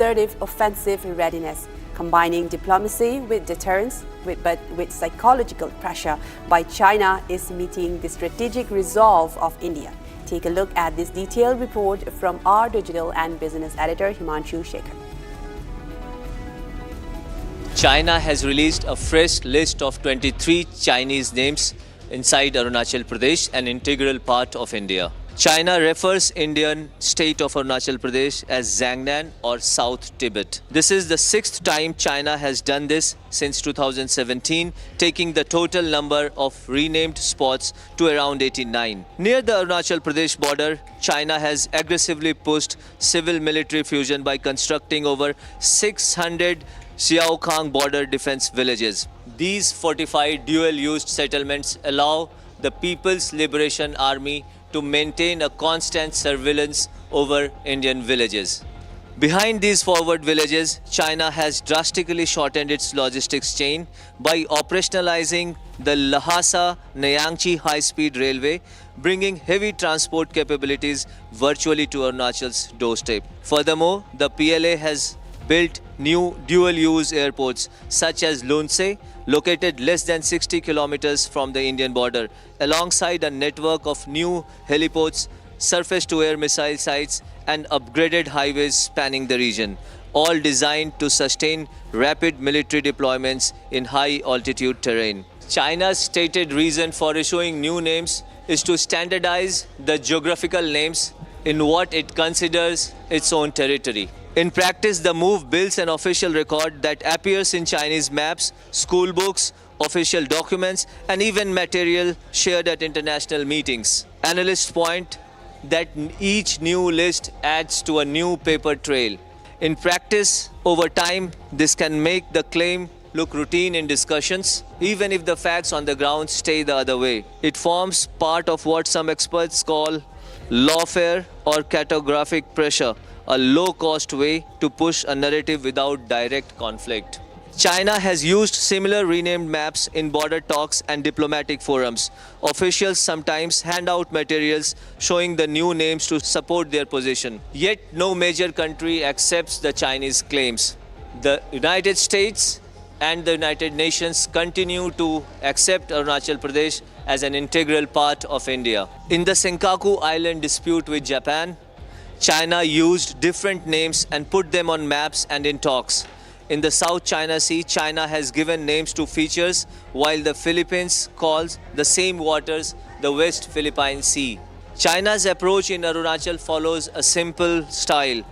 assertive offensive readiness, combining diplomacy with deterrence, but with psychological pressure by China is meeting the strategic resolve of India. Take a look at this detailed report from our digital and business editor Himanshu Shekhar. China has released a fresh list of 23 Chinese names inside Arunachal Pradesh, an integral part of India. China refers Indian state of Arunachal Pradesh as Zangnan or South Tibet. This is the 6th time China has done this since 2017, taking the total number of renamed spots to around 89. Near the Arunachal Pradesh border, China has aggressively pushed civil-military fusion by constructing over 600 Xiaokhang border defense villages. These fortified dual-use settlements allow the People's Liberation Army to maintain a constant surveillance over Indian villages. Behind these forward villages, China has drastically shortened its logistics chain by operationalizing the Lhasa-Nyangchi high-speed railway, bringing heavy transport capabilities virtually to Arunachal's doorstep. Furthermore, the PLA has built new dual-use airports such as Lunse, located less than 60 kilometers from the Indian border, alongside a network of new heliports, surface-to-air missile sites and upgraded highways spanning the region, all designed to sustain rapid military deployments in high-altitude terrain. China's stated reason for issuing new names is to standardize the geographical names in what it considers its own territory. In practice, the move builds an official record that appears in Chinese maps, school books, official documents, and even material shared at international meetings. Analysts point that each new list adds to a new paper trail. In practice, over time, this can make the claim look routine in discussions, even if the facts on the ground stay the other way. It forms part of what some experts call lawfare or cartographic pressure, a low-cost way to push a narrative without direct conflict. China has used similar renamed maps in border talks and diplomatic forums. Officials sometimes hand out materials showing the new names to support their position. Yet no major country accepts the Chinese claims. The United States and the United Nations continue to accept Arunachal Pradesh as an integral part of India. In the Senkaku Island dispute with Japan, China used different names and put them on maps and in talks. In the South China Sea, China has given names to features, while the Philippines calls the same waters the West Philippine Sea. China's approach in Arunachal follows a simple style,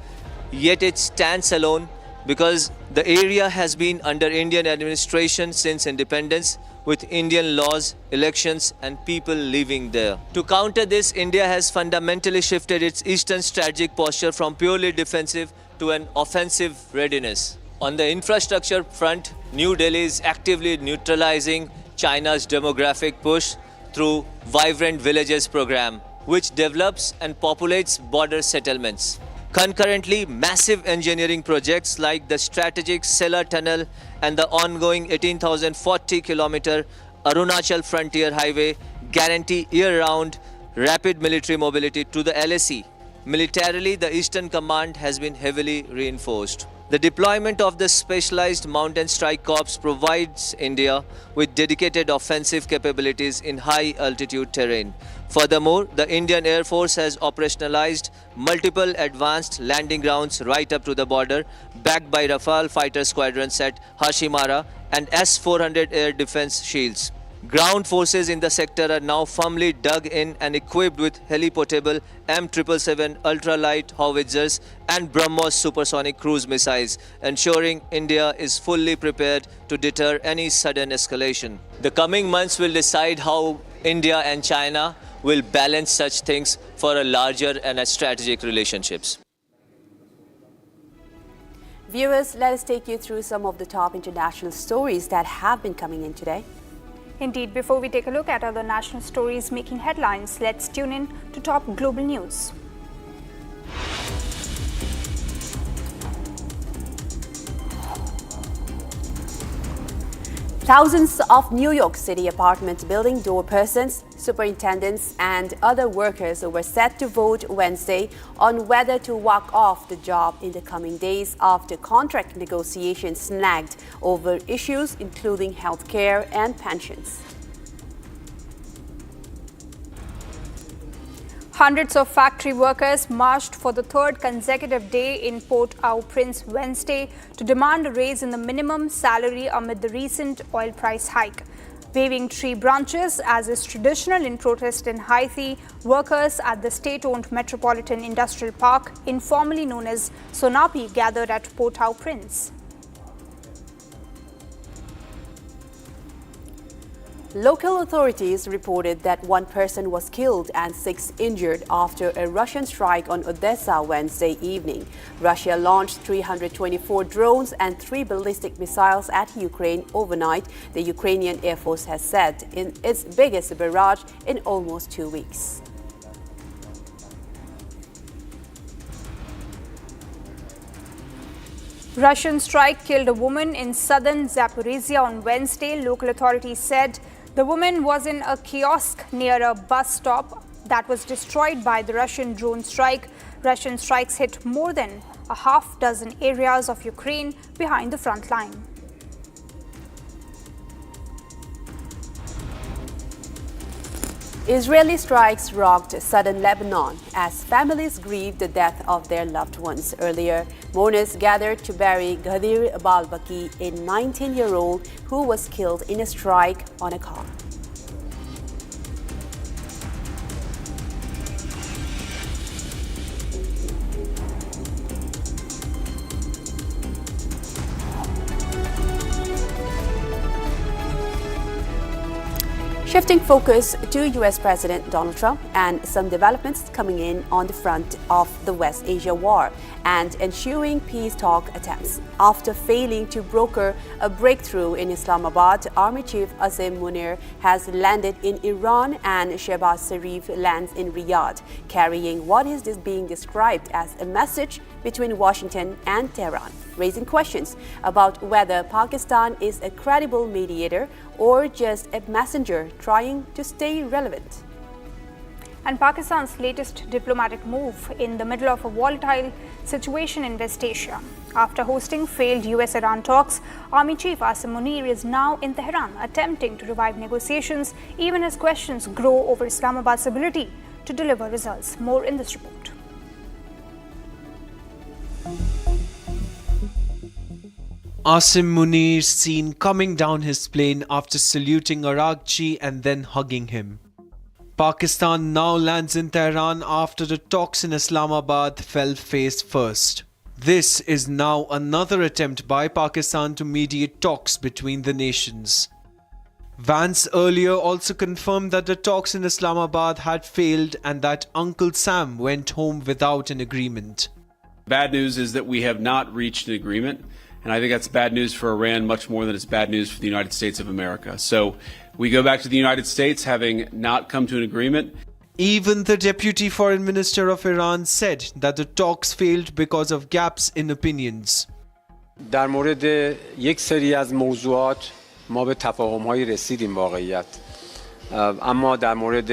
yet it stands alone because the area has been under Indian administration since independence, with Indian laws, elections and people living there. To counter this, India has fundamentally shifted its eastern strategic posture from purely defensive to an offensive readiness. On the infrastructure front, New Delhi is actively neutralizing China's demographic push through Vibrant Villages program, which develops and populates border settlements. Concurrently, massive engineering projects like the strategic Sela Tunnel and the ongoing 18,040-kilometer Arunachal Frontier Highway guarantee year-round rapid military mobility to the LAC. Militarily, the Eastern Command has been heavily reinforced. The deployment of the Specialized Mountain Strike Corps provides India with dedicated offensive capabilities in high-altitude terrain. Furthermore, the Indian Air Force has operationalized multiple advanced landing grounds right up to the border, backed by Rafale fighter squadrons at Hashimara and S-400 air defense shields. Ground forces in the sector are now firmly dug in and equipped with heli-portable M777 ultralight howitzers and BrahMos supersonic cruise missiles, ensuring India is fully prepared to deter any sudden escalation. The coming months will decide how India and China will balance such things for a larger and a strategic relationships. Viewers, let us take you through some of the top international stories that have been coming in today. Indeed, before we take a look at other national stories making headlines, let's tune in to top global news. Thousands of New York City apartment building door persons, superintendents, and other workers were set to vote Wednesday on whether to walk off the job in the coming days after contract negotiations snagged over issues including health care and pensions. Hundreds of factory workers marched for the third consecutive day in Port-au-Prince Wednesday to demand a raise in the minimum salary amid the recent oil price hike. Waving tree branches, as is traditional in protest in Haiti, workers at the state-owned Metropolitan Industrial Park, informally known as Sonapi, gathered at Port-au-Prince. Local authorities reported that one person was killed and 6 injured after a Russian strike on Odessa Wednesday evening. Russia launched 324 drones and 3 ballistic missiles at Ukraine overnight, the Ukrainian Air Force has said, in its biggest barrage in almost 2 weeks. Russian strike killed a woman in southern Zaporizhia on Wednesday, local authorities said. The woman was in a kiosk near a bus stop that was destroyed by the Russian drone strike. Russian strikes hit more than a half dozen areas of Ukraine behind the front line. Israeli strikes rocked southern Lebanon as families grieved the death of their loved ones. Earlier, mourners gathered to bury Ghadir Balbaki, a 19-year-old who was killed in a strike on a car. Shifting focus to U.S. President Donald Trump and some developments coming in on the front of the West Asia war and ensuing peace talk attempts. After failing to broker a breakthrough in Islamabad, Army Chief Asim Munir has landed in Iran and Shehbaz Sharif lands in Riyadh, carrying what is being described as a message between Washington and Tehran, raising questions about whether Pakistan is a credible mediator or just a messenger trying to stay relevant. And Pakistan's latest diplomatic move in the middle of a volatile situation in West Asia. After hosting failed US-Iran talks, Army Chief Asim Munir is now in Tehran attempting to revive negotiations, even as questions grow over Islamabad's ability to deliver results. More in this report. Asim Munir seen coming down his plane after saluting Araghchi and then hugging him. Pakistan now lands in Tehran after the talks in Islamabad fell face first. This is now another attempt by Pakistan to mediate talks between the nations. Vance earlier also confirmed that the talks in Islamabad had failed and that Uncle Sam went home without an agreement. Bad news is that we have not reached an agreement. And I think that's bad news for Iran much more than it's bad news for the United States of America. So we go back to the United States having not come to an agreement. Even the Deputy Foreign Minister of Iran said that the talks failed because of gaps in opinions. در مورد یک سری از موضوعات ما به تفاهم‌هایی رسیدیم واقعیت. اما در مورد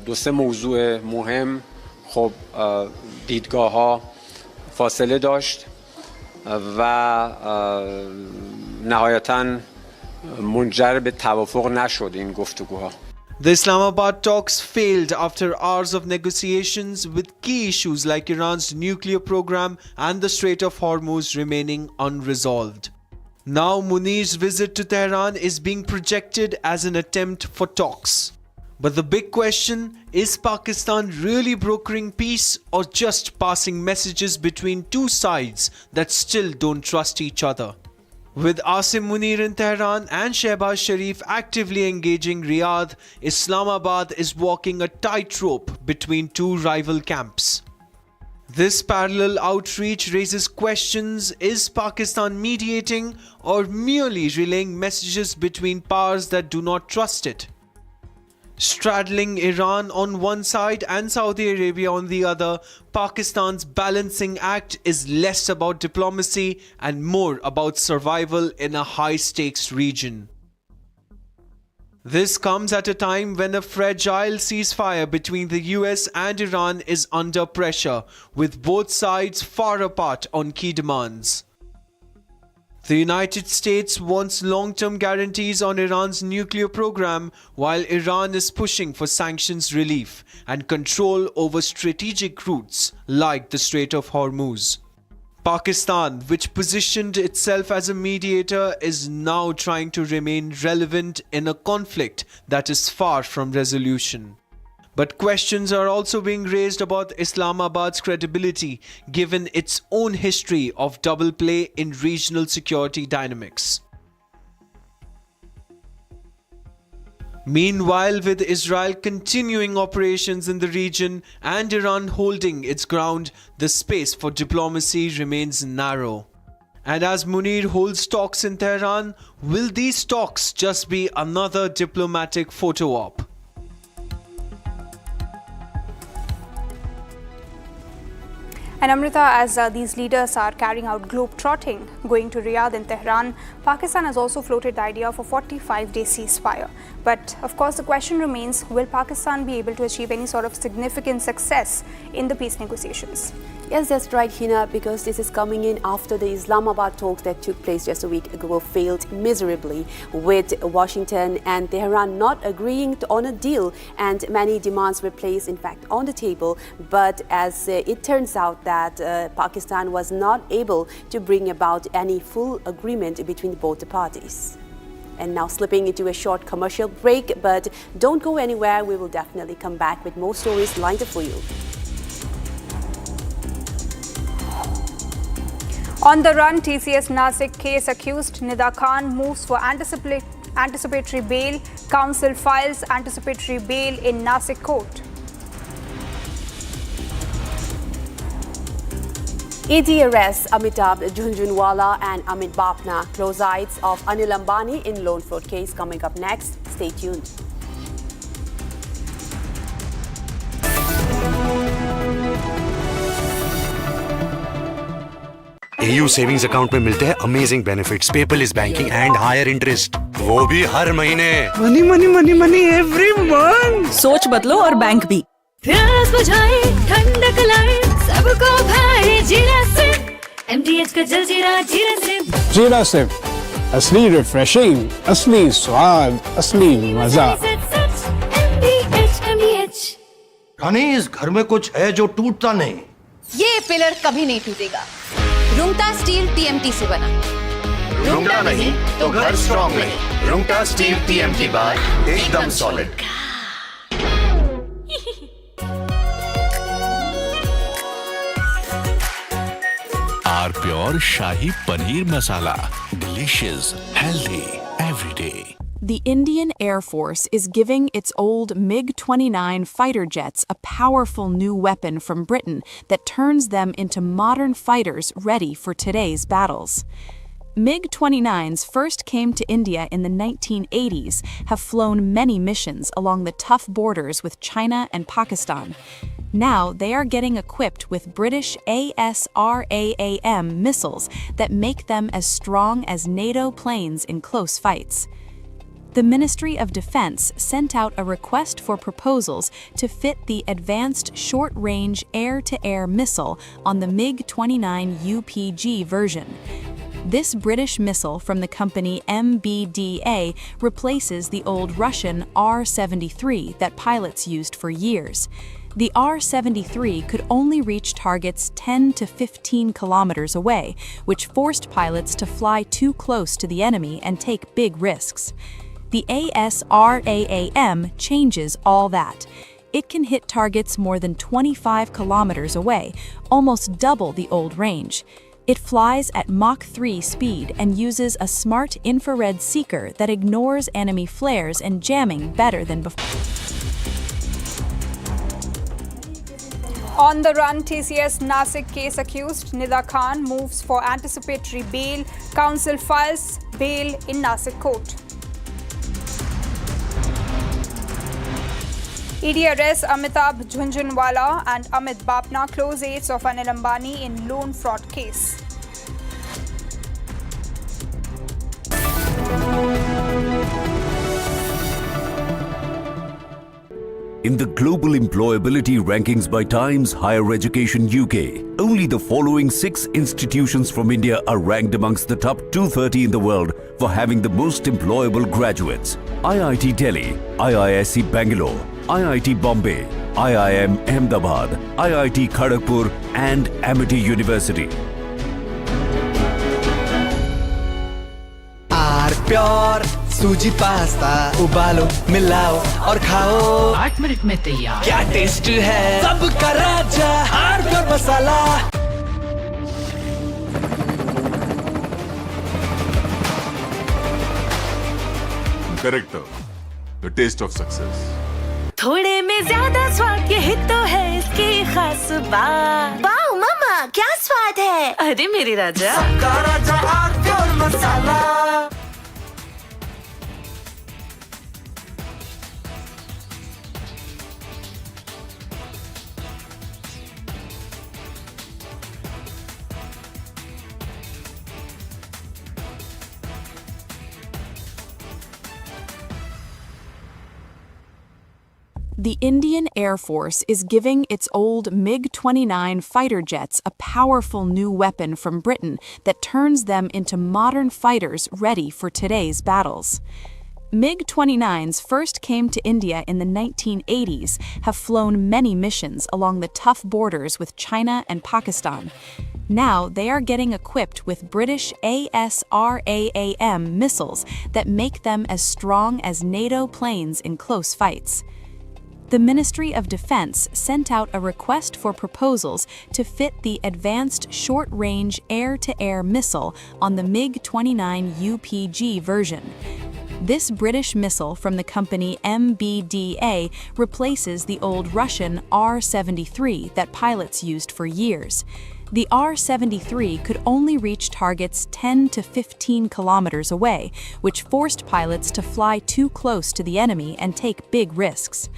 دو سه موضوع مهم خب دیدگاه‌ها فاصله داشت. و نهایتاً منجر به توافق نشد این گفتگوها. The Islamabad talks failed after hours of negotiations, with key issues like Iran's nuclear program and the Strait of Hormuz remaining unresolved. Now Munir's visit to Tehran is being projected as an attempt for talks. But the big question, is Pakistan really brokering peace or just passing messages between two sides that still don't trust each other? With Asim Munir in Tehran and Shehbaz Sharif actively engaging Riyadh, Islamabad is walking a tightrope between two rival camps. This parallel outreach raises questions: is Pakistan mediating or merely relaying messages between powers that do not trust it? Straddling Iran on one side and Saudi Arabia on the other, Pakistan's balancing act is less about diplomacy and more about survival in a high-stakes region. This comes at a time when a fragile ceasefire between the US and Iran is under pressure, with both sides far apart on key demands. The United States wants long-term guarantees on Iran's nuclear program, while Iran is pushing for sanctions relief and control over strategic routes like the Strait of Hormuz. Pakistan, which positioned itself as a mediator, is now trying to remain relevant in a conflict that is far from resolution. But questions are also being raised about Islamabad's credibility, given its own history of double play in regional security dynamics. Meanwhile, with Israel continuing operations in the region and Iran holding its ground, the space for diplomacy remains narrow. And as Munir holds talks in Tehran, will these talks just be another diplomatic photo op? And Amrita, as these leaders are carrying out globe-trotting, going to Riyadh and Tehran, Pakistan has also floated the idea of a 45-day ceasefire. But of course, the question remains, will Pakistan be able to achieve any sort of significant success in the peace negotiations? Yes, that's right, Hina, because this is coming in after the Islamabad talks that took place just a week ago failed miserably, with Washington and Tehran not agreeing on a deal, and many demands were placed, in fact, on the table. But as it turns out that Pakistan was not able to bring about any full agreement between both the parties. And now slipping into a short commercial break, but don't go anywhere. We will definitely come back with more stories lined up for you. On the run, TCS Nasik case accused Nida Khan moves for anticipatory bail. Council files anticipatory bail in Nasik court. ED arrests Amitabh Jhunjhunwala and Amit Bapna, closeites of Anil Ambani in loan fraud case. Coming up next, stay tuned. AU savings account में मिलते हैं amazing benefits, paperless banking and higher interest, वो भी हर महीने। Money money money money every month. सोच बदलो और बैंक भी। प्यास बुझाए, ठंडक लाए, सबको भाए जीरा सिप। MTH का जल जीरा, जीरा सिप। जीरा सिप, असली रिफ्रेशिंग, असली स्वाद, असली मजा। MTH। रानी, इस घर में कुछ है जो टूटता नहीं। ये पिलर कभी नहीं टूटेगा। रुंगटा स्टील TMT से बना। रुंगटा नहीं तो घर स्ट्रॉन्ग नहीं। रुंगटा स्टील TMT बार एकदम solid. R pure shahi paneer masala, delicious, healthy every day. The Indian Air Force is giving its old MiG-29 fighter jets a powerful new weapon from Britain that turns them into modern fighters ready for today's battles. MiG-29s first came to India in the 1980s, have flown many missions along the tough borders with China and Pakistan. Now they are getting equipped with British ASRAAM missiles that make them as strong as NATO planes in close fights. The Ministry of Defense sent out a request for proposals to fit the Advanced Short-Range Air-to-Air Missile on the MiG-29 UPG version. This British missile from the company MBDA replaces the old Russian R-73 that pilots used for years. The R-73 could only reach targets 10 to 15 kilometers away, which forced pilots to fly too close to the enemy and take big risks. The ASRAAM changes all that. It can hit targets more than 25 kilometers away, almost double the old range. It flies at Mach 3 speed and uses a smart infrared seeker that ignores enemy flares and jamming better than before. On the run, TCS Nasik case accused Nida Khan moves for anticipatory bail. Council files bail in Nasik court. ED arrests Amitabh Jhunjhunwala and Amit Bapna, close aides of Anil Ambani in loan fraud case. In the global employability rankings by Times Higher Education UK, only the following 6 institutions from India are ranked amongst the top 230 in the world for having the most employable graduates. IIT Delhi, IISc Bangalore, IIT Bombay, IIM Ahmedabad, IIT Kharagpur and Amity University. Pure सूजी pasta उबालो मिलाओ और खाओ 8 minute में तैयार। क्या taste है सबका राजा R pure masala. Corrector, the taste of success. थोड़े में ज्यादा स्वाद यही तो है इसकी खास बात। वाओ मामा क्या स्वाद है। अरे मेरे राजा सबका राजा R pure masala. The Indian Air Force is giving its old MiG-29 fighter jets a powerful new weapon from Britain that turns them into modern fighters ready for today's battles. MiG-29s first came to India in the 1980s, have flown many missions along the tough borders with China and Pakistan. Now they are getting equipped with British ASRAAM missiles that make them as strong as NATO planes in close fights. The Ministry of Defense sent out a request for proposals to fit the Advanced Short-Range Air-to-Air Missile on the MiG-29 UPG version. This British missile from the company MBDA replaces the old Russian R-73 that pilots used for years. The R-73 could only reach targets 10 to 15 kilometers away, which forced pilots to fly too close to the enemy and take big risks.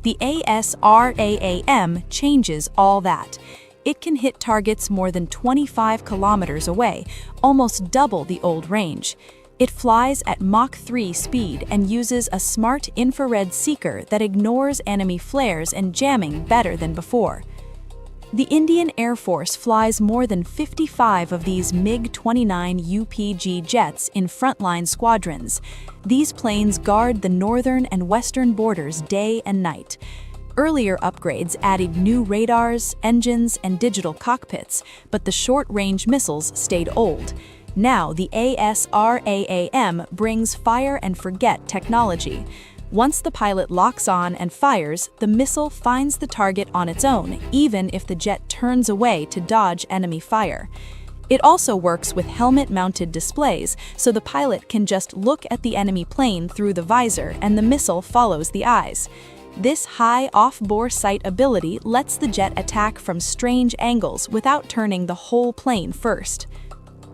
The ASRAAM changes all that. It can hit targets more than 25 kilometers away, almost double the old range. It flies at Mach 3 speed and uses a smart infrared seeker that ignores enemy flares and jamming better than before. The Indian Air Force flies more than 55 of these MiG-29 UPG jets in frontline squadrons. These planes guard the northern and western borders day and night. Earlier upgrades added new radars, engines, and digital cockpits, but the short-range missiles stayed old. Now the ASRAAM brings fire-and-forget technology. Once the pilot locks on and fires, the missile finds the target on its own, even if the jet turns away to dodge enemy fire. It also works with helmet-mounted displays, so the pilot can just look at the enemy plane through the visor and the missile follows the eyes. This high off-bore sight ability lets the jet attack from strange angles without turning the whole plane first.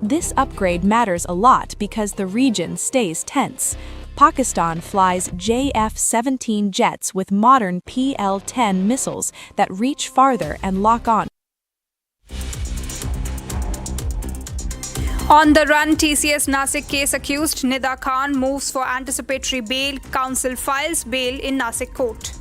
This upgrade matters a lot because the region stays tense. Pakistan flies JF-17 jets with modern PL-10 missiles that reach farther and lock on. On the run, TCS Nasik case accused Nida Khan moves for anticipatory bail. Council files bail in Nasik court.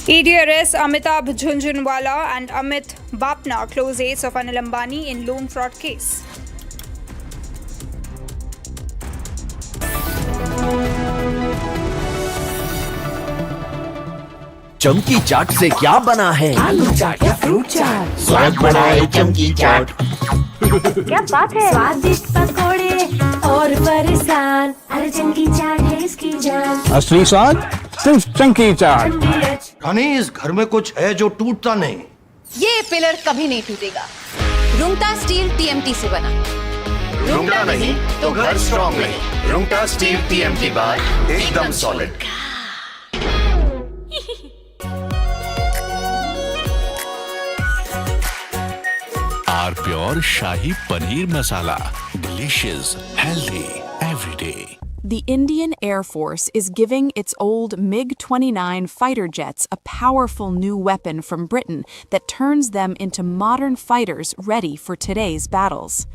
ED arrests Amitabh Jhunjhunwala and Amit Bapna, close aides of Anil Ambani in loan fraud case. चमकी चाट से क्या बना है? आलू चाट या fruit चाट, स्वाद बढ़ाए चमकी चाट। क्या बात है? स्वादिष्ट पकोड़े और फरसान, अरे चमकी चाट है इसकी जान। असली स्वाद सिर्फ चमकी चाट। रानी, इस घर में कुछ है जो टूटता नहीं। ये पिलर कभी नहीं टूटेगा। रुंगटा स्टील TMT से बना। रुंगटा नहीं तो घर स्ट्रॉन्ग नहीं। रुंगटा स्टील TMT बार एकदम solid. R pure shahi paneer masala, delicious, healthy every day. The Indian Air Force is giving its old MiG-29 fighter jets a powerful new weapon from Britain that turns them into modern fighters ready for today's battles.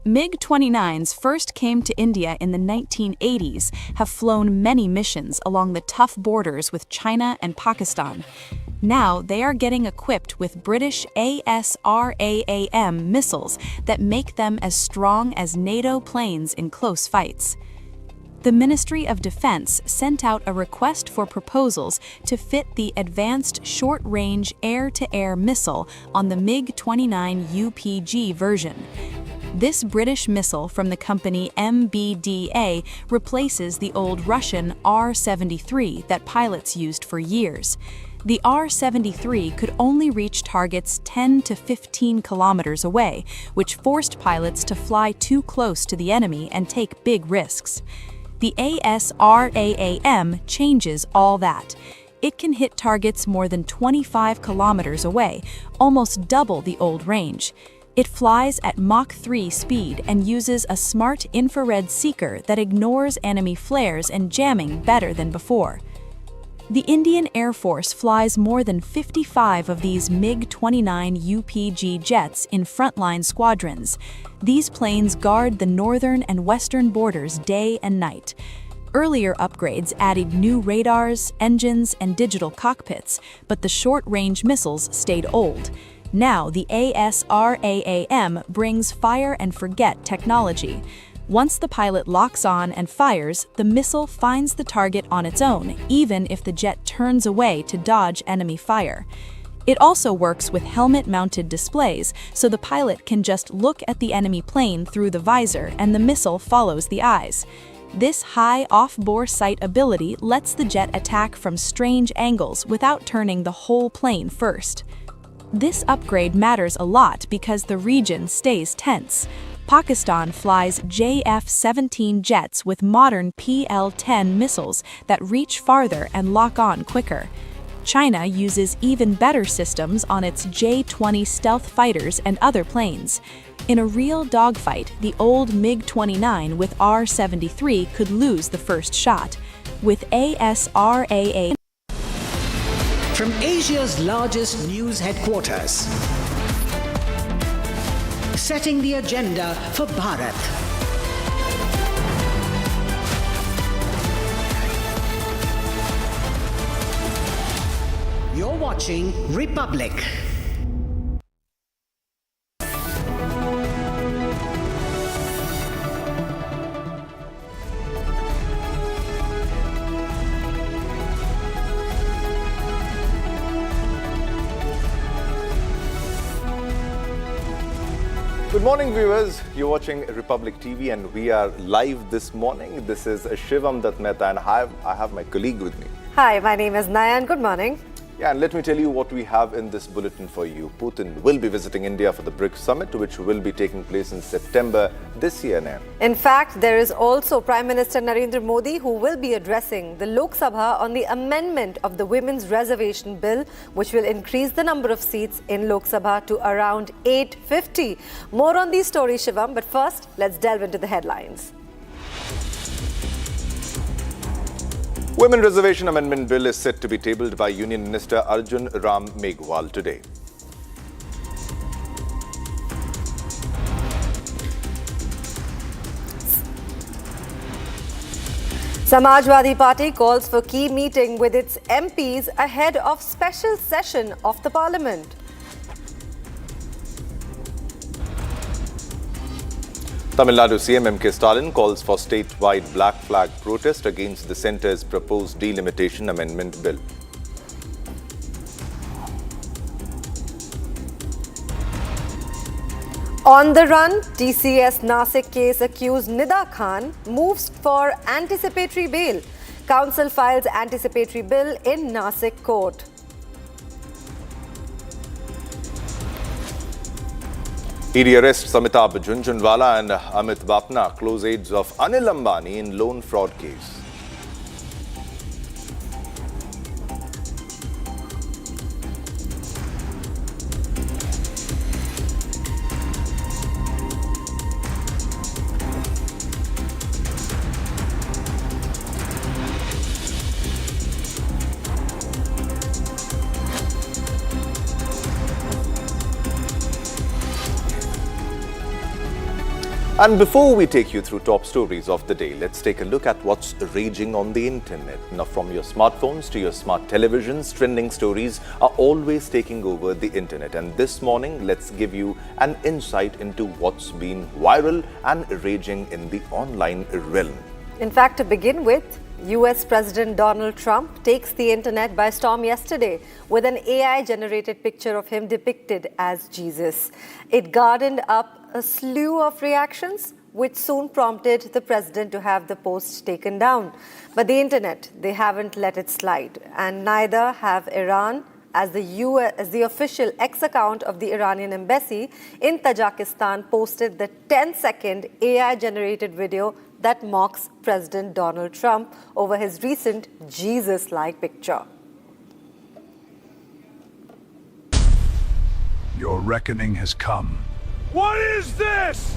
MiG-29s first came to India in the 1980s, have flown many missions along the tough borders with China and Pakistan. Now they are getting equipped with British ASRAAM missiles that make them as strong as NATO planes in close fights. The Ministry of Defense sent out a request for proposals to fit the Advanced Short-Range Air-to-Air Missile on the MiG-29 UPG version. This British missile from the company MBDA replaces the old Russian R-73 that pilots used for years. The R-73 could only reach targets 10 to 15 kilometers away, which forced pilots to fly too close to the enemy and take big risks. The ASRAAM changes all that. It can hit targets more than 25 kilometers away, almost double the old range. It flies at Mach 3 speed and uses a smart infrared seeker that ignores enemy flares and jamming better than before. The Indian Air Force flies more than 55 of these MiG-29 UPG jets in frontline squadrons. These planes guard the northern and western borders day and night. Earlier upgrades added new radars, engines, and digital cockpits, but the short-range missiles stayed old. Now the ASRAAM brings fire-and-forget technology. Once the pilot locks on and fires, the missile finds the target on its own, even if the jet turns away to dodge enemy fire. It also works with helmet-mounted displays, so the pilot can just look at the enemy plane through the visor and the missile follows the eyes. This high off-bore sight ability lets the jet attack from strange angles without turning the whole plane first. This upgrade matters a lot because the region stays tense. Pakistan flies JF-17 jets with modern PL-10 missiles that reach farther and lock on quicker. China uses even better systems on its J-20 stealth fighters and other planes. In a real dogfight, the old MiG-29 with R-73 could lose the first shot. With ASRAAM from Asia's largest news headquarters, setting the agenda for Bharat. You're watching Republic. Good morning, viewers. You're watching Republic TV and we are live this morning. This is Shivam Dutt Mehta and I have my colleague with me. Hi, my name is Nayan. Good morning. Yeah, and let me tell you what we have in this bulletin for you. Putin will be visiting India for the BRICS summit, which will be taking place in September this year, Nayan. In fact, there is also Prime Minister Narendra Modi who will be addressing the Lok Sabha on the amendment of the Women's Reservation Bill, which will increase the number of seats in Lok Sabha to around 850. More on these stories, Shivam, but first, let's delve into the headlines. Women Reservation Amendment Bill is set to be tabled by Union Minister Arjun Ram Meghwal today. Samajwadi Party calls for key meeting with its MPs ahead of special session of the Parliament. Tamil Nadu CM M.K. Stalin calls for statewide black flag protest against the centre's proposed Delimitation Amendment Bill. On the run, TCS Nasik case accused Nida Khan moves for anticipatory bail. Council files anticipatory bill in Nasik court. ED arrests Amitabh Jhunjhunwala and Amit Bapna, close aides of Anil Ambani in loan fraud case. And before we take you through top stories of the day, let's take a look at what's raging on the internet. Now, from your smartphones to your smart televisions, trending stories are always taking over the internet. And this morning, let's give you an insight into what's been viral and raging in the online realm. In fact, to begin with, US President Donald Trump takes the internet by storm yesterday with an AI-generated picture of him depicted as Jesus. It garnered up a slew of reactions, which soon prompted the president to have the post taken down. But the internet, they haven't let it slide, and neither have Iran, as the official X account of the Iranian embassy in Tajikistan posted the 10-second AI-generated video that mocks President Donald Trump over his recent Jesus-like picture. Your reckoning has come. What is this?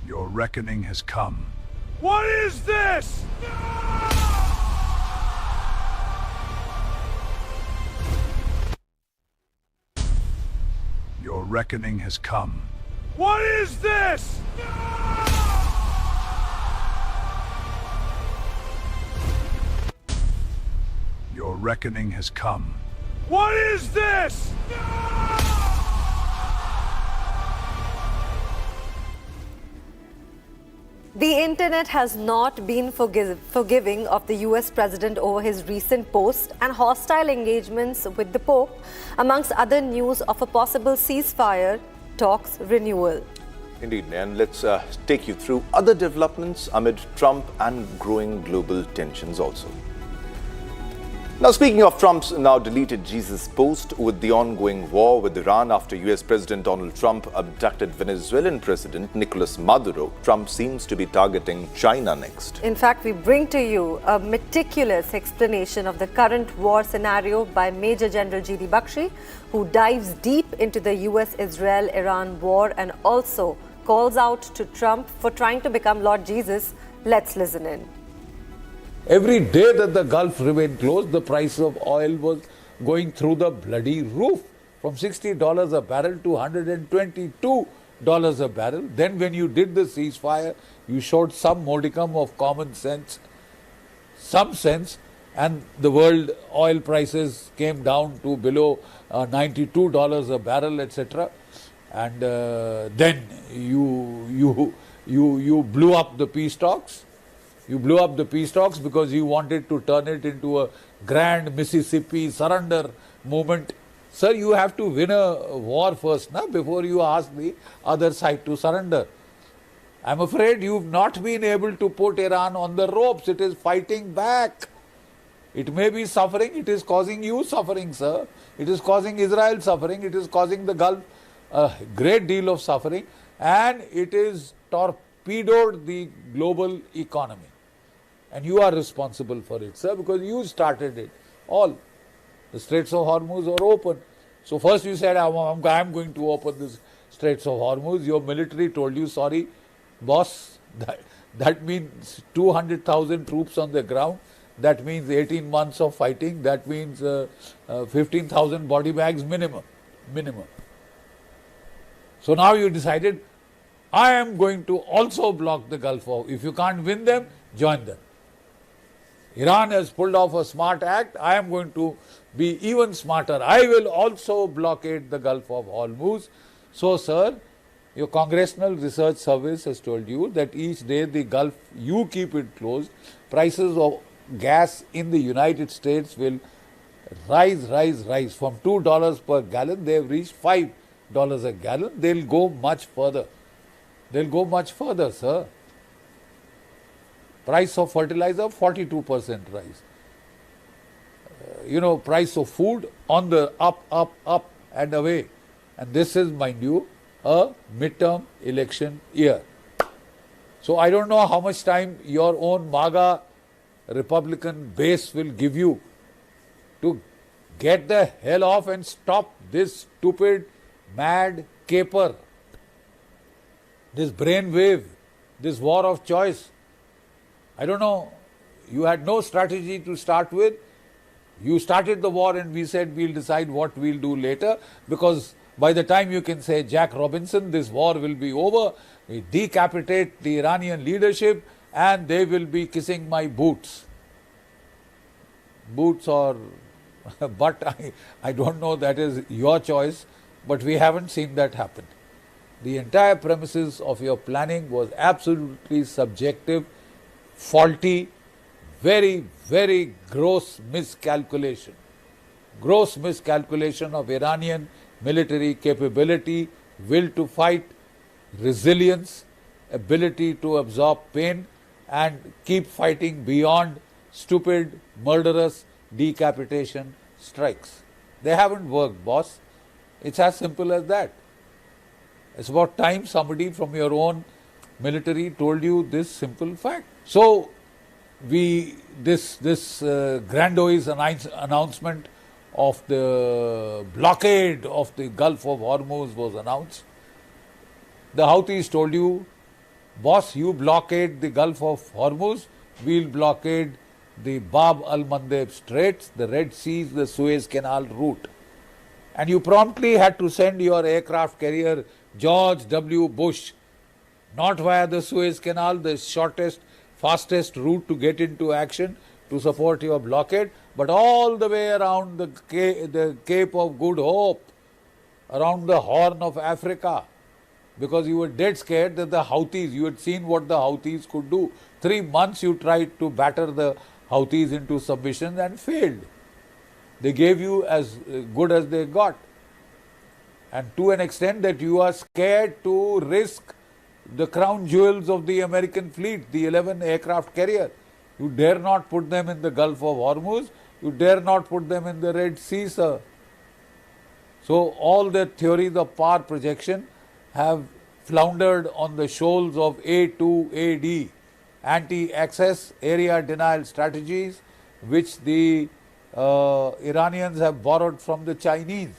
Your reckoning has come. What is this? Your reckoning has come. What is this? Your reckoning has come. What is this? The internet has not been forgiving of the US president over his recent post and hostile engagements with the Pope, amongst other news of a possible ceasefire talks renewal. Indeed, and let's take you through other developments amid Trump and growing global tensions also. Now, speaking of Trump's now deleted Jesus post, with the ongoing war with Iran after US President Donald Trump abducted Venezuelan President Nicolas Maduro, Trump seems to be targeting China next. In fact, we bring to you a meticulous explanation of the current war scenario by Major General G.D. Bakshi, who dives deep into the US-Israel-Iran war and also calls out to Trump for trying to become Lord Jesus. Let's listen in. Every day that the Gulf remained closed, the price of oil was going through the bloody roof, from $60 a barrel to $122 a barrel. Then when you did the ceasefire, you showed some modicum of common sense, some sense, and the world oil prices came down to below $92 a barrel, etc. And then you blew up the peace talks. You blew up the peace talks because you wanted to turn it into a grand Mississippi surrender movement. Sir, you have to win a war first, before you ask the other side to surrender. I'm afraid you've not been able to put Iran on the ropes. It is fighting back. It may be suffering. It is causing you suffering, sir. It is causing Israel suffering. It is causing the Gulf a great deal of suffering. And it is torpedoed the global economy. And you are responsible for it, sir, because you started it. All. The Straits of Hormuz are open. So first you said, I'm going to open the Straits of Hormuz. Your military told you, sorry, boss, that means 200,000 troops on the ground. That means 18 months of fighting. That means 15,000 body bags minimum. So now you decided, I am going to also block the Gulf War. If you can't win them, join them. Iran has pulled off a smart act. I am going to be even smarter. I will also blockade the Gulf of Hormuz. So, sir, your Congressional Research Service has told you that each day the Gulf, you keep it closed, prices of gas in the United States will rise. From $2 per gallon, they have reached $5 a gallon. They'll go much further. Sir. Price of fertilizer, 42% rise. Price of food on the up and away. And this is, mind you, a midterm election year. So I don't know how much time your own MAGA Republican base will give you to get the hell off and stop this stupid, mad caper, this brainwave, this war of choice. I don't know, you had no strategy to start with. You started the war and we said we'll decide what we'll do later, because by the time you can say Jack Robinson, this war will be over, we decapitate the Iranian leadership and they will be kissing my boots. Boots or but I don't know, that is your choice, but we haven't seen that happen. The entire premises of your planning was absolutely subjective, faulty, very, very gross miscalculation. Gross miscalculation of Iranian military capability, will to fight, resilience, ability to absorb pain and keep fighting beyond stupid, murderous decapitation strikes. They haven't worked, boss. It's as simple as that. It's about time somebody from your own military told you this simple fact. So, this grandiose announcement of the blockade of the Gulf of Hormuz was announced. The Houthis told you, boss, you blockade the Gulf of Hormuz, we'll blockade the Bab al-Mandeb Straits, the Red Seas, the Suez Canal route. And you promptly had to send your aircraft carrier George W. Bush, not via the Suez Canal, the shortest, fastest route to get into action to support your blockade, but all the way around the Cape of Good Hope, around the Horn of Africa, because you were dead scared that the Houthis, you had seen what the Houthis could do. 3 months you tried to batter the Houthis into submission and failed. They gave you as good as they got. And to an extent that you are scared to risk the crown jewels of the American fleet, the 11 aircraft carrier. You dare not put them in the Gulf of Hormuz, you dare not put them in the Red Sea, sir. So all the theories of power projection have floundered on the shoals of A2AD, anti-access area denial strategies, which the Iranians have borrowed from the Chinese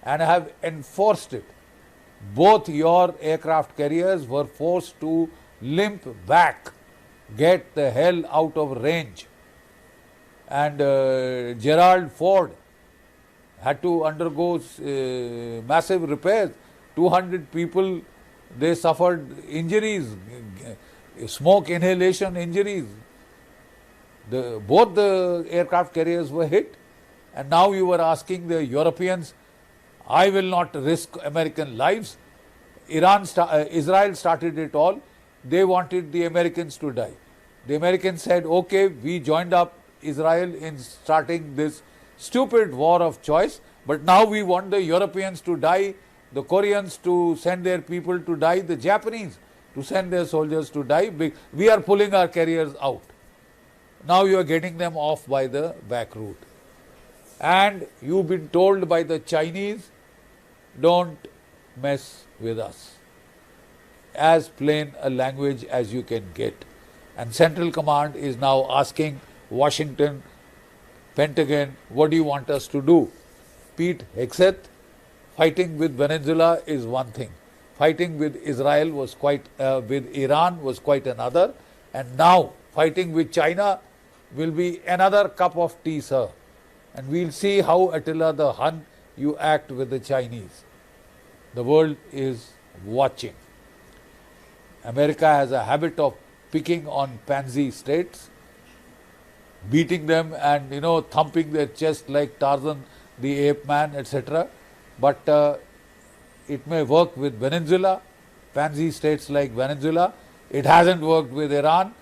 and have enforced it. Both your aircraft carriers were forced to limp back, get the hell out of range. And Gerald Ford had to undergo massive repairs. 200 people, they suffered injuries, smoke inhalation injuries. Both the aircraft carriers were hit. And now you were asking the Europeans, I will not risk American lives. Israel started it all. They wanted the Americans to die. The Americans said, okay, we joined up Israel in starting this stupid war of choice, but now we want the Europeans to die, the Koreans to send their people to die, the Japanese to send their soldiers to die. We are pulling our carriers out. Now you are getting them off by the back route. And you've been told by the Chinese, don't mess with us. As plain a language as you can get. And Central Command is now asking Washington, Pentagon, what do you want us to do? Pete Hegseth, fighting with Venezuela is one thing. Fighting with Israel was with Iran was quite another. And now fighting with China will be another cup of tea, sir. And we'll see how, Attila the Hun, you act with the Chinese. The world is watching. America has a habit of picking on pansy states, beating them and, thumping their chest like Tarzan the ape man, etc. But it may work with Venezuela, pansy states like Venezuela. It hasn't worked with Iran.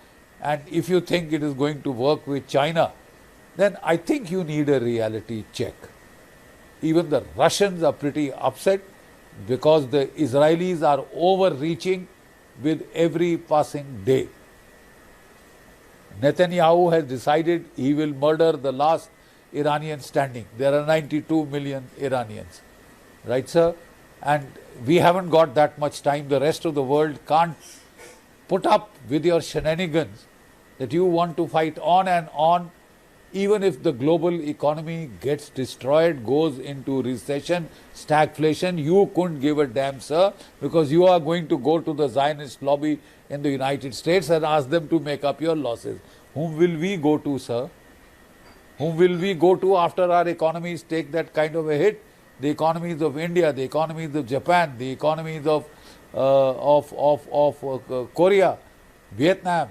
And if you think it is going to work with China, then I think you need a reality check. Even the Russians are pretty upset because the Israelis are overreaching with every passing day. Netanyahu has decided he will murder the last Iranian standing. There are 92 million Iranians. Right, sir? And we haven't got that much time. The rest of the world can't put up with your shenanigans that you want to fight on and on. Even if the global economy gets destroyed, goes into recession, stagflation, you couldn't give a damn, sir, because you are going to go to the Zionist lobby in the United States and ask them to make up your losses. Whom will we go to, sir? Whom will we go to after our economies take that kind of a hit? The economies of India, the economies of Japan, the economies of Korea, Vietnam,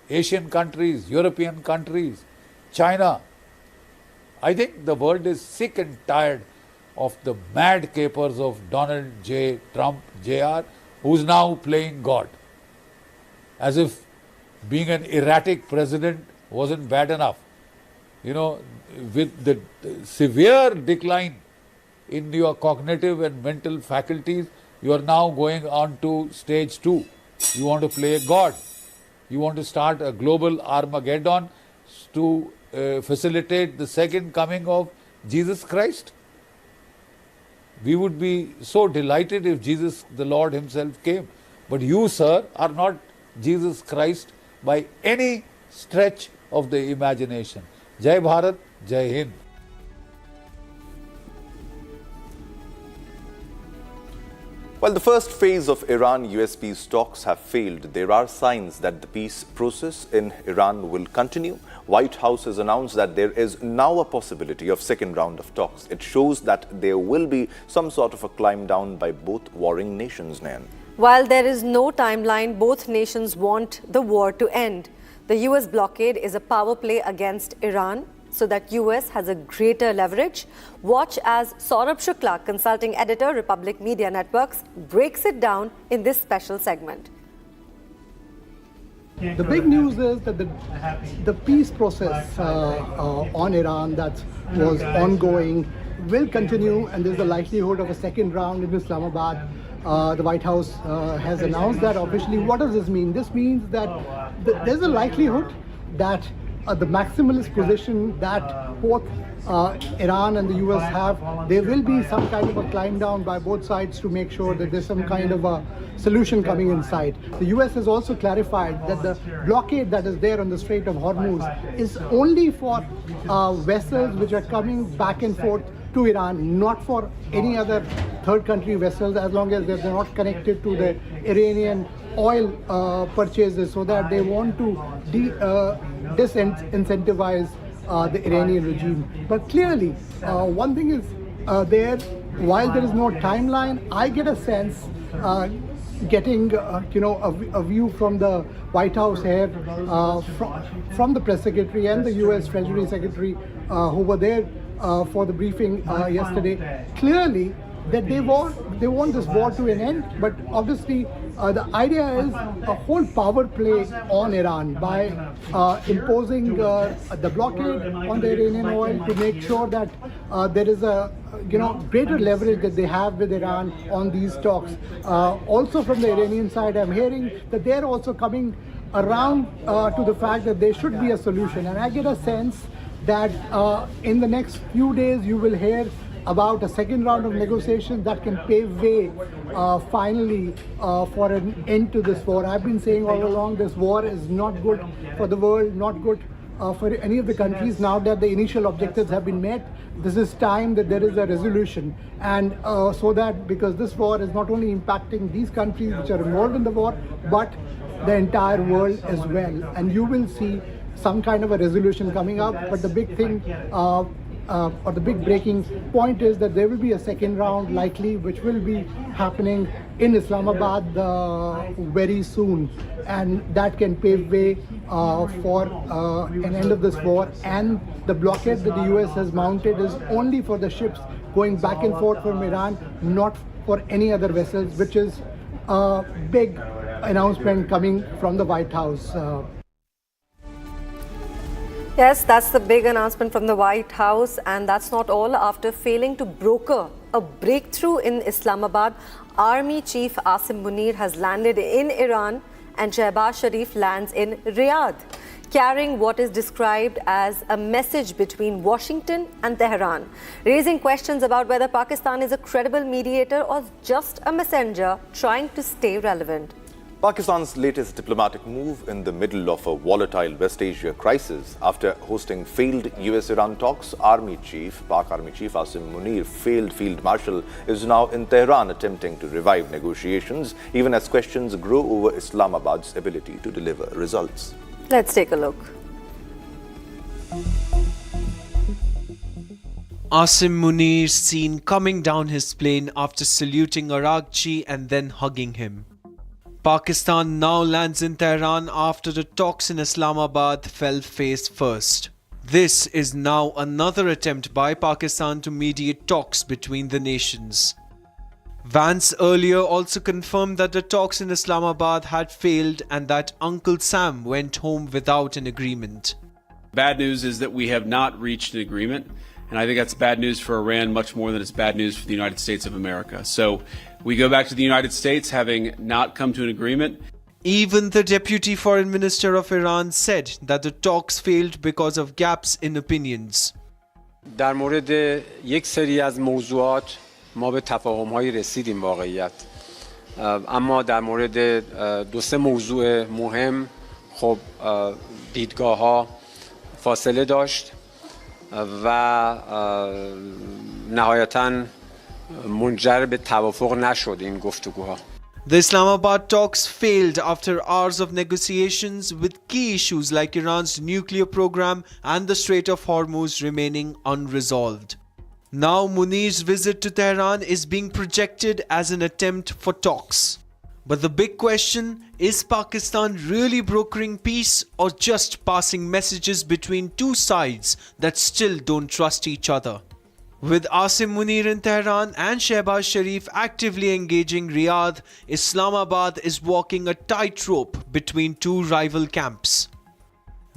Asian countries, European countries, China. I think the world is sick and tired of the mad capers of Donald J. Trump, Jr., who's now playing God. As if being an erratic president wasn't bad enough. You know, with the severe decline in your cognitive and mental faculties, you are now going on to stage 2. You want to play God. You want to start a global Armageddon to facilitate the second coming of Jesus Christ. We would be so delighted if Jesus, the Lord himself, came. But you, sir, are not Jesus Christ by any stretch of the imagination. Jai Bharat, Jai Hind. While the first phase of Iran-US peace talks have failed, there are signs that the peace process in Iran will continue. White House has announced that there is now a possibility of second round of talks. It shows that there will be some sort of a climb down by both warring nations, Nayan. While there is no timeline, both nations want the war to end. The US blockade is a power play against Iran, so that US has a greater leverage. Watch as Saurabh Shukla, consulting editor, Republic Media Networks, breaks it down in this special segment. The big news is that the peace process on Iran that was ongoing will continue, and there's a likelihood of a second round in Islamabad. The White House has announced that officially. What does this mean? This means that there's a likelihood that the maximalist position that both Iran and the US have, there will be some kind of a climb down by both sides to make sure that there's some kind of a solution coming inside. The US has also clarified that the blockade that is there on the Strait of Hormuz is only for vessels which are coming back and forth to Iran, not for any other third country vessels, as long as they're not connected to the Iranian oil purchases, so that they want to disincentivize the Iranian regime. But clearly, one thing is while there is no timeline, I get a sense, getting a view from the White House here, from the press secretary and the US Treasury Secretary who were there for the briefing yesterday, clearly that they want this war to an end, but obviously the idea is a whole power play on Iran by imposing the blockade on the Iranian oil to make sure that there is a greater leverage that they have with Iran on these talks. Also from the Iranian side, I'm hearing that they're also coming around to the fact that there should be a solution, and I get a sense that in the next few days you will hear about a second round of negotiations that can pave way finally for an end to this war. I've been saying all along, this war is not good for the world, not good for any of the countries. Now that the initial objectives have been met, this is time that there is a resolution, and so that, because this war is not only impacting these countries which are involved in the war, but the entire world as well, and you will see some kind of a resolution coming up. But the big thing or the big breaking point is that there will be a second round likely, which will be happening in Islamabad very soon, and that can pave way for an end of this war. And the blockade that the US has mounted is only for the ships going back and forth from Iran, not for any other vessels, which is a big announcement coming from the White House. Yes, that's the big announcement from the White House, and that's not all. After failing to broker a breakthrough in Islamabad, Army Chief Asim Munir has landed in Iran, and Shehbaz Sharif lands in Riyadh, carrying what is described as a message between Washington and Tehran, raising questions about whether Pakistan is a credible mediator or just a messenger trying to stay relevant. Pakistan's latest diplomatic move in the middle of a volatile West Asia crisis. After hosting failed US-Iran talks, Pak Army Chief Asim Munir, failed Field Marshal, is now in Tehran attempting to revive negotiations, even as questions grow over Islamabad's ability to deliver results. Let's take a look. Asim Munir seen coming down his plane after saluting Araqchi and then hugging him. Pakistan now lands in Tehran after the talks in Islamabad fell face first. This is now another attempt by Pakistan to mediate talks between the nations. Vance earlier also confirmed that the talks in Islamabad had failed and that Uncle Sam went home without an agreement. Bad news is that we have not reached an agreement, and I think that's bad news for Iran much more than it's bad news for the United States of America. So we go back to the United States having not come to an agreement. Even the Deputy Foreign Minister of Iran said that the talks failed because of gaps in opinions. در مورد یک سری از موضوعات ما به تفاهم‌هایی رسیدیم واقعیت. اما در مورد دو سه موضوع مهم خب دیدگاه‌ها فاصله داشت و نهایتاً منجر به توافق نشد این گفتگوها. The Islamabad talks failed after hours of negotiations with key issues like Iran's nuclear program and the Strait of Hormuz remaining unresolved. Now Munir's visit to Tehran is being projected as an attempt for talks. But the big question, is Pakistan really brokering peace or just passing messages between two sides that still don't trust each other? With Asim Munir in Tehran and Shehbaz Sharif actively engaging Riyadh, Islamabad is walking a tightrope between two rival camps.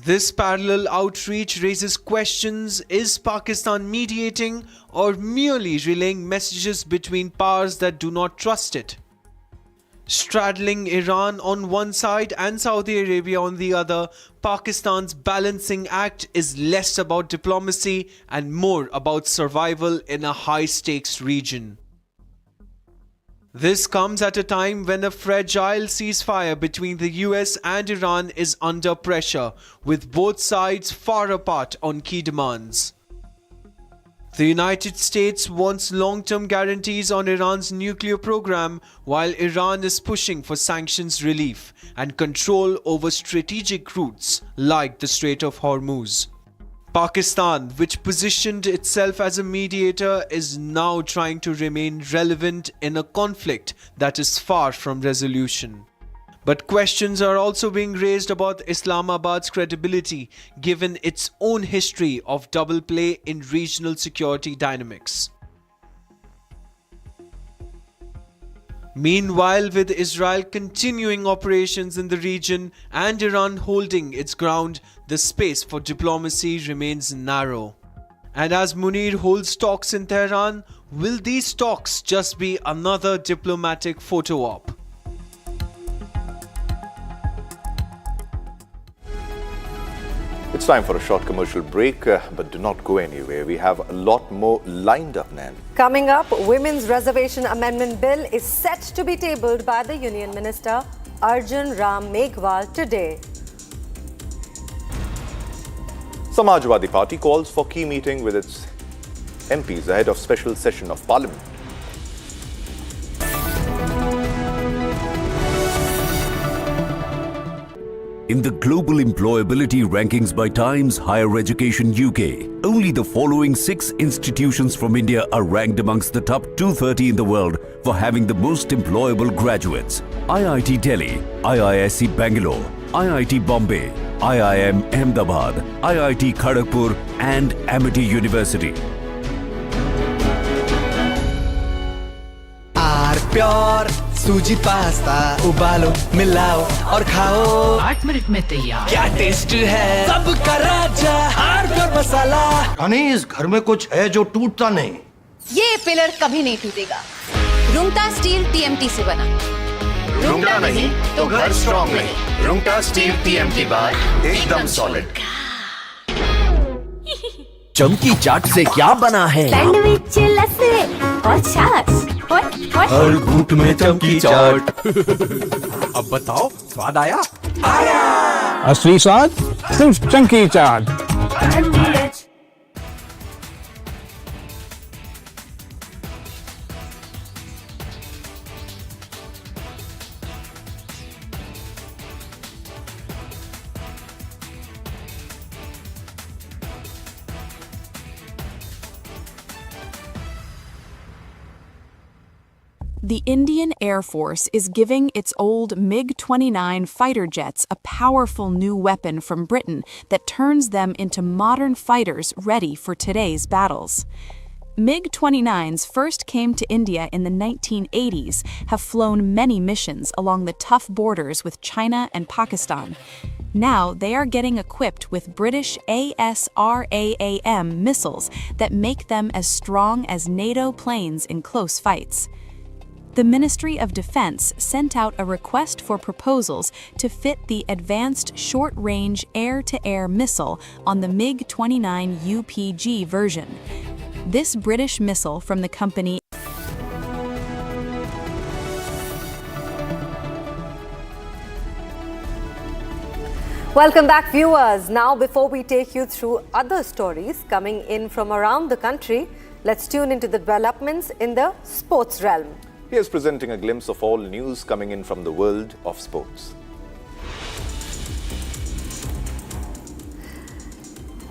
This parallel outreach raises questions: is Pakistan mediating or merely relaying messages between powers that do not trust it? Straddling Iran on one side and Saudi Arabia on the other, Pakistan's balancing act is less about diplomacy and more about survival in a high-stakes region. This comes at a time when a fragile ceasefire between the US and Iran is under pressure, with both sides far apart on key demands. The United States wants long-term guarantees on Iran's nuclear program, while Iran is pushing for sanctions relief and control over strategic routes like the Strait of Hormuz. Pakistan, which positioned itself as a mediator, is now trying to remain relevant in a conflict that is far from resolution. But questions are also being raised about Islamabad's credibility given its own history of double play in regional security dynamics. Meanwhile, with Israel continuing operations in the region and Iran holding its ground, the space for diplomacy remains narrow. And as Munir holds talks in Tehran, will these talks just be another diplomatic photo op? It's time for a short commercial break, but do not go anywhere. We have a lot more lined up, Nan. Coming up, Women's Reservation Amendment Bill is set to be tabled by the Union Minister Arjun Ram Meghwal today. Samajwadi Party calls for key meeting with its MPs ahead of special session of Parliament. In the global employability rankings by Times Higher Education UK, only the following 6 institutions from India are ranked amongst the top 230 in the world for having the most employable graduates: IIT Delhi, IISc Bangalore, IIT Bombay, IIM Ahmedabad, IIT Kharagpur and Amity University. Pure सूजी pasta उबालो मिलाओ और खाओ 8 minute में तैयार। क्या taste है सबका राजा आर प्योर मसाला। अनीस घर में कुछ है जो टूटता नहीं। ये पिलर कभी नहीं टूटेगा। रुंगटा स्टील TMT से बना। रुंगटा नहीं तो घर स्ट्रॉन्ग नहीं। रुंगटा स्टील TMT बार एकदम सॉलिड। चमकी चाट से क्या बना है? सैंडविच लस्सी और छाछ और हर घूंट में चमकी चाट। अब बताओ स्वाद आया? आया। असली स्वाद सिर्फ चमकी चाट। The Indian Air Force is giving its old MiG-29 fighter jets a powerful new weapon from Britain that turns them into modern fighters ready for today's battles. MiG-29s first came to India in the 1980s, have flown many missions along the tough borders with China and Pakistan. Now they are getting equipped with British ASRAAM missiles that make them as strong as NATO planes in close fights. The Ministry of Defense sent out a request for proposals to fit the Advanced Short-Range Air-to-Air Missile on the MiG-29 UPG version. This British missile from the company Welcome back, viewers. Now, before we take you through other stories coming in from around the country, let's tune into the developments in the sports realm. Here's presenting a glimpse of all news coming in from the world of sports.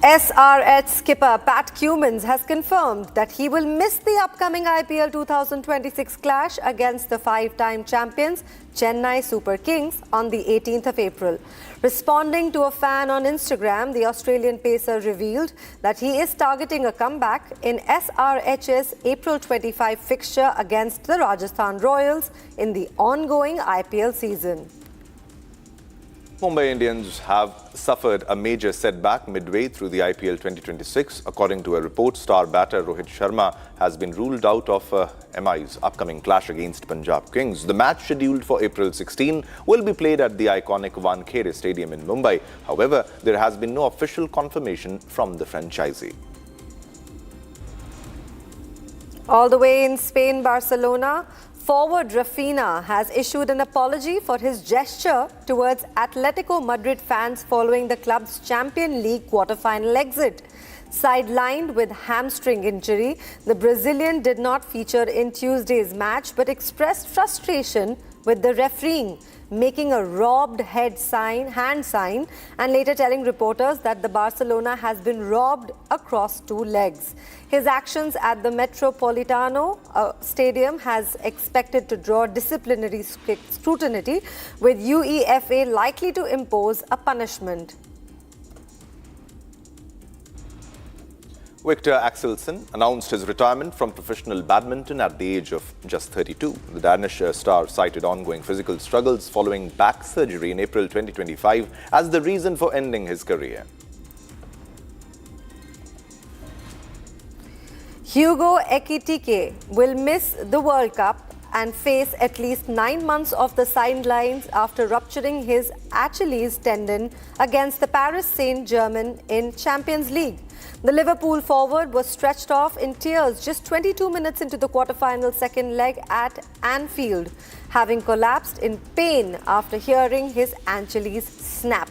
SRH skipper Pat Cummins has confirmed that he will miss the upcoming IPL 2026 clash against the five-time champions Chennai Super Kings on the 18th of April. Responding to a fan on Instagram, the Australian pacer revealed that he is targeting a comeback in SRH's April 25 fixture against the Rajasthan Royals in the ongoing IPL season. Mumbai Indians have suffered a major setback midway through the IPL 2026. According to a report, star batter Rohit Sharma has been ruled out of MI's upcoming clash against Punjab Kings. The match, scheduled for April 16, will be played at the iconic Wankhede Stadium in Mumbai. However, there has been no official confirmation from the franchisee. All the way in Spain, Barcelona, forward Rafinha has issued an apology for his gesture towards Atletico Madrid fans following the club's Champions League quarter-final exit. Sidelined with hamstring injury, the Brazilian did not feature in Tuesday's match but expressed frustration with the refereeing, making a robbed hand sign and later telling reporters that the Barcelona has been robbed across two legs. His actions at the Metropolitano Stadium has expected to draw disciplinary scrutiny, with UEFA likely to impose a punishment. Victor Axelsen announced his retirement from professional badminton at the age of just 32. The Danish star cited ongoing physical struggles following back surgery in April 2025 as the reason for ending his career. Hugo Ekitike will miss the World Cup and face at least 9 months off the sidelines after rupturing his Achilles tendon against the Paris Saint-Germain in Champions League. The Liverpool forward was stretched off in tears just 22 minutes into the quarter-final second leg at Anfield, having collapsed in pain after hearing his Achilles snap.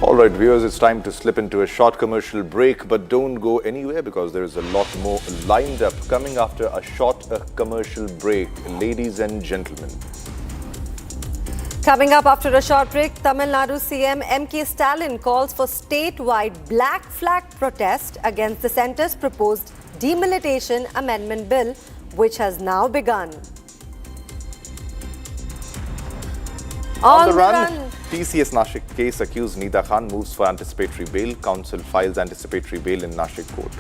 All right, viewers, it's time to slip into a short commercial break, but don't go anywhere because there is a lot more lined up coming after a short commercial break, ladies and gentlemen. Coming up after a short break, Tamil Nadu CM M.K. Stalin calls for statewide black flag protest against the centre's proposed Delimitation Amendment Bill, which has now begun. On the run. TCS Nashik case accused Nida Khan moves for anticipatory bail. Council files anticipatory bail in Nashik court.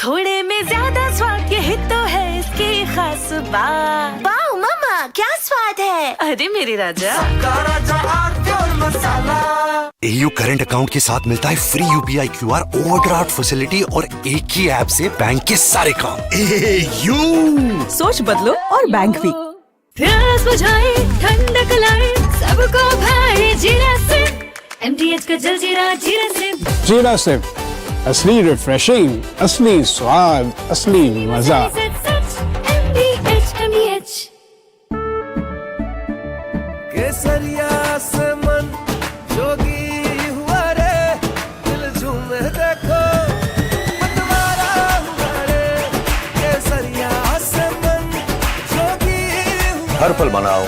थोड़े में ज्यादा स्वाद यही तो है इसकी खास बात। वाओ मामा, क्या स्वाद है? अरे मेरे राजा, सबका राजा आरती और मसाला। AU करंट अकाउंट के साथ मिलता है free UPI QR overdraft facility और एक ही ऐप से बैंक के सारे काम। AU सोच बदलो और बैंक भी। प्यास बुझाए, ठंडक लाए, सबको भाए जीरा से। MTH का जलजीरा जीरा से। जीरा से असली रिफ्रेशिंग, असली स्वाद, असली मजा। केसरिया से मन जोगी हुआ रे, दिल झूमे देखो मतवारा हुआ रे। केसरिया से मन जोगी हुआ। हर पल मनाओ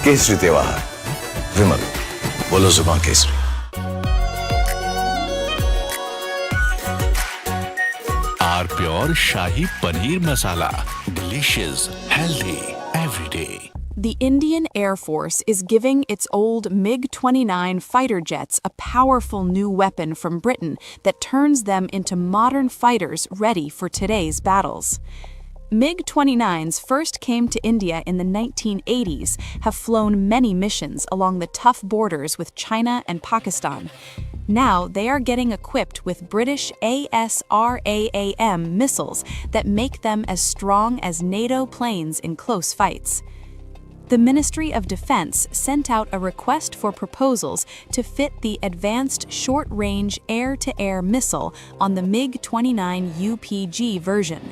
केसरी त्योहार। विमल, बोलो जुबान केसरी। R pure shahi paneer masala, delicious, healthy, every day. The Indian Air Force is giving its old MiG-29 fighter jets a powerful new weapon from Britain that turns them into modern fighters ready for today's battles. MiG-29s first came to India in the 1980s, have flown many missions along the tough borders with China and Pakistan. Now they are getting equipped with British ASRAAM missiles that make them as strong as NATO planes in close fights. The Ministry of Defense sent out a request for proposals to fit the Advanced Short-Range Air-to-Air Missile on the MiG-29 UPG version.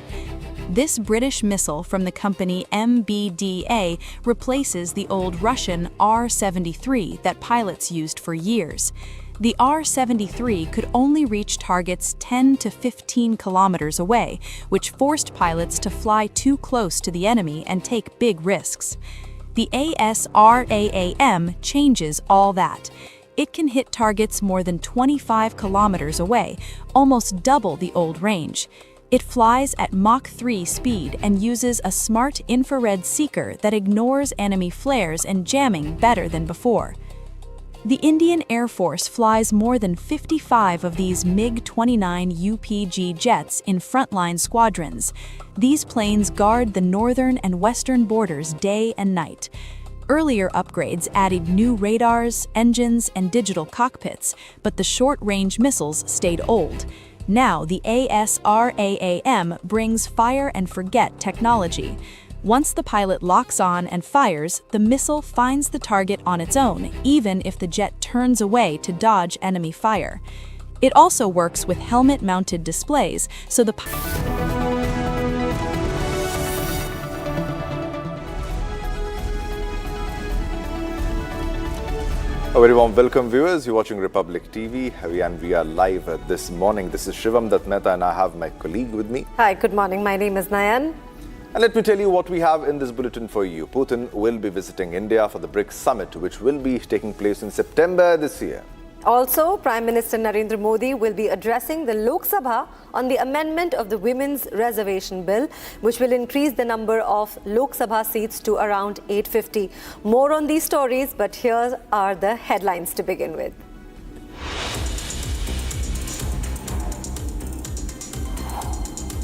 This British missile from the company MBDA replaces the old Russian R-73 that pilots used for years. The R-73 could only reach targets 10 to 15 kilometers away, which forced pilots to fly too close to the enemy and take big risks. The ASRAAM changes all that. It can hit targets more than 25 kilometers away, almost double the old range. It flies at Mach 3 speed and uses a smart infrared seeker that ignores enemy flares and jamming better than before. The Indian Air Force flies more than 55 of these MiG-29 UPG jets in frontline squadrons. These planes guard the northern and western borders day and night. Earlier upgrades added new radars, engines, and digital cockpits, but the short-range missiles stayed old. Now the ASRAAM brings fire-and-forget technology. Once the pilot locks on and fires, the missile finds the target on its own, even if the jet turns away to dodge enemy fire. It also works with helmet-mounted displays, so the A very warm welcome, viewers. You're watching Republic TV, and we are live this morning. This is Shivam Dutt Mehta, and I have my colleague with me. Hi, good morning. My name is Nayan. And let me tell you what we have in this bulletin for you. Putin will be visiting India for the BRICS summit, which will be taking place in September this year. Also, Prime Minister Narendra Modi will be addressing the Lok Sabha on the amendment of the Women's Reservation Bill, which will increase the number of Lok Sabha seats to around 850. More on these stories, but here are the headlines to begin with.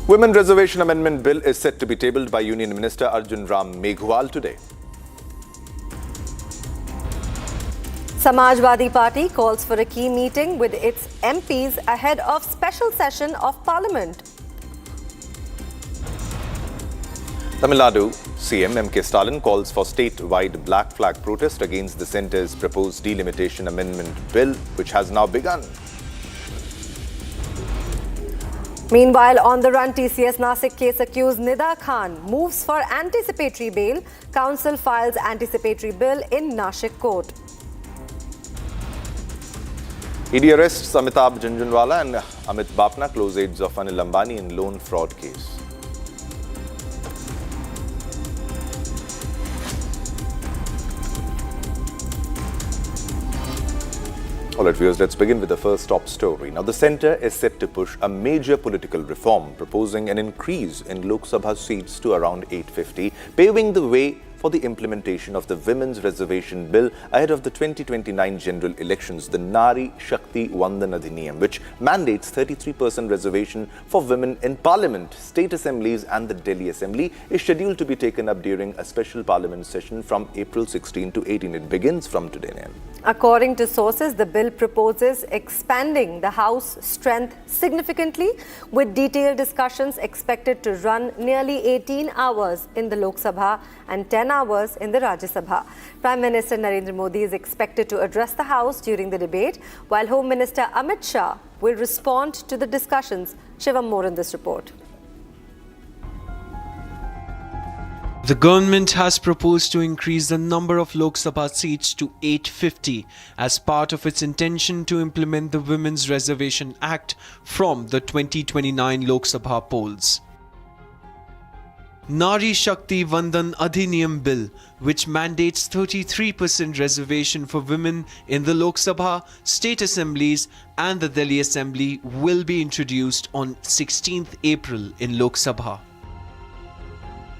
Women Reservation Amendment Bill is set to be tabled by Union Minister Arjun Ram Meghwal today. Samajwadi Party calls for a key meeting with its MPs ahead of special session of Parliament. Tamil Nadu CM M.K. Stalin calls for statewide black flag protest against the centre's proposed Delimitation Amendment Bill, which has now begun. Meanwhile, on the run, TCS Nasik case accused Nida Khan moves for anticipatory bail. Council files anticipatory bill in Nashik court. ED arrests Amitabh Jhunjhunwala and Amit Bapna, close aides of Anil Ambani in loan fraud case. All right, viewers, let's begin with the first top story. Now, the centre is set to push a major political reform, proposing an increase in Lok Sabha seats to around 850, paving the way for the implementation of the Women's Reservation Bill ahead of the 2029 general elections, the Nari Shakti Vandan Adhiniyam, which mandates 33% reservation for women in Parliament, state assemblies and the Delhi Assembly, is scheduled to be taken up during a special Parliament session from April 16 to 18. It begins from today. According to sources, the bill proposes expanding the House strength significantly, with detailed discussions expected to run nearly 18 hours in the Lok Sabha and 10 hours in the Rajya Sabha. Prime Minister Narendra Modi is expected to address the House during the debate, while Home Minister Amit Shah will respond to the discussions. Shivam, more in this report. The government has proposed to increase the number of Lok Sabha seats to 850 as part of its intention to implement the Women's Reservation Act from the 2029 Lok Sabha polls. Nari Shakti Vandan Adhiniyam Bill, which mandates 33% reservation for women in the Lok Sabha, state assemblies and the Delhi Assembly, will be introduced on 16th April in Lok Sabha.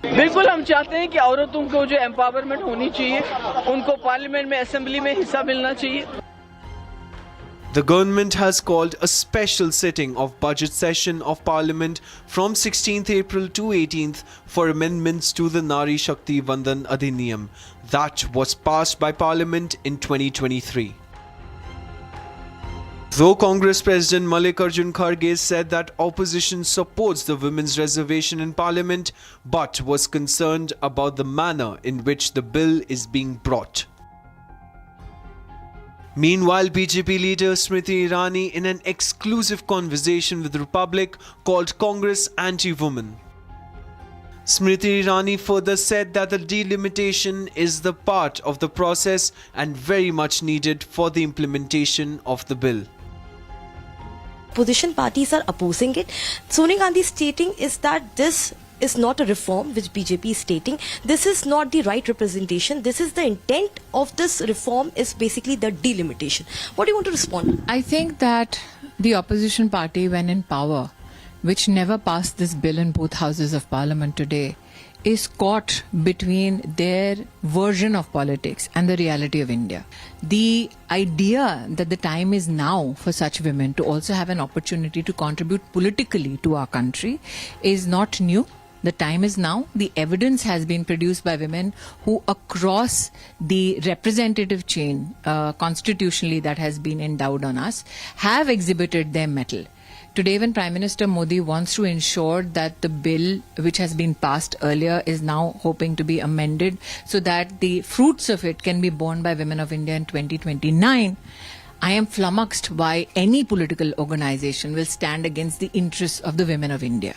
बिल्कुल हम चाहते हैं कि औरतों को जो empowerment होनी चाहिए उनको पार्लियामेंट में असेंबली में हिस्सा मिलना चाहिए. The government has called a special sitting of budget session of Parliament from 16th April to 18th for amendments to the Nari Shakti Vandan Adhiniyam that was passed by Parliament in 2023. Though Congress President Mallikarjun Kharge said that opposition supports the women's reservation in Parliament but was concerned about the manner in which the bill is being brought. Meanwhile, BJP leader Smriti Irani, in an exclusive conversation with Republic, called Congress anti-woman. Smriti Irani further said that the delimitation is the part of the process and very much needed for the implementation of the bill. Opposition parties are opposing it. Sonia Gandhi stating is that this is not a reform which BJP is stating. This is not the right representation. This is the intent of this reform is basically the delimitation. What do you want to respond? I think that the opposition party, when in power, which never passed this bill in both houses of parliament today, is caught between their version of politics and the reality of India. The idea that the time is now for such women to also have an opportunity to contribute politically to our country is not new. The time is now. The evidence has been produced by women who across the representative chain constitutionally that has been endowed on us have exhibited their mettle. Today, when Prime Minister Modi wants to ensure that the bill which has been passed earlier is now hoping to be amended so that the fruits of it can be borne by women of India in 2029, I am flummoxed why any political organization will stand against the interests of the women of India.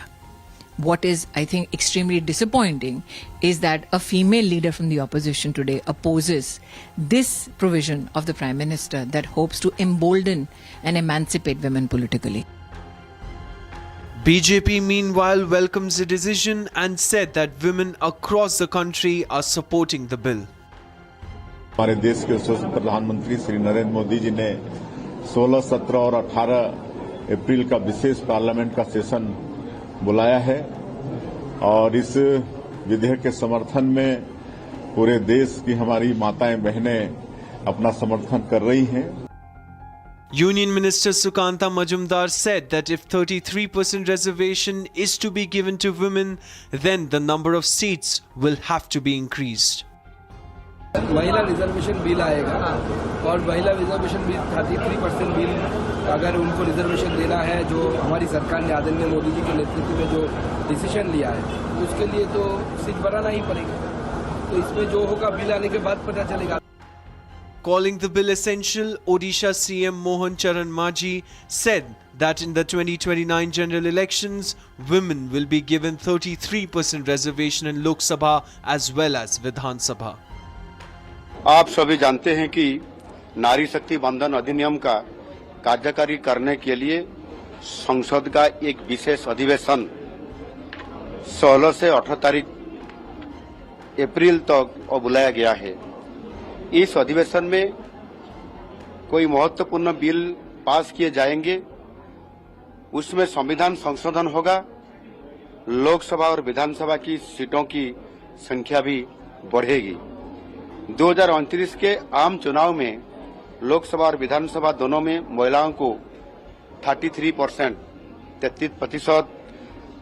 What is, I think, extremely disappointing is that a female leader from the opposition today opposes this provision of the Prime Minister that hopes to embolden and emancipate women politically. BJP meanwhile welcomes the decision and said that women across the country are supporting the bill. हमारे देश के यशस्वी प्रधानमंत्री श्री नरेंद्र मोदी जी ने 16, 17 और 18 अप्रैल का विशेष parliament का session बुलाया है और इस विधेयक के समर्थन में पूरे देश की हमारी माताएं बहनें अपना समर्थन कर रही हैं. Union Minister Sukanta Majumdar said that if 33% reservation is to be given to women, then the number of seats will have to be increased. महिला रिजर्वेशन बिल आएगा और महिला रिजर्वेशन बिल 33% बिल अगर उनको रिजर्वेशन देना है जो हमारी सरकार ने आदरणीय मोदी जी के नेतृत्व में जो डिसीजन लिया है तो उसके लिए तो सीट बढ़ाना ही पड़ेगा. तो इसमें जो होगा बिल आने के बाद पता चलेगा. Calling the bill essential, Odisha CM Mohan Charan Maji said that in the 2029 general elections, women will be given 33% reservation in Lok Sabha as well as Vidhan Sabha. आप सभी जानते हैं कि नारी शक्ति वंदन अधिनियम का कार्यकारी करने के लिए संसद का एक विशेष अधिवेशन 16 से 18 तारीख अप्रैल तक बुलाया गया है. इस अधिवेशन में कोई महत्वपूर्ण बिल पास किए जाएंगे. उसमें संविधान संशोधन होगा. लोकसभा और विधानसभा की सीटों की संख्या भी बढ़ेगी. 2029 के आम चुनाव में लोकसभा और विधानसभा दोनों में महिलाओं को 33%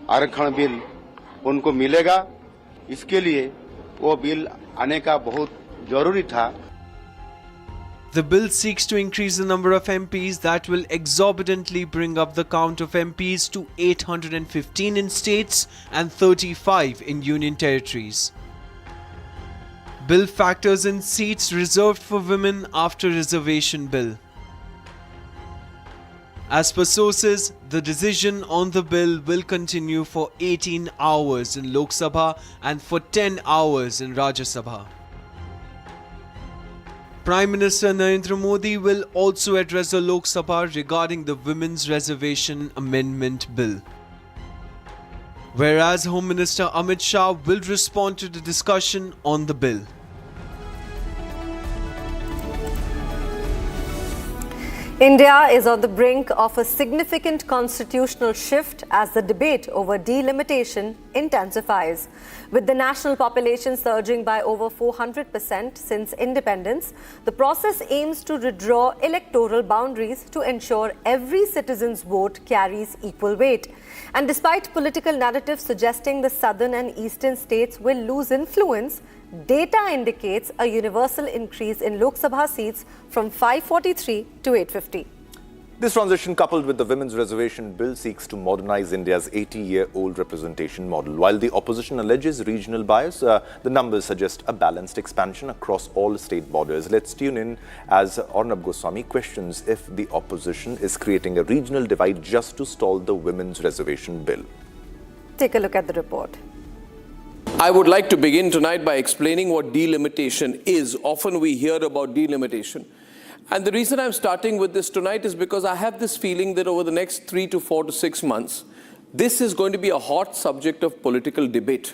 आरक्षण बिल उनको मिलेगा. इसके लिए वो बिल आने का बहुत जरूरी था. The bill seeks to increase the number of MPs that will exorbitantly bring up the count of MPs to 815 in states and 35 in union territories. Bill factors in seats reserved for women after reservation bill. As per sources, the decision on the bill will continue for 18 hours in Lok Sabha and for 10 hours in Rajya Sabha. Prime Minister Narendra Modi will also address the Lok Sabha regarding the Women's Reservation Amendment Bill. Whereas Home Minister Amit Shah will respond to the discussion on the bill. India is on the brink of a significant constitutional shift as the debate over delimitation intensifies. With the national population surging by over 400% since independence, the process aims to redraw electoral boundaries to ensure every citizen's vote carries equal weight. And despite political narratives suggesting the southern and eastern states will lose influence, data indicates a universal increase in Lok Sabha seats from 543 to 850. This transition, coupled with the Women's Reservation Bill, seeks to modernize India's 80-year-old representation model. While the opposition alleges regional bias, the numbers suggest a balanced expansion across all state borders. Let's tune in as Arnab Goswami questions if the opposition is creating a regional divide just to stall the Women's Reservation Bill. Take a look at the report. I would like to begin tonight by explaining what delimitation is. Often we hear about delimitation. And the reason I'm starting with this tonight is because I have this feeling that over the next 3 to 4 to 6 months, this is going to be a hot subject of political debate,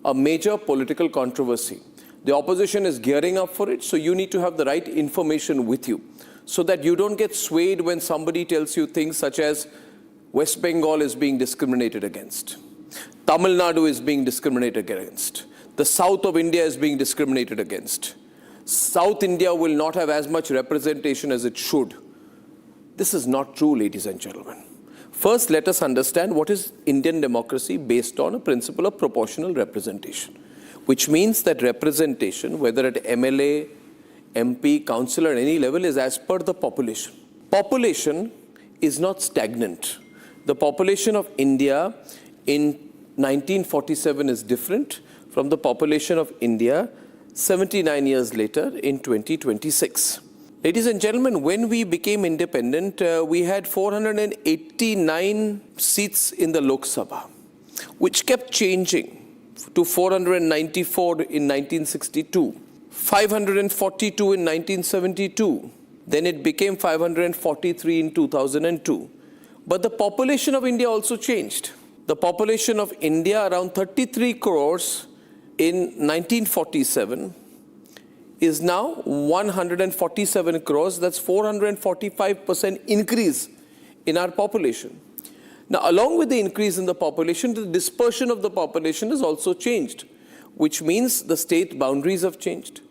a major political controversy. The opposition is gearing up for it, so you need to have the right information with you so that you don't get swayed when somebody tells you things such as West Bengal is being discriminated against. Tamil Nadu is being discriminated against. The south of India is being discriminated against. South India will not have as much representation as it should. This is not true, ladies and gentlemen. First, let us understand what is Indian democracy based on a principle of proportional representation, which means that representation, whether at MLA, MP, councillor, at any level, is as per the population. Population is not stagnant. The population of India in 1947 is different from the population of India 79 years later in 2026. Ladies and gentlemen, when we became independent, we had 489 seats in the Lok Sabha, which kept changing to 494 in 1962, 542 in 1972, then it became 543 in 2002. But the population of India also changed. The population of India, around 33 crores in 1947, is now 147 crores. That's 445% increase in our population. Now, along with the increase in the population, the dispersion of the population has also changed, which means the state boundaries have changed.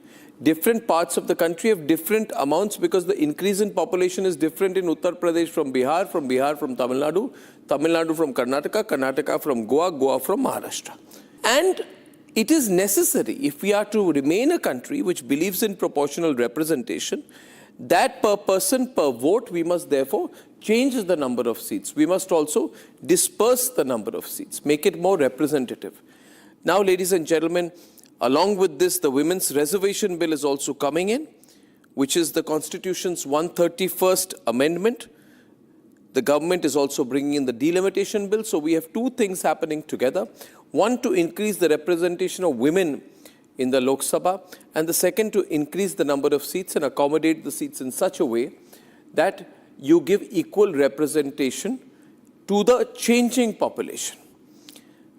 Different parts of the country have different amounts because the increase in population is different in Uttar Pradesh from Bihar from Tamil Nadu, Tamil Nadu from Karnataka, Karnataka from Goa, Goa from Maharashtra. And it is necessary, if we are to remain a country which believes in proportional representation, that per person per vote, we must therefore change the number of seats. We must also disperse the number of seats, make it more representative. Now, ladies and gentlemen, along with this, the Women's Reservation Bill is also coming in, which is the Constitution's 131st Amendment. The government is also bringing in the Delimitation Bill. So we have two things happening together. One, to increase the representation of women in the Lok Sabha, and the second, to increase the number of seats and accommodate the seats in such a way that you give equal representation to the changing population.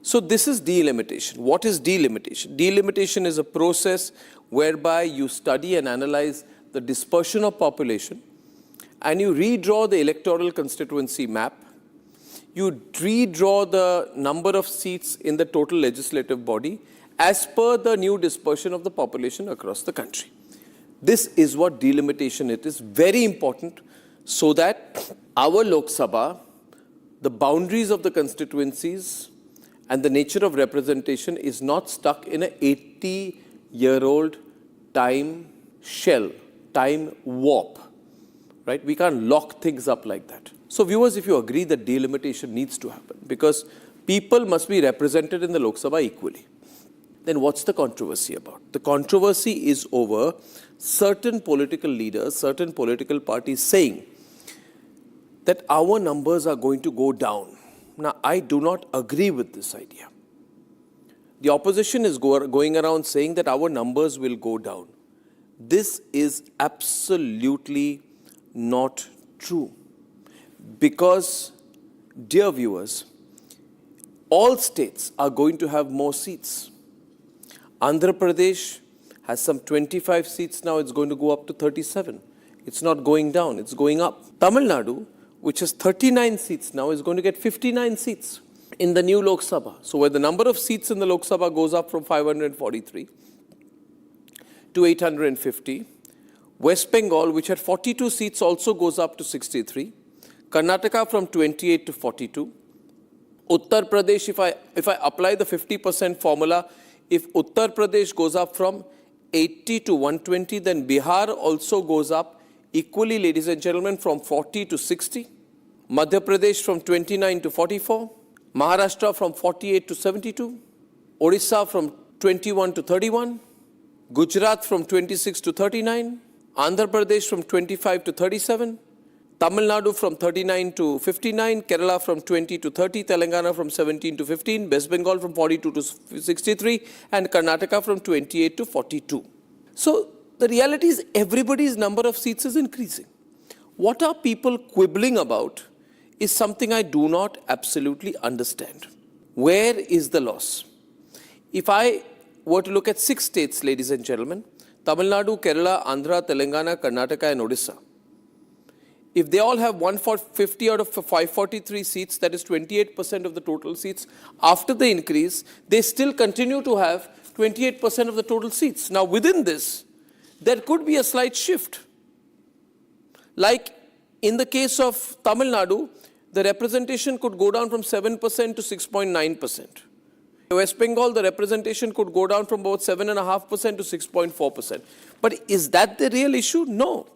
So this is delimitation. What is delimitation? Delimitation is a process whereby you study and analyze the dispersion of population and you redraw the electoral constituency map. You redraw the number of seats in the total legislative body as per the new dispersion of the population across the country. This is what delimitation is. It is very important so that our Lok Sabha, the boundaries of the constituencies and the nature of representation is not stuck in an 80-year-old time shell time warp, right? We can't lock things up like that. So viewers, if you agree that delimitation needs to happen, because people must be represented in the Lok Sabha equally, then what's the controversy about? The controversy is over certain political leaders, certain political parties saying that our numbers are going to go down. Now, I do not agree with this idea. The opposition is going around saying that our numbers will go down. This is absolutely not true. Because, dear viewers, all states are going to have more seats. Andhra Pradesh has some 25 seats now, it's going to go up to 37. It's not going down, it's going up. Tamil Nadu, which has 39 seats now, is going to get 59 seats in the new Lok Sabha. So where the number of seats in the Lok Sabha goes up from 543 to 850, West Bengal, which had 42 seats, also goes up to 63. Karnataka from 28 to 42. Uttar Pradesh, if I apply the 50% formula, if Uttar Pradesh goes up from 80 to 120, then Bihar also goes up equally, ladies and gentlemen, from 40 to 60. Madhya Pradesh from 29 to 44. Maharashtra from 48 to 72. Odisha from 21 to 31. Gujarat from 26 to 39. Andhra Pradesh from 25 to 37. Tamil Nadu from 39 to 59, Kerala from 20 to 30, Telangana from 17 to 15, West Bengal from 42 to 63, and Karnataka from 28 to 42. So the reality is everybody's number of seats is increasing. What are people quibbling about is something I do not absolutely understand. Where is the loss? If I were to look at 6 states, ladies and gentlemen, Tamil Nadu, Kerala, Andhra, Telangana, Karnataka, and Odisha, if they all have 150 out of 543 seats, that is 28% of the total seats, after the increase, they still continue to have 28% of the total seats. Now, within this, there could be a slight shift. Like in the case of Tamil Nadu, the representation could go down from 7% to 6.9%. In West Bengal, the representation could go down from about 7.5% to 6.4%. But is that the real issue? No.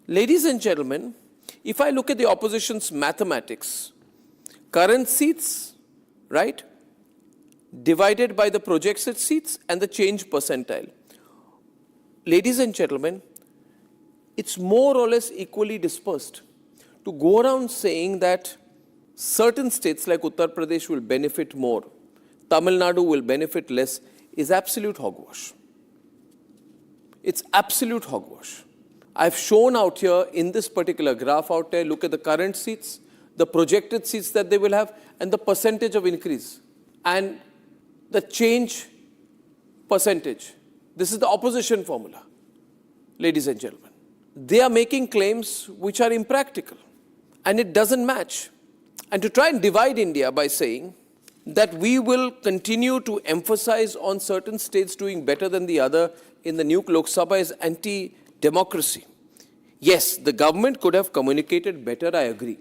Ladies and gentlemen, if I look at the opposition's mathematics, current seats, right, divided by the projected seats and the change percentile. Ladies and gentlemen, it's more or less equally dispersed. To go around saying that certain states like Uttar Pradesh will benefit more, Tamil Nadu will benefit less, is absolute hogwash. It's absolute hogwash. I've shown out here in this particular graph out there, look at the current seats, the projected seats that they will have, and the percentage of increase. And the change percentage. This is the opposition formula, ladies and gentlemen. They are making claims which are impractical, and it doesn't match. And to try and divide India by saying that we will continue to emphasize on certain states doing better than the other in the new Lok Sabha is anti-democracy. Yes, the government could have communicated better, I agree.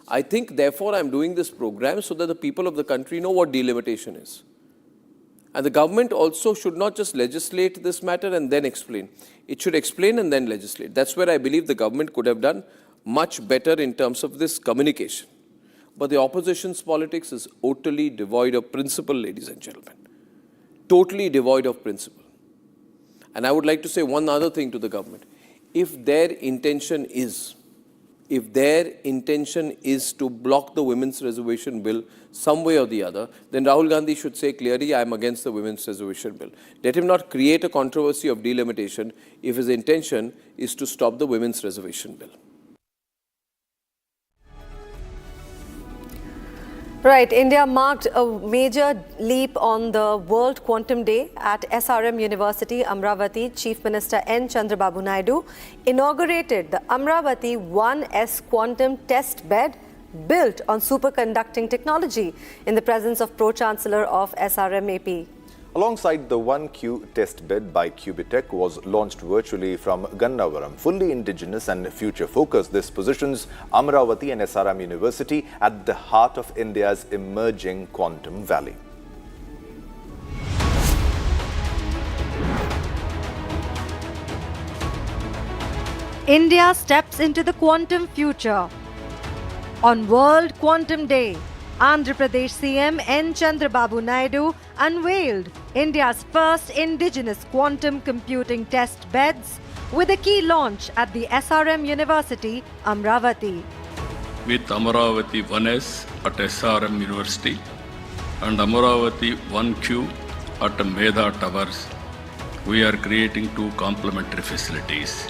I think, therefore, I'm doing this program so that the people of the country know what delimitation is. And the government also should not just legislate this matter and then explain. It should explain and then legislate. That's where I believe the government could have done much better in terms of this communication. But the opposition's politics is totally devoid of principle, ladies and gentlemen. Totally devoid of principle. And I would like to say one other thing to the government. If their intention is to block the Women's Reservation Bill some way or the other, then Rahul Gandhi should say clearly, I am against the Women's Reservation Bill. Let him not create a controversy of delimitation if his intention is to stop the Women's Reservation Bill. Right, India marked a major leap on the World Quantum Day at SRM University, Amravati. Chief Minister N. Chandrababu Naidu inaugurated the Amravati 1S Quantum Test Bed built on superconducting technology in the presence of Pro-Chancellor of SRM AP. Alongside the 1Q test bed by Cubitech was launched virtually from Gannavaram. Fully indigenous and future-focused, this positions Amravati and SRM University at the heart of India's emerging quantum valley. India steps into the quantum future. On World Quantum Day, Andhra Pradesh CM N. Chandrababu Naidu unveiled India's first indigenous quantum computing test beds with a key launch at the SRM University, Amravati. With Amravati 1S at SRM University and Amravati 1Q at Medha Towers, we are creating two complementary facilities.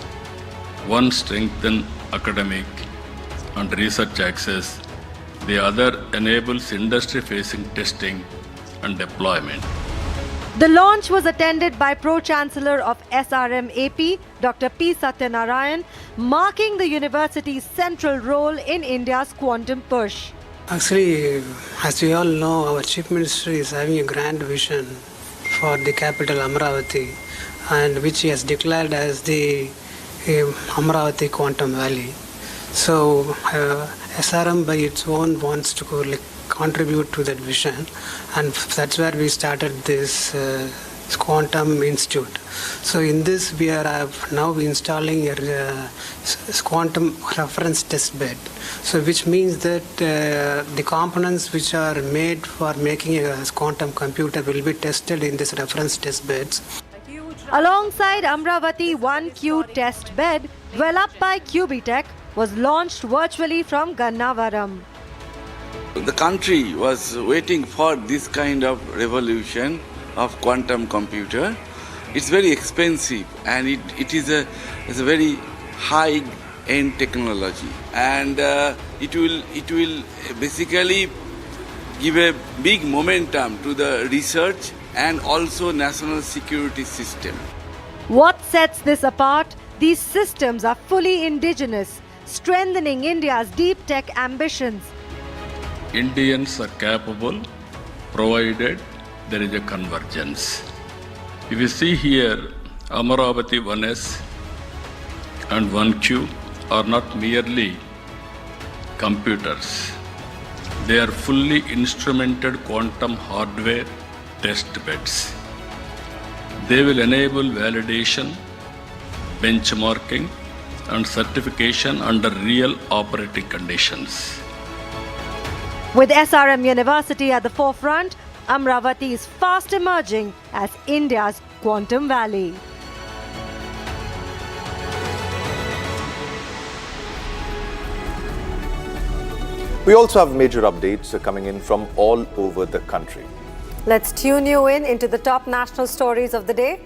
One strengthens academic and research access, the other enables industry-facing testing and deployment. The launch was attended by Pro-Chancellor of SRM AP, Dr. P. Satyanarayan, marking the university's central role in India's quantum push. Actually, as we all know, our Chief Minister is having a grand vision for the capital Amravati, and which he has declared as the Amravati Quantum Valley. So, SRM by its own wants to contribute to that vision, and that's where we started this Quantum Institute. So in this we are now installing a quantum reference test bed. So which means that the components which are made for making a quantum computer will be tested in this reference test beds. Alongside Amravati 1Q test bed, developed by Cubitech, was launched virtually from Gannavaram. The country was waiting for this kind of revolution of quantum computer. It's very expensive and it is a very high-end technology, and it will basically give a big momentum to the research and also national security system. What sets this apart? These systems are fully indigenous, strengthening India's deep tech ambitions. Indians are capable, provided there is a convergence. If you see here, Amravati 1S and 1Q are not merely computers. They are fully instrumented quantum hardware test beds. They will enable validation, benchmarking, and certification under real operating conditions. With SRM University at the forefront, Amravati is fast emerging as India's quantum valley. We also have major updates coming in from all over the country. Let's tune you in into the top national stories of the day.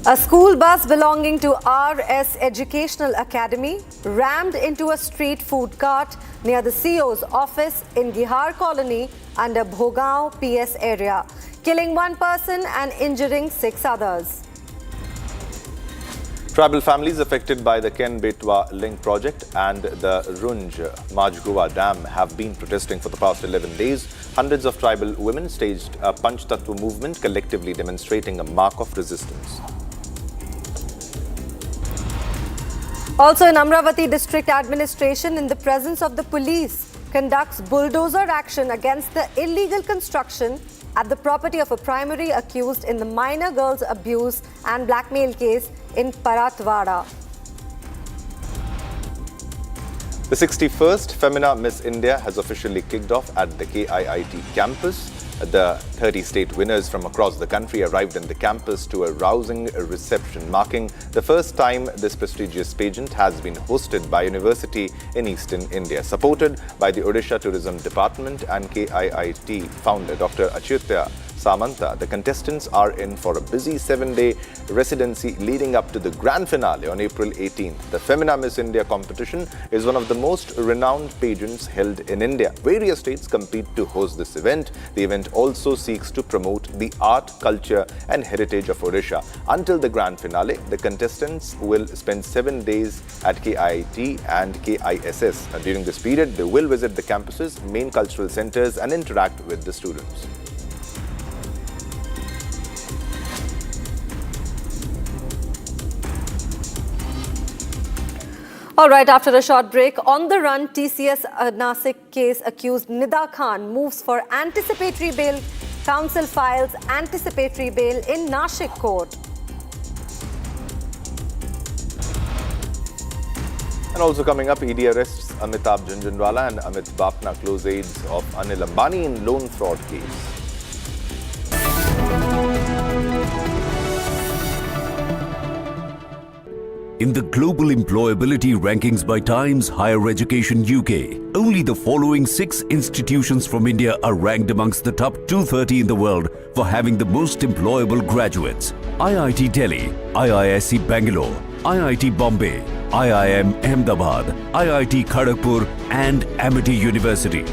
A school bus belonging to RS Educational Academy rammed into a street food cart near the CO's office in Gihar Colony under Bhogaon PS area, killing one person and injuring 6 others. Tribal families affected by the Ken Betwa link project and the Runj Majgua Dam have been protesting for the past 11 days. Hundreds of tribal women staged a Panch Tattva movement, collectively demonstrating a mark of resistance. Also in Amravati District Administration, in the presence of the police, conducts bulldozer action against the illegal construction at the property of a primary accused in the minor girls abuse and blackmail case in Paratwada. The 61st Femina Miss India has officially kicked off at the KIIT campus. The 30 state winners from across the country arrived in the campus to a rousing reception, marking the first time this prestigious pageant has been hosted by a university in eastern India. Supported by the Odisha Tourism Department and KIIT founder Dr. Achyuta Samanta, the contestants are in for a busy 7-day residency leading up to the grand finale on April 18th. The Femina Miss India competition is one of the most renowned pageants held in India. Various states compete to host this event. The event also seeks to promote the art, culture and heritage of Odisha. Until the grand finale, the contestants will spend 7 days at KIIT and KISS. During this period, they will visit the campuses, main cultural centers and interact with the students. All right, after a short break, on the run, TCS Nasik case accused Nida Khan moves for anticipatory bail. Council files anticipatory bail in Nashik court. And also coming up, ED arrests Amitabh Jhunjhunwala and Amit Bapna, close aides of Anil Ambani in loan fraud case. In the global employability rankings by Times Higher Education UK, only the following 6 institutions from India are ranked amongst the top 230 in the world for having the most employable graduates. IIT Delhi, IISc Bangalore, IIT Bombay, IIM Ahmedabad, IIT Kharagpur and Amity University.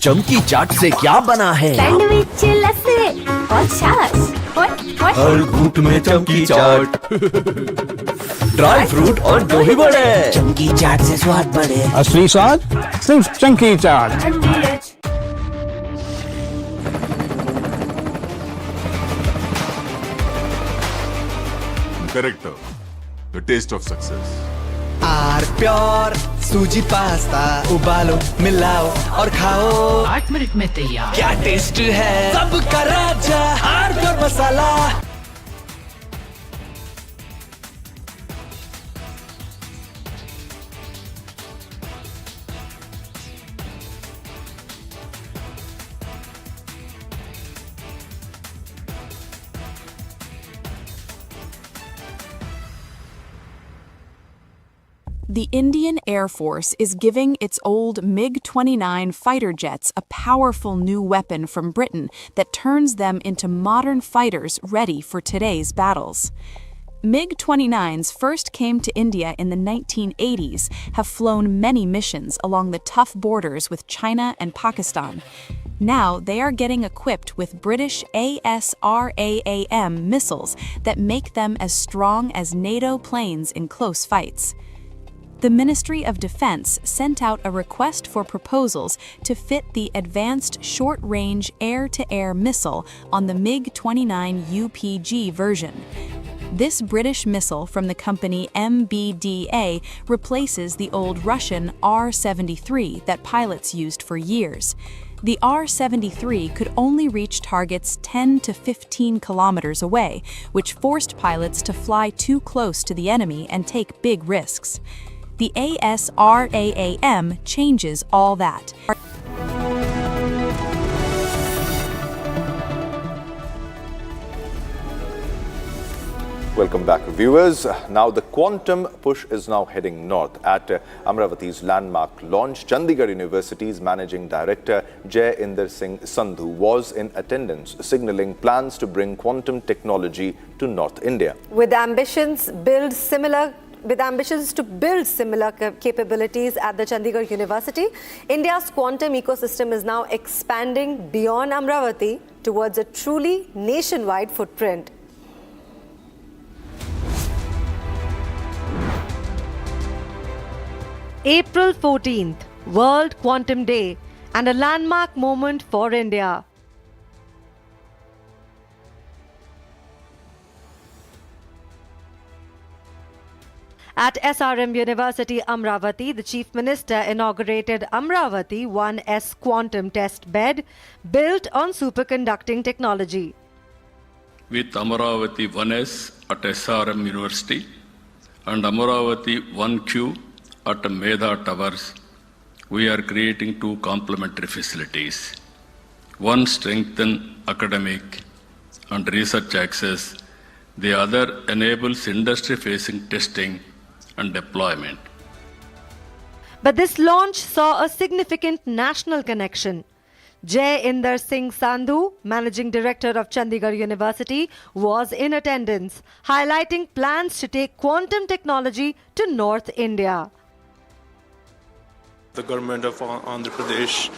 चमकी चाट से क्या बना है? Sandwich, लस्सी और छाछ। हर घूंट में चमकी चाट, ड्राई फ्रूट और दही बड़े। चमकी चाट से स्वाद बढ़े। असली स्वाद सिर्फ Chamki Chaat. Character, the taste of success. R pure सूजी पास्ता उबालो मिलाओ और खाओ 8 मिनट में तैयार। क्या टेस्ट है सबका राजा R pure masala. The Indian Air Force is giving its old MiG-29 fighter jets a powerful new weapon from Britain that turns them into modern fighters ready for today's battles. MiG-29s first came to India in the 1980s, have flown many missions along the tough borders with China and Pakistan. Now they are getting equipped with British ASRAAM missiles that make them as strong as NATO planes in close fights. The Ministry of Defense sent out a request for proposals to fit the Advanced Short-Range Air-to-Air Missile on the MiG-29 UPG version. This British missile from the company MBDA replaces the old Russian R-73 that pilots used for years. The R-73 could only reach targets 10 to 15 kilometers away, which forced pilots to fly too close to the enemy and take big risks. The ASRAAM changes all that. Welcome back, viewers. Now the quantum push is now heading north. At Amravati's landmark launch, Chandigarh University's Managing Director Jai Inder Singh Sandhu was in attendance, signalling plans to bring quantum technology to North India. With ambitions to build similar capabilities at the Chandigarh University, India's quantum ecosystem is now expanding beyond Amravati towards a truly nationwide footprint. April 14th, World Quantum Day, and a landmark moment for India. At SRM University, Amravati, the Chief Minister inaugurated Amravati 1S Quantum Test Bed, built on superconducting technology. With Amravati 1S at SRM University and Amravati 1Q at Medha Towers, we are creating two complementary facilities. One strengthens academic and research access, the other enables industry-facing testing and deployment. But this launch saw a significant national connection. Jai Inder Singh Sandhu, Managing Director of Chandigarh University, was in attendance, highlighting plans to take quantum technology to North India. The government of Andhra Pradesh,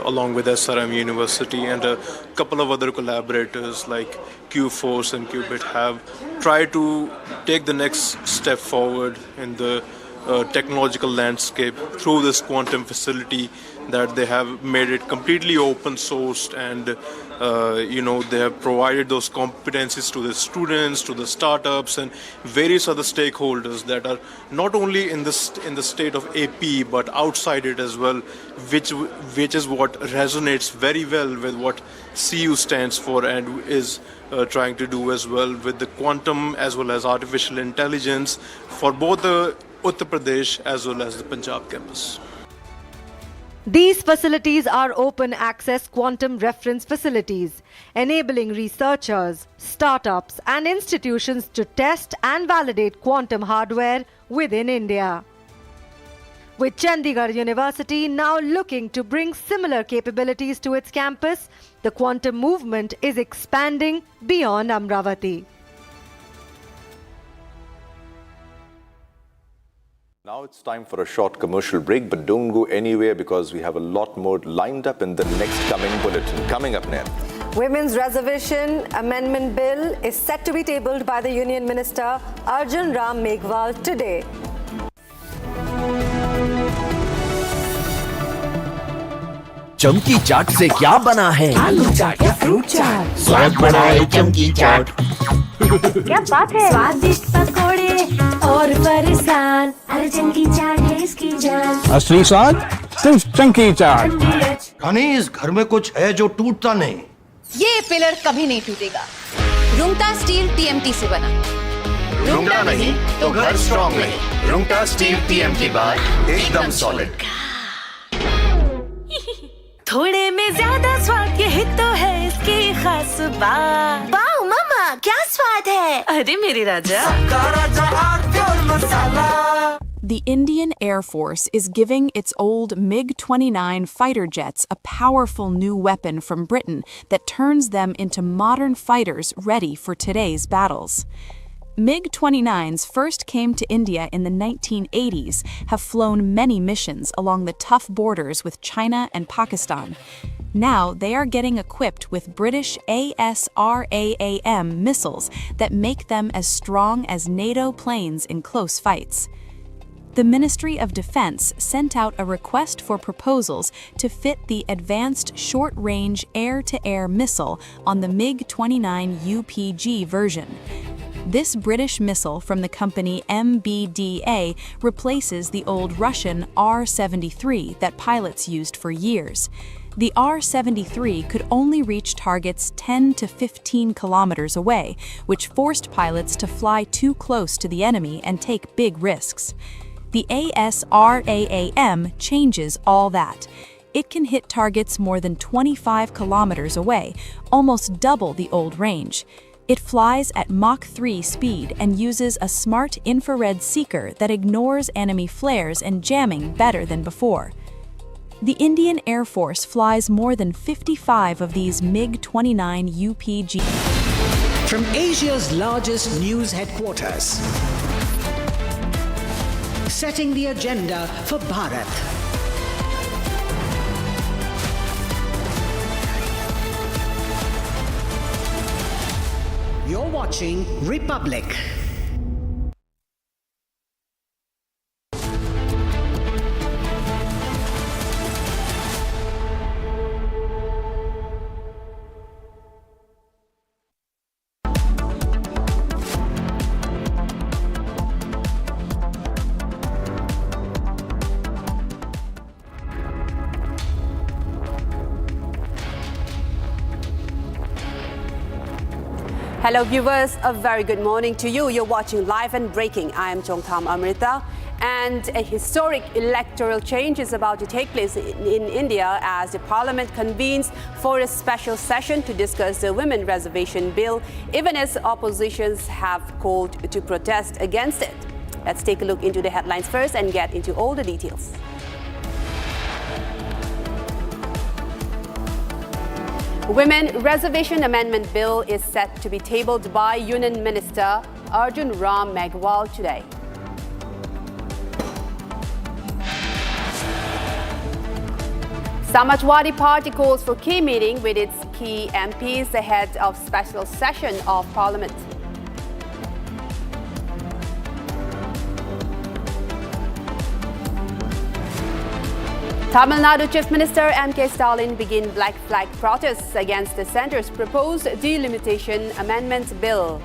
along with SRM University and a couple of other collaborators like Q-Force and Qubit, have tried to take the next step forward in the technological landscape through this quantum facility, that they have made it completely open sourced, and they have provided those competencies to the students, to the startups, and various other stakeholders that are not only in the state of AP but outside it as well, which is what resonates very well with what CU stands for and is trying to do as well with the quantum as well as artificial intelligence for both the Uttar Pradesh as well as the Punjab campus. These facilities are open access quantum reference facilities, enabling researchers, startups, and institutions to test and validate quantum hardware within India. With Chandigarh University now looking to bring similar capabilities to its campus, the quantum movement is expanding beyond Amravati. Now it's time for a short commercial break, but don't go anywhere because we have a lot more lined up in the next coming bulletin. Coming up next. Women's Reservation Amendment Bill is set to be tabled by the Union Minister Arjun Ram Meghwal today. चमकी चाट से क्या बना है? आलू चाट या fruit चाट, स्वाद बढ़ाए चमकी चाट। क्या बात है? स्वादिष्ट पकोड़े और फरसान, अरे चमकी चाट है इसकी जान। असली स्वाद सिर्फ चमकी चाट। कहानी इस घर में कुछ है जो टूटता नहीं। ये पिलर कभी नहीं टूटेगा। रुंगटा स्टील TMT से बना। रुंगटा नहीं तो घर स्ट्रॉन्ग नहीं। रुंगटा स्टील TMT बाद एकदम सॉलिड। थोड़े में ज्यादा स्वाद, यही तो है इसकी खास बात। वाओ मम्मा, क्या स्वाद है? अरे मेरे राजा। The Indian Air Force is giving its old MiG-29 fighter jets a powerful new weapon from Britain that turns them into modern fighters ready for today's battles. MiG-29s first came to India in the 1980s, have flown many missions along the tough borders with China and Pakistan. Now they are getting equipped with British ASRAAM missiles that make them as strong as NATO planes in close fights. The Ministry of Defense sent out a request for proposals to fit the Advanced Short-Range Air-to-Air Missile on the MiG-29 UPG version. This British missile from the company MBDA replaces the old Russian R-73 that pilots used for years. The R-73 could only reach targets 10 to 15 kilometers away, which forced pilots to fly too close to the enemy and take big risks. The ASRAAM changes all that. It can hit targets more than 25 kilometers away, almost double the old range. It flies at Mach 3 speed and uses a smart infrared seeker that ignores enemy flares and jamming better than before. The Indian Air Force flies more than 55 of these MiG-29 UPG. From Asia's largest news headquarters, setting the agenda for Bharat. You're watching Republic. Hello viewers, a very good morning to you. You're watching Live and Breaking. I am Chongtham Amrita, and a historic electoral change is about to take place in India as the Parliament convenes for a special session to discuss the Women Reservation Bill, even as oppositions have called to protest against it. Let's take a look into the headlines first and get into all the details. Women Reservation Amendment Bill is set to be tabled by Union Minister Arjun Ram Meghwal today. Samajwadi Party calls for key meeting with its key MPs ahead of special session of Parliament. Tamil Nadu Chief Minister M.K. Stalin begin black flag protests against the centre's proposed delimitation amendment bill.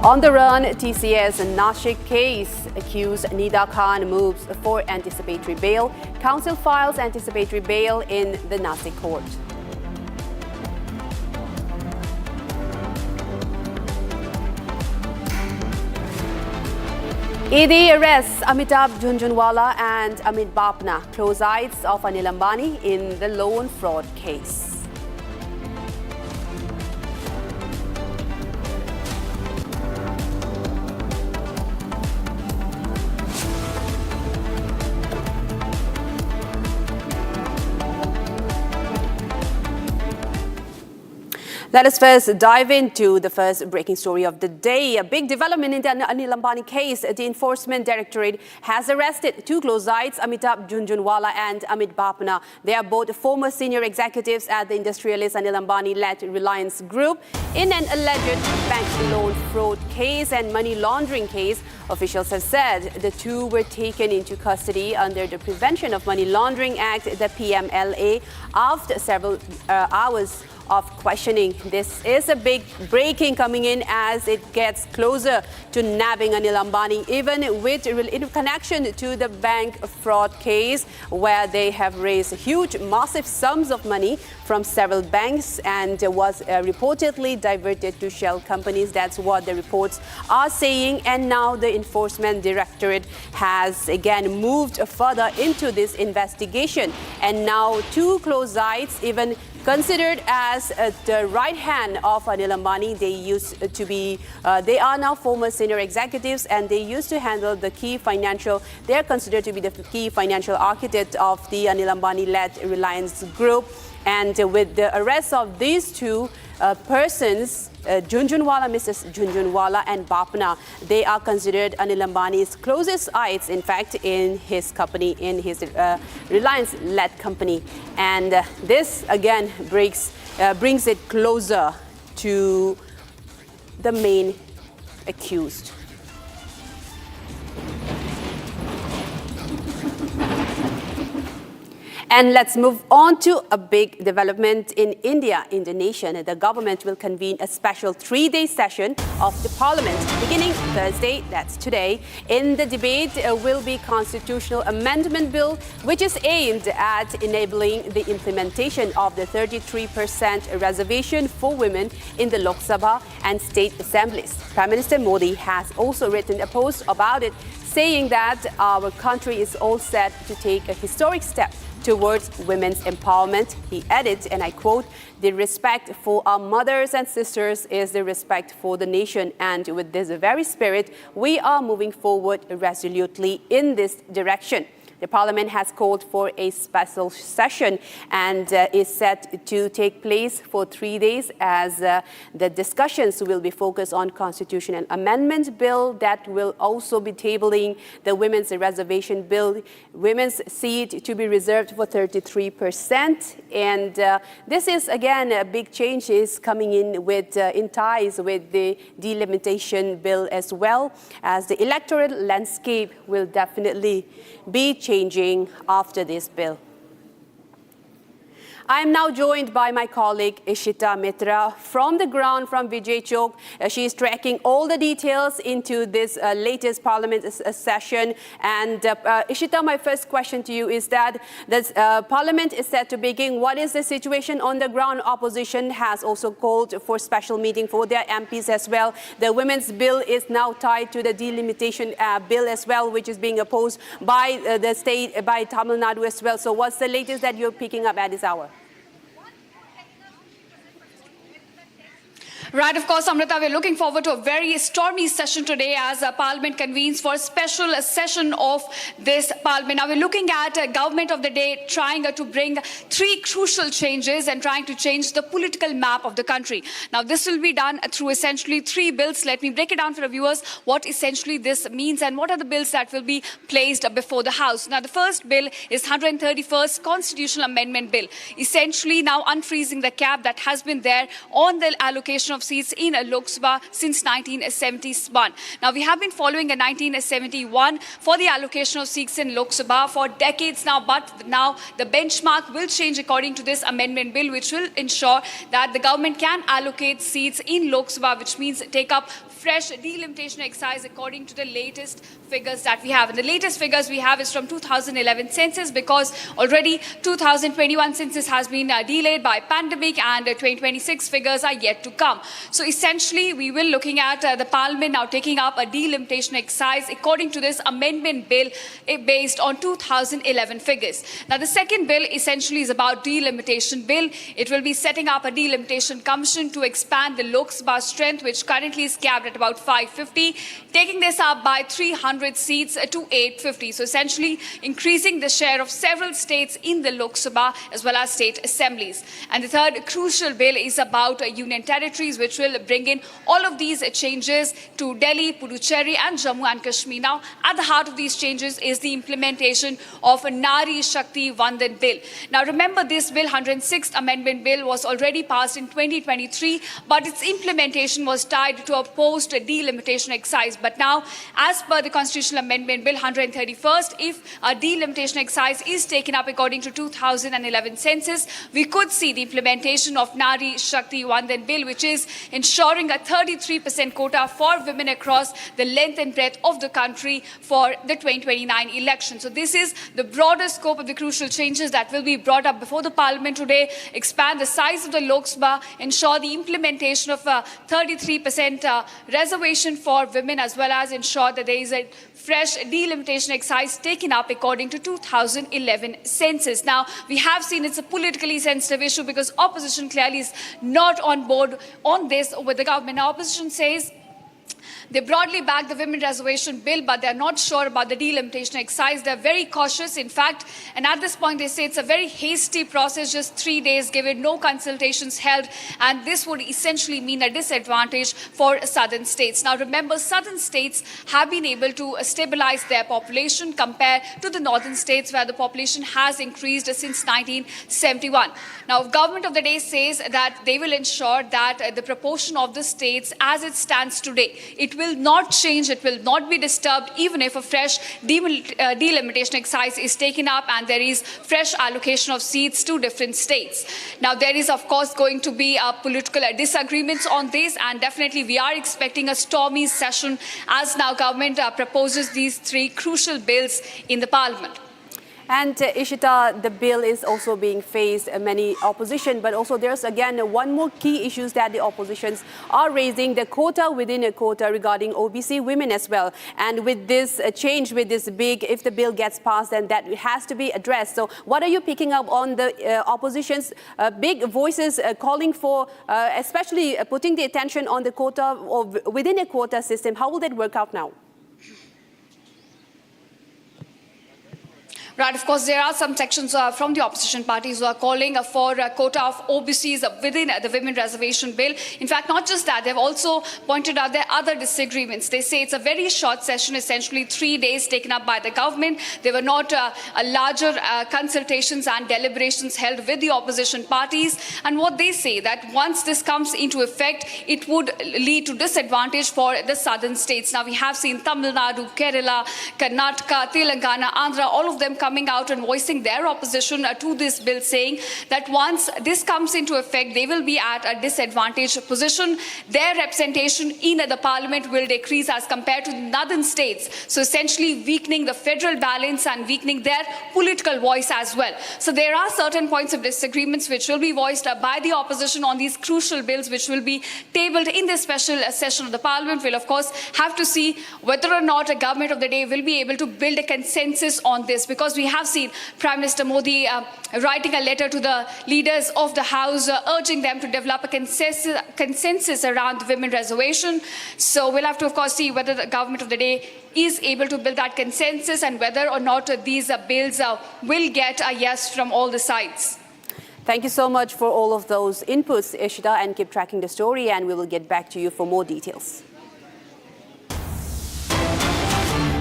On the run, TCS Nashik case. Accused Nida Khan moves for anticipatory bail. Council files anticipatory bail in the Nashik court. ED arrests Amitabh Jhunjhunwala and Amit Bapna, close-eyes of Anil Ambani in the loan fraud case. Let us first dive into the first breaking story of the day. A big development in the Anil Ambani case. The Enforcement Directorate has arrested two close-eyes, Amitabh Jhunjhunwala and Amit Bapna. They are both former senior executives at the industrialist Anil Ambani-led Reliance Group in an alleged bank loan fraud case and money laundering case. Officials have said the two were taken into custody under the Prevention of Money Laundering Act, the PMLA, after several hours of questioning. This is a big breaking coming in as it gets closer to nabbing Anil Ambani, even in connection to the bank fraud case, where they have raised huge, massive sums of money from several banks and was reportedly diverted to shell companies. That's what the reports are saying. And now the Enforcement Directorate has again moved further into this investigation. And now two close-eyes, even considered as the right hand of Anil Ambani. They used to be, they are now former senior executives, and they used to handle the key financial, they are considered to be the key financial architect of the Anil Ambani-led Reliance Group. And with the arrest of these two persons, Mrs. Jhunjhunwala and Bapna, they are considered Anil Ambani's closest eyes, in fact, in his company, in his Reliance-led company. And this again brings it closer to the main accused. And let's move on to a big development in India, Indonesia. The government will convene a special 3-day session of the parliament beginning Thursday, that's today. In the debate will be constitutional amendment bill, which is aimed at enabling the implementation of the 33% reservation for women in the Lok Sabha and state assemblies. Prime Minister Modi has also written a post about it, saying that our country is all set to take a historic step towards women's empowerment. He added, and I quote, "The respect for our mothers and sisters is the respect for the nation, and with this very spirit, we are moving forward resolutely in this direction." The Parliament has called for a special session and is set to take place for 3 days as the discussions will be focused on constitutional amendment bill that will also be tabling the women's reservation bill, women's seat to be reserved for 33%. And this is again a big change is coming in with in ties with the delimitation bill as well, as the electoral landscape will definitely be changing after this bill. I am now joined by my colleague Ishita Mitra from the ground from Vijay Chowk. She is tracking all the details into this latest parliament session. And Ishita, my first question to you is that this parliament is set to begin. What is the situation on the ground? Opposition has also called for special meeting for their MPs as well. The women's bill is now tied to the delimitation bill as well, which is being opposed by the state, by Tamil Nadu as well. So what's the latest that you're picking up at this hour? Right, of course, Amrita, we're looking forward to a very stormy session today as Parliament convenes for a special session of this Parliament. Now, we're looking at Government of the Day trying to bring 3 crucial changes and trying to change the political map of the country. Now, this will be done through essentially 3 bills. Let me break it down for the viewers, what essentially this means and what are the bills that will be placed before the House. Now, the first bill is 131st Constitutional Amendment Bill, essentially now unfreezing the cap that has been there on the allocation of of seats in Lok Sabha since 1971. Now, we have been following a 1971 for the allocation of seats in Lok Sabha for decades now, but now the benchmark will change according to this amendment bill, which will ensure that the government can allocate seats in Lok Sabha, which means take up fresh delimitation exercise according to the latest figures that we have. And the latest figures we have is from 2011 census, because already 2021 census has been delayed by pandemic, and 2026 figures are yet to come. So essentially, we will looking at the Parliament now taking up a delimitation exercise according to this amendment bill based on 2011 figures. Now, the second bill essentially is about delimitation bill. It will be setting up a delimitation commission to expand the Lok Sabha strength, which currently is capped at about 550, taking this up by 300 seats to 850. So essentially increasing the share of several states in the Lok Sabha as well as state assemblies. And the third crucial bill is about union territories, which will bring in all of these changes to Delhi, Puducherry and Jammu and Kashmir. Now, at the heart of these changes is the implementation of a Nari Shakti Vandan bill. Now, remember, this bill, 106th Amendment Bill, was already passed in 2023, but its implementation was tied to a post-delimitation exercise. But now, as per the Constitutional Amendment Bill 131st, if a delimitation exercise is taken up according to 2011 census, we could see the implementation of Nari Shakti Vandan bill, which is ensuring a 33% quota for women across the length and breadth of the country for the 2029 election. So this is the broader scope of the crucial changes that will be brought up before the Parliament today: expand the size of the Lok Sabha, ensure the implementation of a 33% reservation for women, as well as ensure that there is a fresh delimitation exercise taken up according to 2011 census. Now, we have seen it's a politically sensitive issue because opposition clearly is not on board on this with the government. Now, opposition says they broadly back the Women Reservation Bill, but they're not sure about the delimitation exercise. They're very cautious, in fact, and at this point they say it's a very hasty process, just 3 days given, no consultations held, and this would essentially mean a disadvantage for southern states. Now, remember, southern states have been able to stabilize their population compared to the northern states, where the population has increased since 1971. Now, government of the day says that they will ensure that the proportion of the states as it stands today, it will not change, it will not be disturbed, even if a fresh delimitation exercise is taken up and there is fresh allocation of seats to different states. Now, there is, of course, going to be political disagreements on this, and definitely we are expecting a stormy session as now government proposes these three crucial bills in the Parliament. And Ishita, the bill is also being faced many opposition, but also there's again one more key issues that the oppositions are raising: the quota within a quota regarding OBC women as well. And with this change, with this big, if the bill gets passed, then that has to be addressed. So what are you picking up on the opposition's big voices calling for, especially putting the attention on the quota or within a quota system? How will that work out now? Right, of course, there are some sections from the opposition parties who are calling for a quota of OBCs within the Women Reservation Bill. In fact, not just that, they've also pointed out there are other disagreements. They say it's a very short session, essentially 3 days taken up by the government. There were not a larger consultations and deliberations held with the opposition parties. And what they say that once this comes into effect, it would lead to disadvantage for the southern states. Now, we have seen Tamil Nadu, Kerala, Karnataka, Telangana, Andhra, all of them coming out and voicing their opposition to this bill, saying that once this comes into effect, they will be at a disadvantaged position. Their representation in the Parliament will decrease as compared to the northern states. So essentially weakening the federal balance and weakening their political voice as well. So there are certain points of disagreements which will be voiced by the opposition on these crucial bills, which will be tabled in this special session of the Parliament. We'll, of course, have to see whether or not a government of the day will be able to build a consensus on this, because we have seen Prime Minister Modi writing a letter to the leaders of the House urging them to develop a consensus around the women reservation. So we'll have to, of course, see whether the government of the day is able to build that consensus and whether or not these bills will get a yes from all the sides. Thank you so much for all of those inputs, Ishita, and keep tracking the story, and we will get back to you for more details.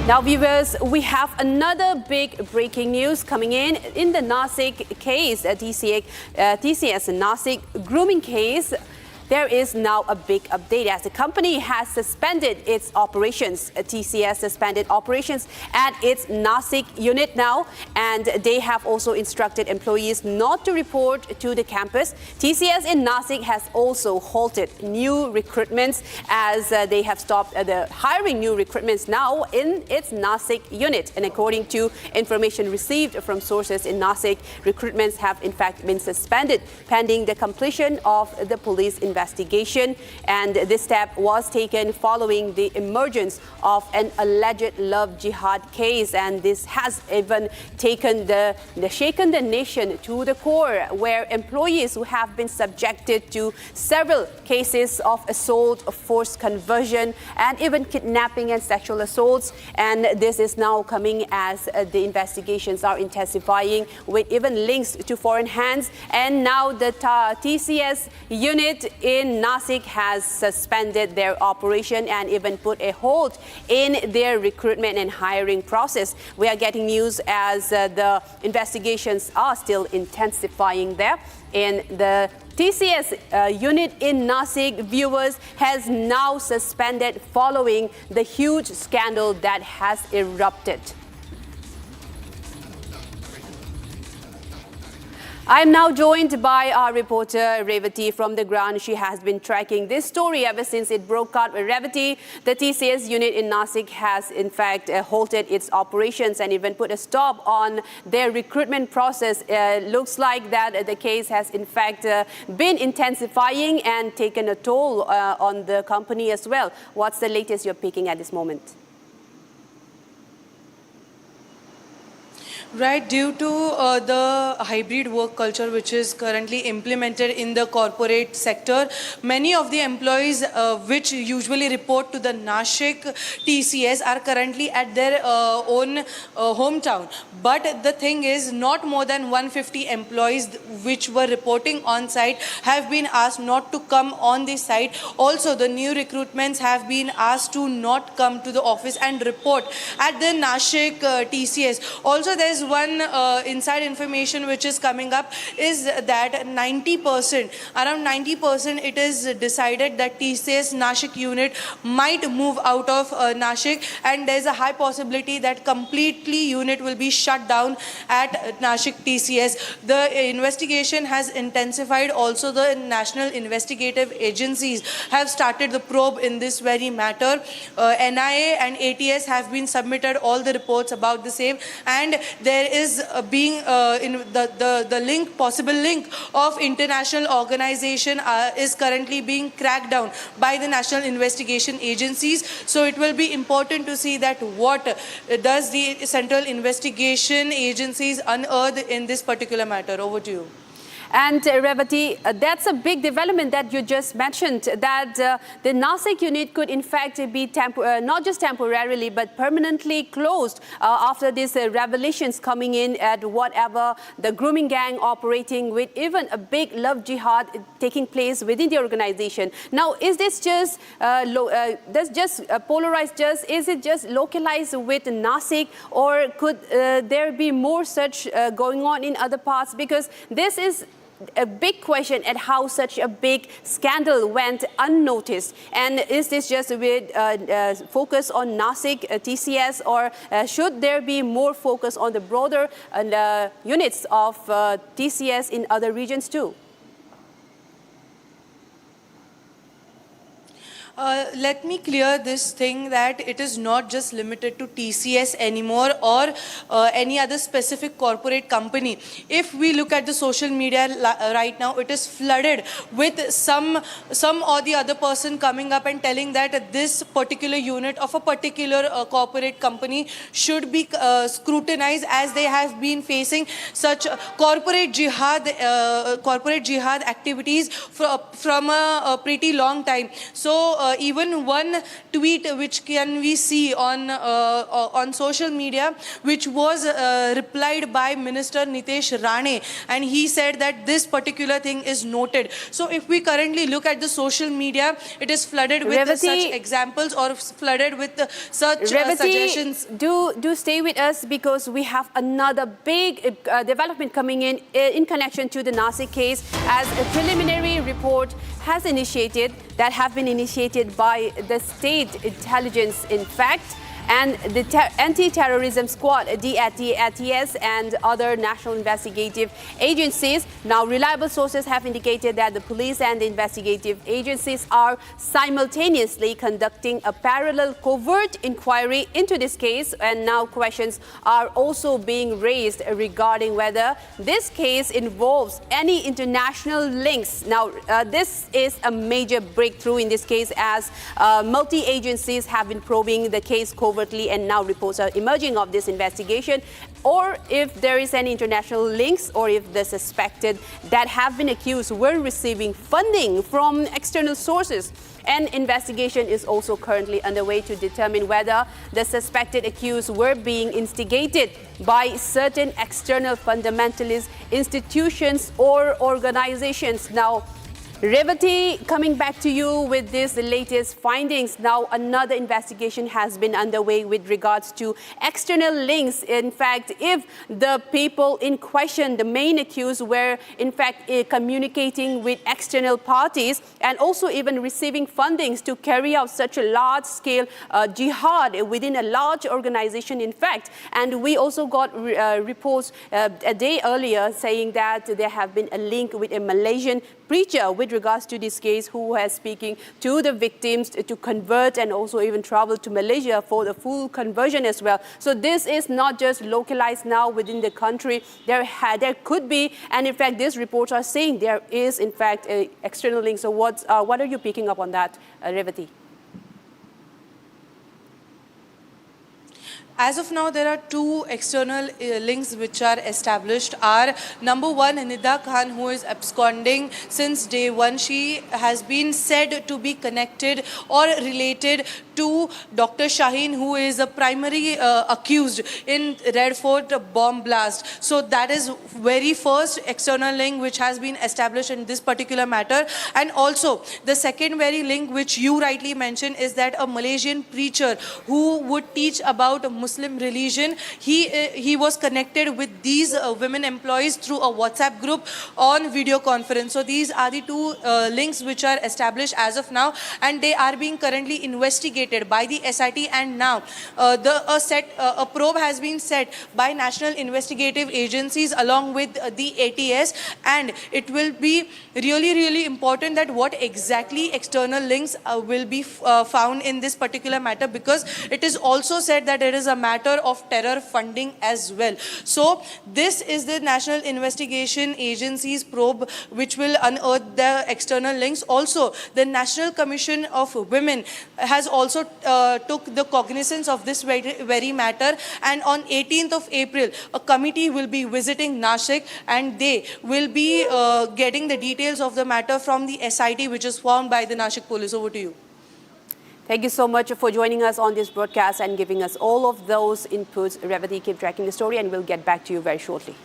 Now, viewers, we have another big breaking news coming in the Nasik case, TCS Nasik grooming case. there is now a big update as the company has suspended its operations. TCS suspended operations at its Nasik unit now, and they have also instructed employees not to report to the campus. TCS in Nasik has also halted new recruitments as they have stopped the hiring new recruitments now in its Nasik unit. And according to information received from sources in Nasik, recruitments have in fact been suspended pending the completion of the police investigation. And this step was taken following the emergence of an alleged love jihad case. And this has even taken shaken the nation to the core, where employees who have been subjected to several cases of assault, forced conversion, and even kidnapping and sexual assaults. And this is now coming as the investigations are intensifying, with even links to foreign hands. And now the TCS unit in Nasik has suspended their operation and even put a hold in their recruitment and hiring process. We are getting news as the investigations are still intensifying there. And the TCS unit in Nasik, viewers, has now suspended following the huge scandal that has erupted. I am now joined by our reporter Revati from the ground. She has been tracking this story ever since it broke out. Revati, the TCS unit in Nasik has in fact halted its operations and even put a stop on their recruitment process. Looks like that the case has in fact been intensifying and taken a toll on the company as well. What's the latest you're picking at this moment? Right, due to the hybrid work culture which is currently implemented in the corporate sector, many of the employees which usually report to the Nashik TCS are currently at their own hometown. But the thing is, not more than 150 employees which were reporting on site have been asked not to come on the site. Also, the new recruitments have been asked to not come to the office and report at the Nashik TCS. Also, there is one inside information which is coming up is that 90%, around 90%, it is decided that TCS Nashik unit might move out of Nashik, and there is a high possibility that completely unit will be shut down at Nashik TCS. The investigation has intensified. Also, the national investigative agencies have started the probe in this very matter. NIA and ATS have been submitted all the reports about the same, and there is being in the link, possible link of international organization is currently being cracked down by the national investigation agencies. So it will be important to see that what does the central investigation agencies unearth in this particular matter. Over to you. And Revati, that's a big development that you just mentioned, that the Nasik unit could in fact be not just temporarily but permanently closed after these revelations coming in at whatever the grooming gang operating with even a big love jihad taking place within the organization. Now, is this just polarized? Is it just localized with Nasik, or could there be more such going on in other parts? Because this is a big question at how such a big scandal went unnoticed. And is this just with focus on Nasik TCS, or should there be more focus on the broader units of TCS in other regions too? Let me clear this thing that it is not just limited to TCS anymore or any other specific corporate company. If we look at the social media right now, it is flooded with some or the other person coming up and telling that this particular unit of a particular corporate company should be scrutinized, as they have been facing such corporate jihad activities from a pretty long time. So even one tweet which can we see on social media, which was replied by Minister Nitesh Rane, and he said that this particular thing is noted. So if we currently look at the social media, it is flooded with such examples or flooded with such suggestions. Do stay with us, because we have another big development coming in connection to the Nasik case, as a preliminary report have been initiated by the state intelligence, in fact, and the anti-terrorism squad, DATS, and other national investigative agencies. Now, reliable sources have indicated that the police and the investigative agencies are simultaneously conducting a parallel covert inquiry into this case, and now questions are also being raised regarding whether this case involves any international links. Now, this is a major breakthrough in this case, as multi-agencies have been probing the case covertly, and now reports are emerging of this investigation, or if there is any international links, or if the suspected that have been accused were receiving funding from external sources. An investigation is also currently underway to determine whether the suspected accused were being instigated by certain external fundamentalist institutions or organizations. Now, Revati, coming back to you with these latest findings. Now, another investigation has been underway with regards to external links. In fact, if the people in question, the main accused, were in fact communicating with external parties and also even receiving fundings to carry out such a large-scale jihad within a large organization, in fact. And we also got reports a day earlier saying that there have been a link with a Malaysian preacher with regards to this case, who was speaking to the victims to convert and also even travel to Malaysia for the full conversion as well. So this is not just localized now within the country. There could be, and in fact, these reports are saying there is in fact a external link. So what are you picking up on that, Revati? As of now, there are two external links which are established. Are number one, Nida Khan, who is absconding since day one. She has been said to be connected or related to Dr. Shaheen, who is a primary accused in Red Fort bomb blast. So that is very first external link which has been established in this particular matter. And also the second very link which you rightly mentioned is that a Malaysian preacher who would teach about Muslim religion, he was connected with these women employees through a WhatsApp group on video conference. So these are the two links which are established as of now, and they are being currently investigated by the SIT. And now a probe has been set by national investigative agencies along with the ATS, and it will be really important that what exactly external links will be found in this particular matter, because it is also said that it is a matter of terror funding as well. So this is the National Investigation Agency's probe which will unearth the external links. Also, the National Commission of Women has also took the cognizance of this very matter, and on 18th of April, a committee will be visiting Nashik, and they will be getting the details of the matter from the SIT which is formed by the Nashik police. Over to you. Thank you so much for joining us on this broadcast and giving us all of those inputs. Revati, keep tracking the story, and we'll get back to you very shortly.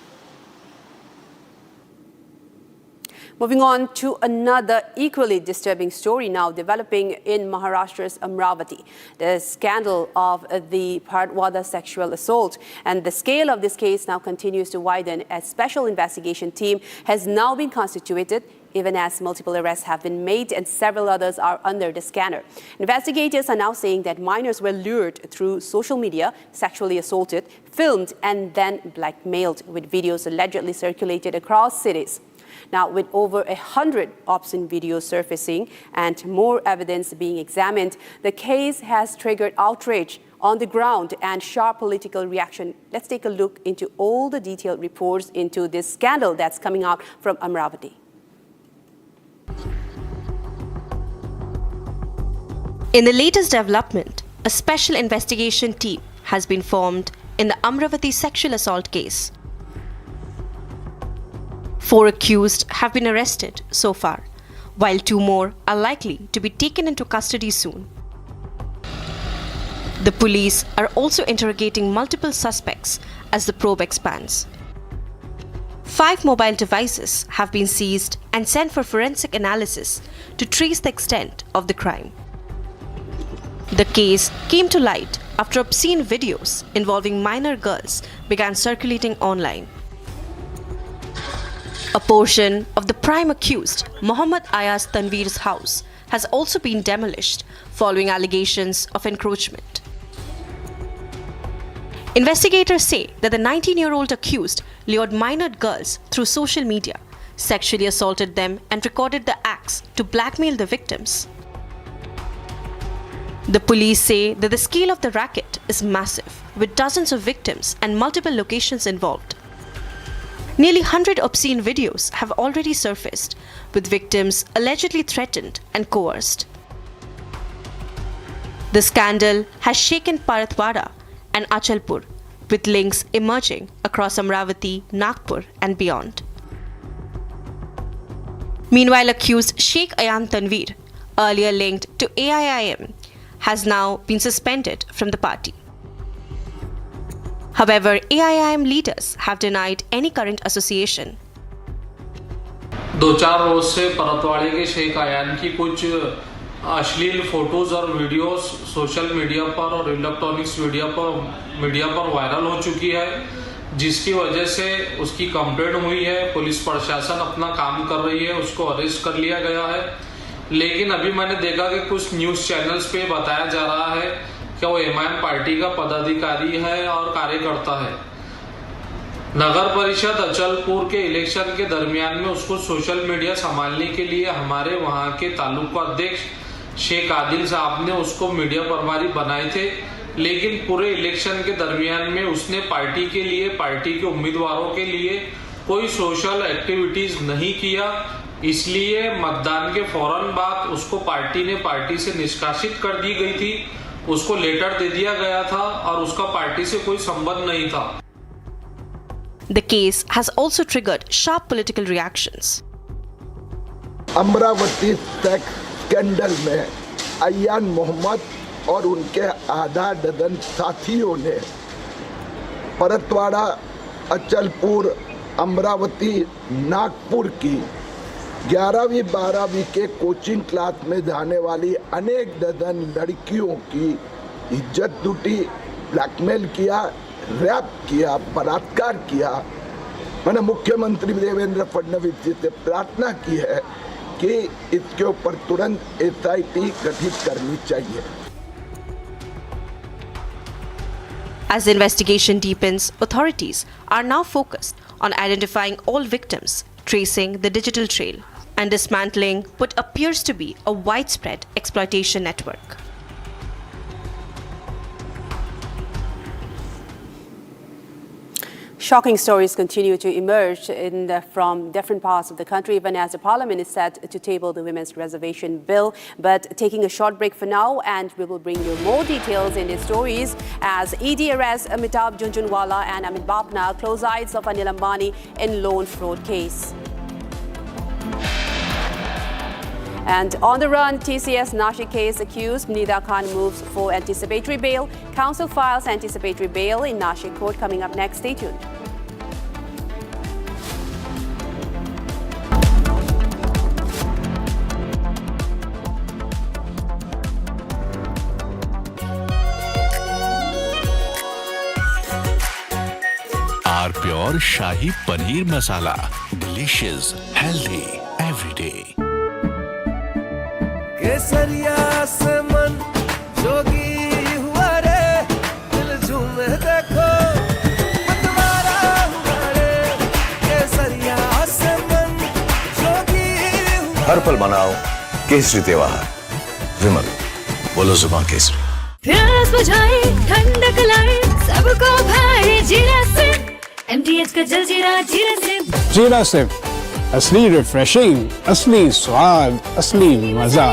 Moving on to another equally disturbing story now developing in Maharashtra's Amravati. The scandal of the Paratwada sexual assault, and the scale of this case now continues to widen. A special investigation team has now been constituted, even as multiple arrests have been made and several others are under the scanner. Investigators are now saying that minors were lured through social media, sexually assaulted, filmed, and then blackmailed, with videos allegedly circulated across cities. Now, with over 100 obscene videos surfacing and more evidence being examined, the case has triggered outrage on the ground and sharp political reaction. Let's take a look into all the detailed reports into this scandal that's coming out from Amravati. In the latest development, a special investigation team has been formed in the Amravati sexual assault case. 4 accused have been arrested so far, while 2 more are likely to be taken into custody soon. The police are also interrogating multiple suspects as the probe expands. 5 mobile devices have been seized and sent for forensic analysis to trace the extent of the crime. The case came to light after obscene videos involving minor girls began circulating online. A portion of the prime accused, Mohammad Ayaz Tanveer's house, has also been demolished following allegations of encroachment. Investigators say that the 19-year-old accused lured minor girls through social media, sexually assaulted them and recorded the acts to blackmail the victims. The police say that the scale of the racket is massive, with dozens of victims and multiple locations involved. Nearly 100 obscene videos have already surfaced, with victims allegedly threatened and coerced. The scandal has shaken Parathwada and Achalpur, with links emerging across Amravati, Nagpur and beyond. Meanwhile, accused Sheikh Ayan Tanveer, earlier linked to AIIM, has now been suspended from the party. However, AIIM leaders have denied any current association. 2-4 रोज से परतवाड़े के शेख आयान की कुछ अश्लील photos और videos social media पर और electronics media पर viral हो चुकी है, जिसकी वजह से उसकी कंप्लेंट हुई है। पुलिस प्रशासन अपना काम कर रही है, उसको अरेस्ट कर लिया गया है। लेकिन अभी मैंने देखा कि कुछ न्यूज चैनल्स पे बताया जा रहा है कि वो एमआईएम पार्टी का पदाधिकारी है और कार्यकर्ता है। नगर परिषद अचलपुर के इलेक्शन के दरमियान में उसको सोशल मीडिया संभालने के लिए हमारे वहां के तालुका अध्यक्ष शेख आदिल साहब ने उसको मीडिया प्रभारी बनाए थे, लेकिन पूरे इलेक्शन के दरमियान में उसने पार्टी के लिए, पार्टी के उम्मीदवारों के लिए कोई सोशल एक्टिविटीज नहीं किया। इसलिए मतदान के फौरन बाद उसको पार्टी से निष्कासित कर दी गई थी, उसको लेटर दे दिया गया था और उसका पार्टी से कोई संबंध नहीं था। The case has also triggered sharp political reactions. Amravati sex scandal में अयान मोहम्मद और उनके आधा डजन साथियों ने परतवाड़ा, अचलपुर, अमरावती, नागपुर की 11वीं 12वीं के कोचिंग क्लास में जाने वाली अनेक डजन लड़कियों की इज्जत लूटी, ब्लैकमेल किया, रैप किया, बलात्कार किया। मैंने मुख्यमंत्री देवेंद्र फडणवीस जी से प्रार्थना की है कि इसके ऊपर तुरंत एसआईटी गठित करनी चाहिए। As the investigation deepens, authorities are now focused on identifying all victims, tracing the digital trail, and dismantling what appears to be a widespread exploitation network. Shocking stories continue to emerge from different parts of the country, even as the Parliament is set to table the Women's Reservation Bill. But taking a short break for now, and we will bring you more details in these stories as ED arrests Amitabh Junjunwala and Amit Bapna, close eyes of Anil Ambani in loan fraud case. And on the run, TCS Nashik case accused Nida Khan moves for anticipatory bail. Council files anticipatory bail in Nashik court. Coming up next, stay tuned. R Pure Shahi Paneer Masala. Delicious, healthy, every day. केसरिया से मन जोगी हुआ रे, दिल झूमे देखो मतवारा हुआ रे। केसरिया से मन जोगी हुआ। हर पल मनाओ केसरी त्योहार। विमल, बोलो जुबान केसरी। प्यास बुझाए, ठंडक लाए, सबको भाए जीरा से। MTH का जलजीरा जीरा से। जीरा से असली रिफ्रेशिंग, असली स्वाद, असली मजा।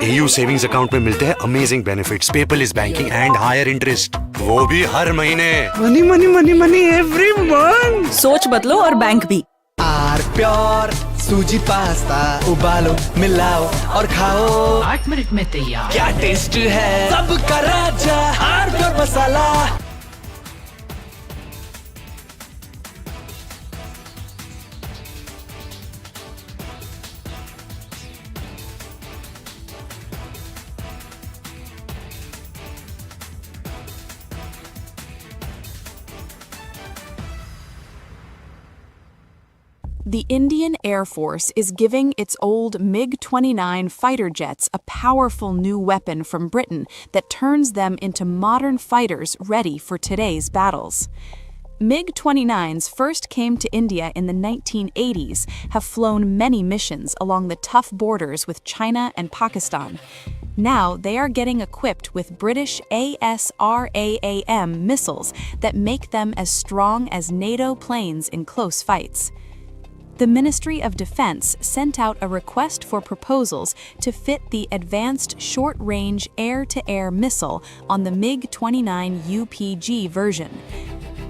AU सेविंग्स अकाउंट में मिलते हैं amazing benefits, paperless banking and higher interest, वो भी हर महीने। Money money money money every month. सोच बदलो और बैंक भी। आर प्योर सूजी पास्ता उबालो, मिलाओ और खाओ। 8 मिनट में तैयार। क्या टेस्ट है सबका राजा, R pure masala. The Indian Air Force is giving its old MiG-29 fighter jets a powerful new weapon from Britain that turns them into modern fighters ready for today's battles. MiG-29s first came to India in the 1980s, have flown many missions along the tough borders with China and Pakistan. Now they are getting equipped with British ASRAAM missiles that make them as strong as NATO planes in close fights. The Ministry of Defense sent out a request for proposals to fit the Advanced Short-Range Air-to-Air Missile on the MiG-29 UPG version.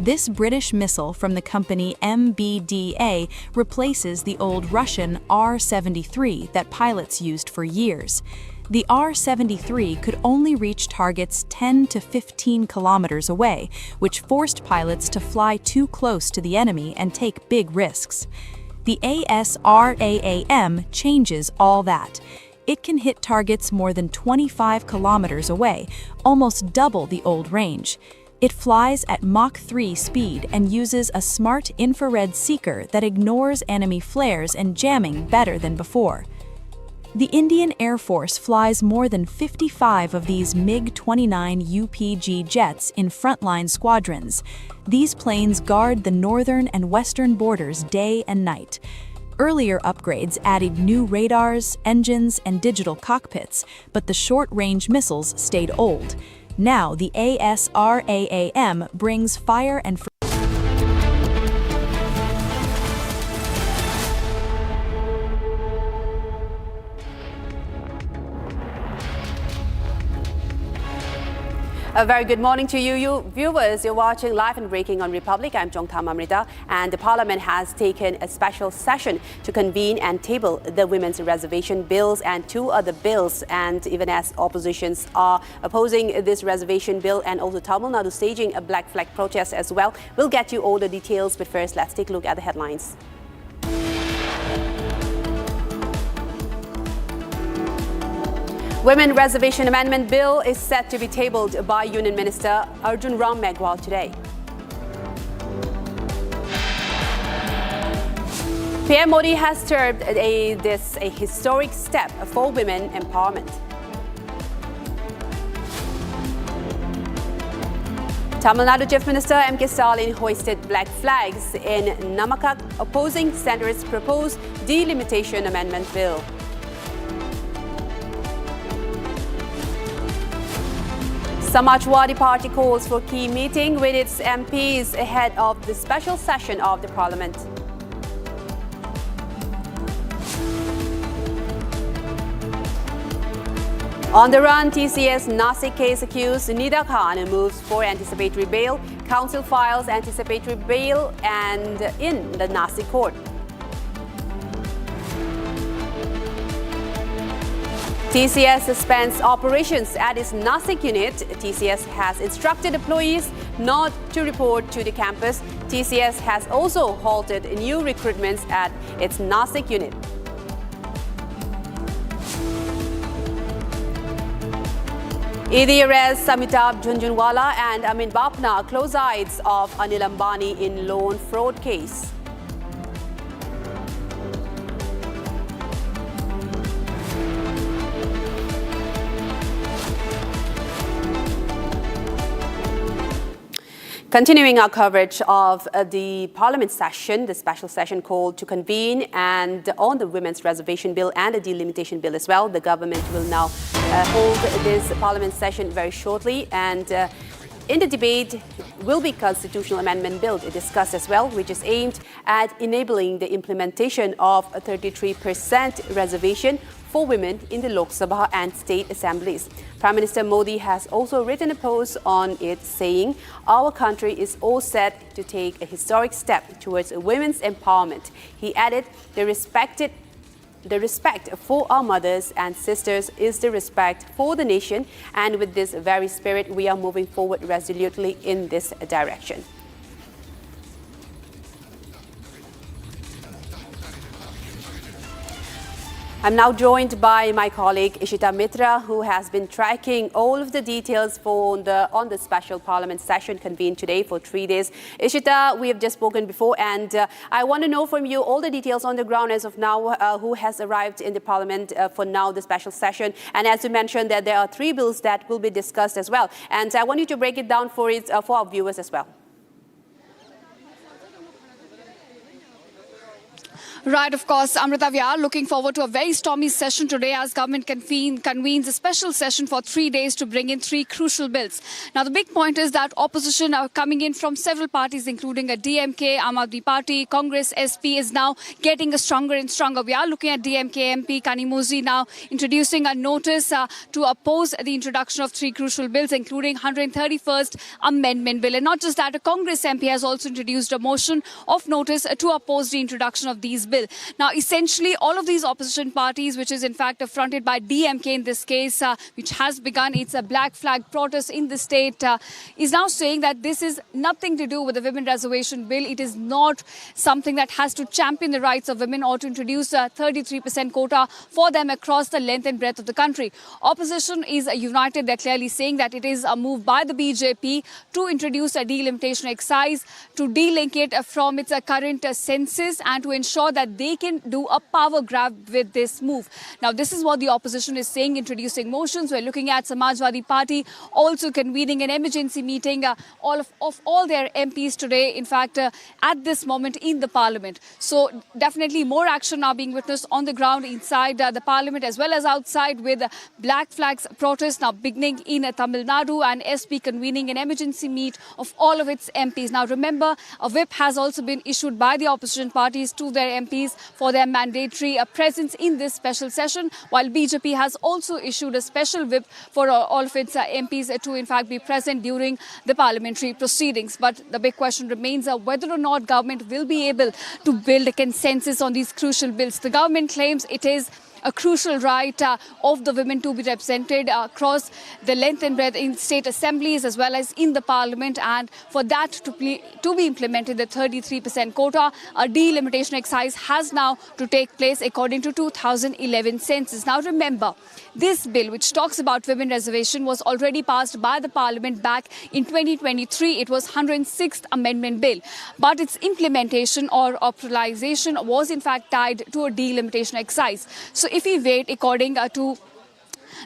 This British missile from the company MBDA replaces the old Russian R-73 that pilots used for years. The R-73 could only reach targets 10 to 15 kilometers away, which forced pilots to fly too close to the enemy and take big risks. The ASRAAM changes all that. It can hit targets more than 25 kilometers away, almost double the old range. It flies at Mach 3 speed and uses a smart infrared seeker that ignores enemy flares and jamming better than before. The Indian Air Force flies more than 55 of these MiG-29 UPG jets in frontline squadrons. These planes guard the northern and western borders day and night. Earlier upgrades added new radars, engines, and digital cockpits, but the short-range missiles stayed old. Now the ASRAAM brings fire and A very good morning to you viewers. You're watching Live and Breaking on Republic. I'm Jongtam Amrita, and the Parliament has taken a special session to convene and table the Women's Reservation bills and two other bills. And even as oppositions are opposing this reservation bill, and also Tamil Nadu staging a black flag protest as well. We'll get you all the details, but first let's take a look at the headlines. Women Reservation Amendment Bill is set to be tabled by Union Minister Arjun Ram Meghwal today. PM Modi has termed this a historic step for women empowerment. Tamil Nadu Chief Minister M.K. Stalin hoisted black flags in Namakkal, opposing centre's proposed Delimitation Amendment Bill. Samajwadi Party calls for key meeting with its MPs ahead of the special session of the Parliament. On the run, TCS Nasik case accused Nida Khan moves for anticipatory bail. Council files anticipatory bail and in the Nasik court. TCS suspends operations at its Nasik unit. TCS has instructed employees not to report to the campus. TCS has also halted new recruitments at its Nasik unit. ED arrests Amitabh Jhunjhunwala and Amin Bapna, close eyes of Anil Ambani in loan fraud case. Continuing our coverage of the Parliament session, the special session called to convene, and on the Women's Reservation Bill and the Delimitation Bill as well. The government will now hold this Parliament session very shortly, and in the debate will be Constitutional Amendment Bill discussed as well, which is aimed at enabling the implementation of a 33% reservation for women in the Lok Sabha and state assemblies. Prime Minister Modi has also written a post on it saying, "Our country is all set to take a historic step towards women's empowerment." He added, the respect for our mothers and sisters is the respect for the nation, and with this very spirit, we are moving forward resolutely in this direction. I'm now joined by my colleague Ishita Mitra, who has been tracking all of the details on the special parliament session convened today for 3 days. Ishita, we have just spoken before, and I want to know from you all the details on the ground as of now, who has arrived in the parliament for now, the special session. And as you mentioned, that there are 3 bills that will be discussed as well. And I want you to break it down for our viewers as well. Right, of course, Amrita, we are looking forward to a very stormy session today as government convenes a special session for 3 days to bring in 3 crucial bills. Now, the big point is that opposition are coming in from several parties, including a DMK, Aam Aadmi Party, Congress, SP is now getting stronger and stronger. We are looking at DMK MP Kanimozhi now introducing a notice to oppose the introduction of 3 crucial bills, including 131st Amendment Bill. And not just that, a Congress MP has also introduced a motion of notice to oppose the introduction of these bill. Now, essentially, all of these opposition parties, which is in fact fronted by DMK in this case, which has begun its black flag protest in the state, is now saying that this is nothing to do with the Women Reservation Bill. It is not something that has to champion the rights of women or to introduce a 33% quota for them across the length and breadth of the country. Opposition is united. They're clearly saying that it is a move by the BJP to introduce a delimitation exercise, to delink it from its current census and to ensure that they can do a power grab with this move. Now, this is what the opposition is saying, introducing motions. We're looking at Samajwadi Party also convening an emergency meeting of all their MPs today, in fact, at this moment in the parliament. So definitely more action now being witnessed on the ground inside the parliament as well as outside, with black flags protests now beginning in Tamil Nadu and SP convening an emergency meet of all of its MPs. Now, remember, a whip has also been issued by the opposition parties to their MPs for their mandatory presence in this special session, while BJP has also issued a special whip for all of its MPs to in fact be present during the parliamentary proceedings. But the big question remains whether or not government will be able to build a consensus on these crucial bills. The government claims it is a crucial right of the women to be represented across the length and breadth in state assemblies as well as in the parliament, and for that to be implemented, the 33% quota, a delimitation exercise has now to take place according to 2011 census. Now, remember, this bill, which talks about women reservation, was already passed by the parliament back in 2023. It was 106th Amendment Bill, but its implementation or operationalization was in fact tied to a delimitation exercise. So if we wait according to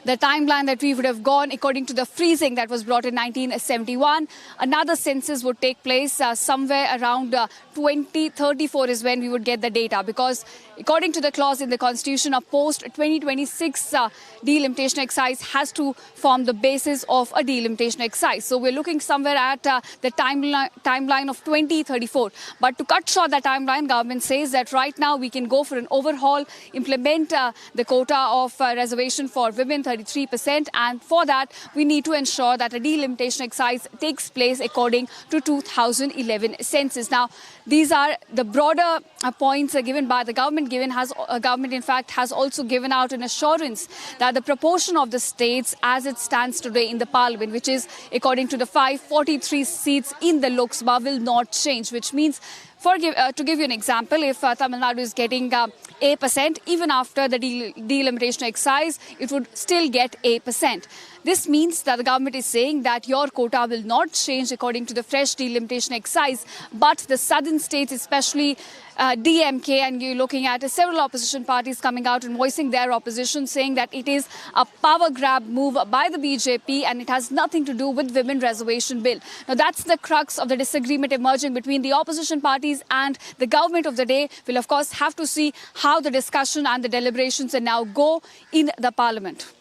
the timeline that we would have gone, according to the freezing that was brought in 1971, another census would take place somewhere around 2034 is when we would get the data, because according to the clause in the Constitution, a post-2026 delimitation exercise has to form the basis of a delimitation exercise. So we're looking somewhere at the timeline of 2034. But to cut short that timeline, government says that right now we can go for an overhaul, implement the quota of reservation for women, 33%, and for that we need to ensure that a delimitation exercise takes place according to 2011 census. Now, these are the broader points given by the government. Government in fact has also given out an assurance that the proportion of the states as it stands today in the parliament, which is according to the 543 seats in the Lok Sabha, will not change, which means to give you an example, if Tamil Nadu is getting 8%, even after the delimitation exercise, it would still get 8%. This means that the government is saying that your quota will not change according to the fresh delimitation exercise, but the southern states, especially DMK, and you're looking at several opposition parties coming out and voicing their opposition, saying that it is a power grab move by the BJP and it has nothing to do with Women Reservation Bill. Now, that's the crux of the disagreement emerging between the opposition parties and the government of the day. We'll, of course, have to see how the discussion and the deliberations now go in the parliament.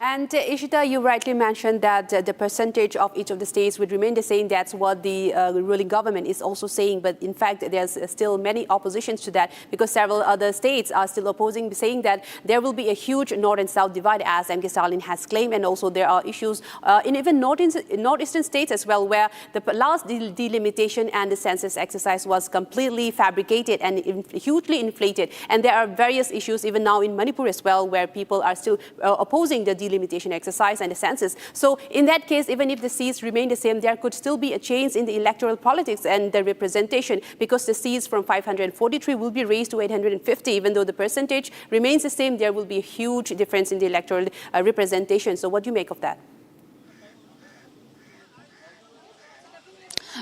And Ishita, you rightly mentioned that the percentage of each of the states would remain the same. That's what the ruling government is also saying. But in fact, there's still many oppositions to that, because several other states are still opposing, saying that there will be a huge north and south divide, as M.K. Stalin has claimed. And also there are issues in even northeastern states as well, where the last delimitation and the census exercise was completely fabricated and hugely inflated. And there are various issues even now in Manipur as well, where people are still opposing the delimitation exercise and the census. So in that case, even if the seats remain the same, there could still be a change in the electoral politics and the representation, because the seats from 543 will be raised to 850. Even though the percentage remains the same, there will be a huge difference in the electoral representation. So what do you make of that?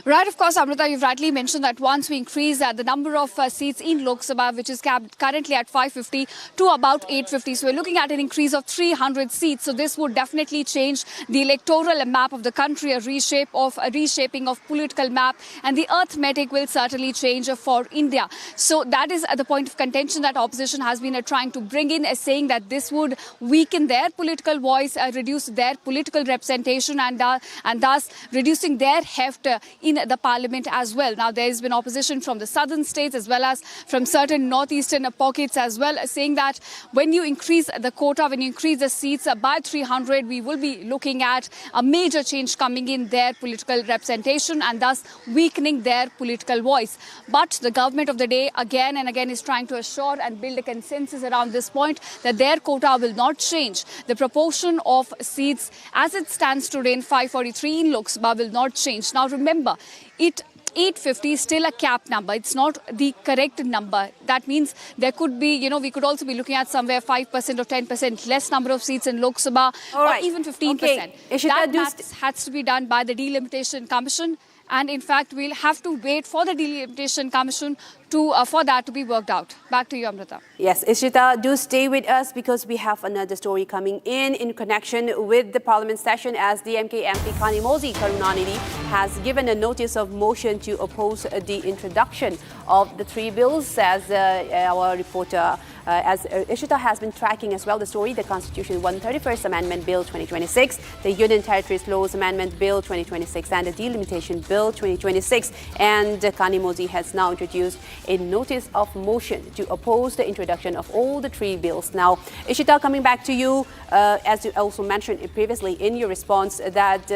Right, of course, Amrita, you've rightly mentioned that once we increase the number of seats in Lok Sabha, which is capped currently at 550 to about 850. So we're looking at an increase of 300 seats. So this would definitely change the electoral map of the country, a reshaping of political map, and the arithmetic will certainly change for India. So that is the point of contention that opposition has been trying to bring in, saying that this would weaken their political voice, reduce their political representation, and thus reducing their heft in the parliament as well. Now, there has been opposition from the southern states as well as from certain northeastern pockets as well, saying that when you increase the quota, when you increase the seats by 300, we will be looking at a major change coming in their political representation and thus weakening their political voice. But the government of the day again and again is trying to assure and build a consensus around this point that their quota will not change. The proportion of seats as it stands today in 543 in Lok Sabha will not change. Now, remember, 850 is still a cap number. It's not the correct number. That means there could be, we could also be looking at somewhere 5% or 10% less number of seats in Lok Sabha, or even 15%. Okay. That maths has to be done by the Delimitation Commission. And in fact, we'll have to wait for the Delimitation Commission for that to be worked out. Back to you, Amrita. Yes, Ishita, do stay with us because we have another story coming in connection with the Parliament session, as DMK MP Kanimozi Karunanidhi has given a notice of motion to oppose the introduction of the three bills, as our reporter as Ishita has been tracking as well the story: the Constitution 131st Amendment Bill 2026, the Union Territories Laws Amendment Bill 2026, and the Delimitation Bill 2026. And Kanimozi has now introduced a notice of motion to oppose the introduction of all the three bills. Now, Ishita, coming back to you, as you also mentioned previously in your response, that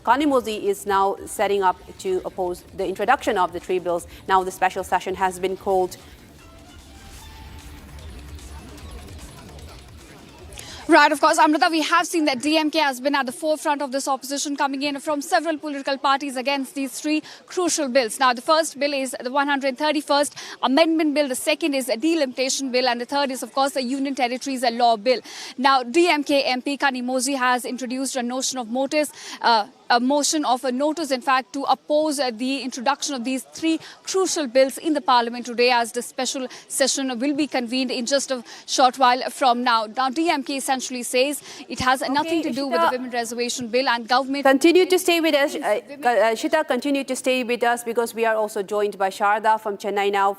Kanimozi is now setting up to oppose the introduction of the three bills. Now, the special session has been called. Right, of course, Amrita, we have seen that DMK has been at the forefront of this opposition, coming in from several political parties against these three crucial bills. Now, the first bill is the 131st Amendment Bill, the second is a Delimitation Bill, and the third is, of course, the Union Territories Law Bill. Now, DMK MP Kanimozi has introduced a notion of a motion of a notice, in fact, to oppose the introduction of these three crucial bills in the Parliament today, as the special session will be convened in just a short while from now. Now, DMK essentially says it has nothing to do with the Women Reservation Bill, and government... Continue to stay with us. Shita, continue to stay with us, because we are also joined by Sharda from Chennai now,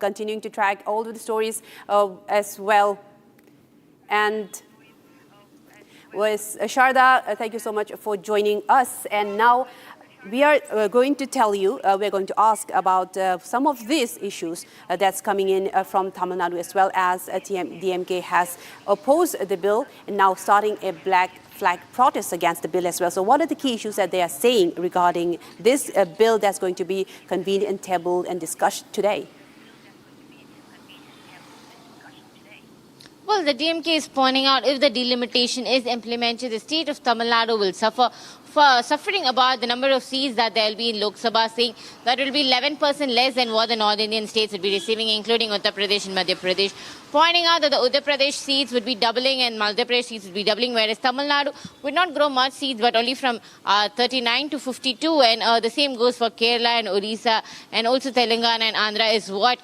continuing to track all of the stories as well. And... Sharda, thank you so much for joining us. And now we are going to tell you, we're going to ask about some of these issues that's coming in from Tamil Nadu, as well as DMK has opposed the bill and now starting a black flag protest against the bill as well. So what are the key issues that they are saying regarding this bill that's going to be convened and tabled and discussed today? Well, the DMK is pointing out if the delimitation is implemented, the state of Tamil Nadu will suffer for suffering about the number of seats that there will be in Lok Sabha, saying that will be 11% less than what the North Indian states would be receiving, including Uttar Pradesh and Madhya Pradesh, pointing out that the Uttar Pradesh seats would be doubling and Madhya Pradesh seats would be doubling, whereas Tamil Nadu would not grow much seats, but only from 39 to 52, and the same goes for Kerala and Orissa, and also Telangana and Andhra is what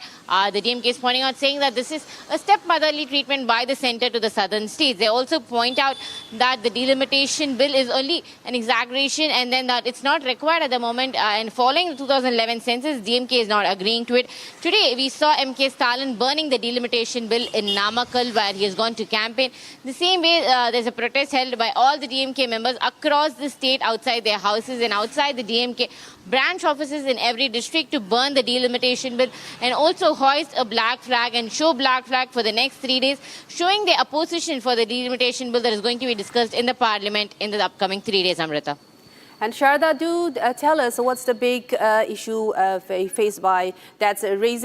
the DMK is pointing out, saying that this is a stepmotherly treatment by the centre to the southern states. They also point out that the delimitation bill is only an exaggeration, and then that it's not required at the moment, and following the 2011 census, DMK is not agreeing to it. Today, we saw MK Stalin burning the delimitation bill in Namakkal, where he has gone to campaign. The same way, there's a protest held by all the DMK members across the state, outside their houses and outside the DMK branch offices in every district, to burn the delimitation bill and also hoist a black flag and show black flag for the next 3 days, showing their opposition for the delimitation bill that is going to be discussed in the Parliament in the upcoming 3 days, Amrita. And Sharda, do tell us what's the big issue faced by that's raised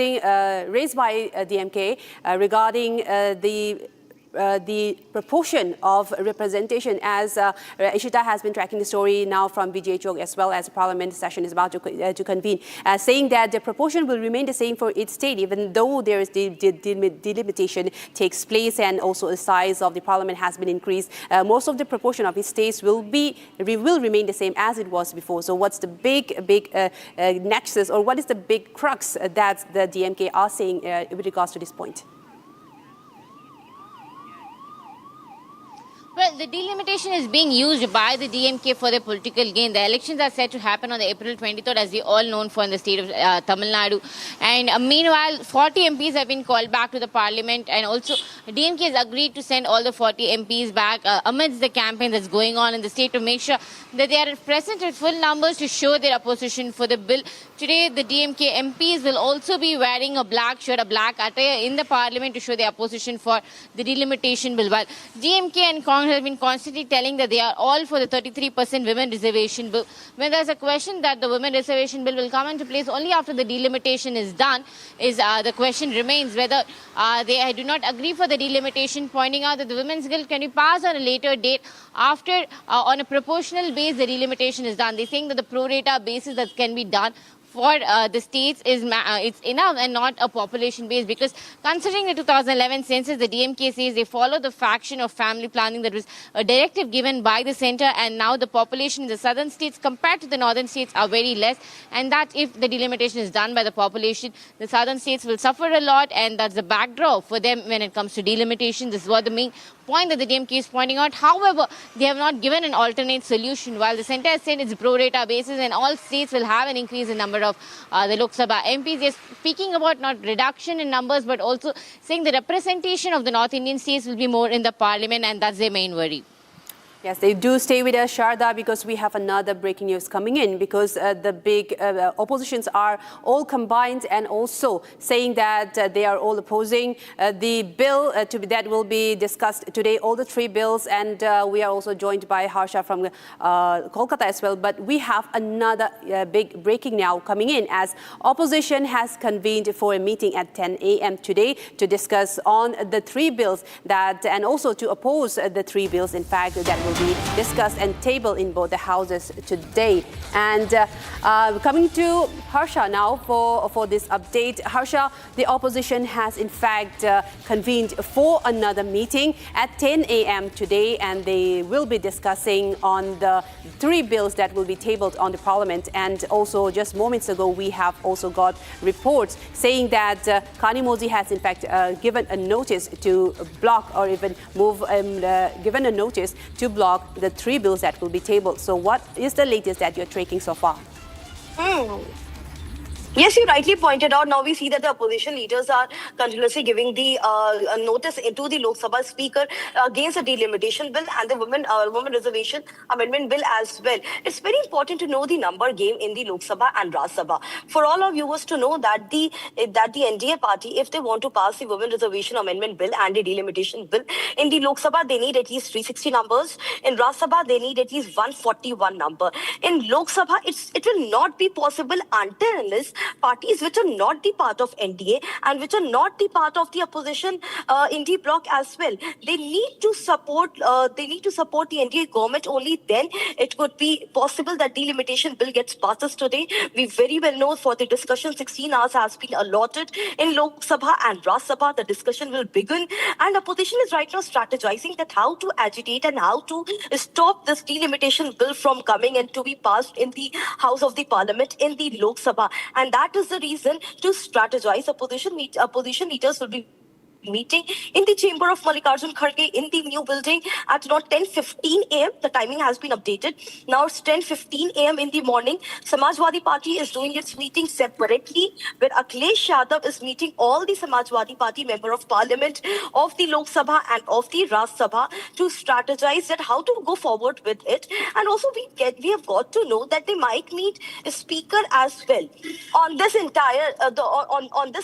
by DMK regarding the the proportion of representation, as Ishita has been tracking the story now from Vijay Chowk as well as the Parliament session is about to convene, saying that the proportion will remain the same for each state, even though there is the delimitation takes place and also the size of the Parliament has been increased. Most of the proportion of each states will remain the same as it was before. So what's the big nexus, or what is the big crux that the DMK are saying with regards to this point? Well, the delimitation is being used by the DMK for their political gain. The elections are set to happen on the April 23rd, as we all know, for in the state of Tamil Nadu. And meanwhile, 40 MPs have been called back to the parliament, and also DMK has agreed to send all the 40 MPs back amidst the campaign that's going on in the state to make sure that they are present in full numbers to show their opposition for the bill. Today, the DMK MPs will also be wearing a black shirt, a black attire in the parliament to show their opposition for the delimitation bill. While DMK and Congress have been constantly telling that they are all for the 33% women reservation bill. When there's a question that the women reservation bill will come into place only after the delimitation is done, the question remains whether they do not agree for the delimitation, pointing out that the women's bill can be passed on a later date after on a proportional base the delimitation is done. They're saying that the pro rata basis that can be done for the states is it's enough and not a population base, because considering the 2011 census, the DMK says they follow the faction of family planning that was a directive given by the center, and now the population in the southern states compared to the northern states are very less, and that if the delimitation is done by the population, the southern states will suffer a lot, and that's the backdrop for them when it comes to delimitation. This is what the main point that the DMK is pointing out. However, they have not given an alternate solution. While the centre has said it's pro rata basis and all states will have an increase in number of the Lok Sabha MPs, they're speaking about not reduction in numbers but also saying the representation of the North Indian states will be more in the parliament, and that's their main worry. Yes, they do stay with us, Sharda, because we have another breaking news coming in, because the big oppositions are all combined and also saying that they are all opposing the bill that will be discussed today, all the three bills, and we are also joined by Harsha from Kolkata as well. But we have another big breaking now coming in, as opposition has convened for a meeting at 10 a.m. today to discuss on the three bills and also to oppose the three bills, in fact, that will be discussed and tabled in both the houses today. And coming to Harsha now for this update. Harsha, the opposition has in fact convened for another meeting at 10 a.m. today, and they will be discussing on the three bills that will be tabled on the parliament. And also just moments ago, we have also got reports saying that Kani Modi has in fact given a notice to block, or even given a notice to block the three bills that will be tabled. So what is the latest that you're tracking so far? Yes, you rightly pointed out. Now we see that the opposition leaders are continuously giving the notice to the Lok Sabha Speaker against the delimitation bill and the Women Reservation Amendment bill as well. It's very important to know the number game in the Lok Sabha and Rajya Sabha. For all our viewers to know that the NDA party, if they want to pass the Women Reservation Amendment bill and the delimitation bill, in the Lok Sabha they need at least 360 numbers. In Rajya Sabha they need at least 141 number. In Lok Sabha it will not be possible until unless parties which are not the part of NDA and which are not the part of the opposition in the bloc as well, they need to support the NDA government. Only then it would be possible that delimitation bill gets passed today. We very well know for the discussion 16 hours has been allotted in Lok Sabha and Rajya Sabha. The discussion will begin, and opposition is right now strategizing that how to agitate and how to stop this delimitation bill from coming and to be passed in the House of the Parliament in the Lok Sabha. And that is the reason to strategize. Opposition leaders will be meeting in the chamber of Mallikarjun Kharge in the new building at around 10:15 a.m. The timing has been updated. Now it's 10:15 a.m. in the morning. Samajwadi Party is doing its meeting separately, where Akhilesh Yadav is meeting all the Samajwadi Party member of Parliament of the Lok Sabha and of the Rajya Sabha to strategize that how to go forward with it. And also we have got to know that they might meet a speaker as well on this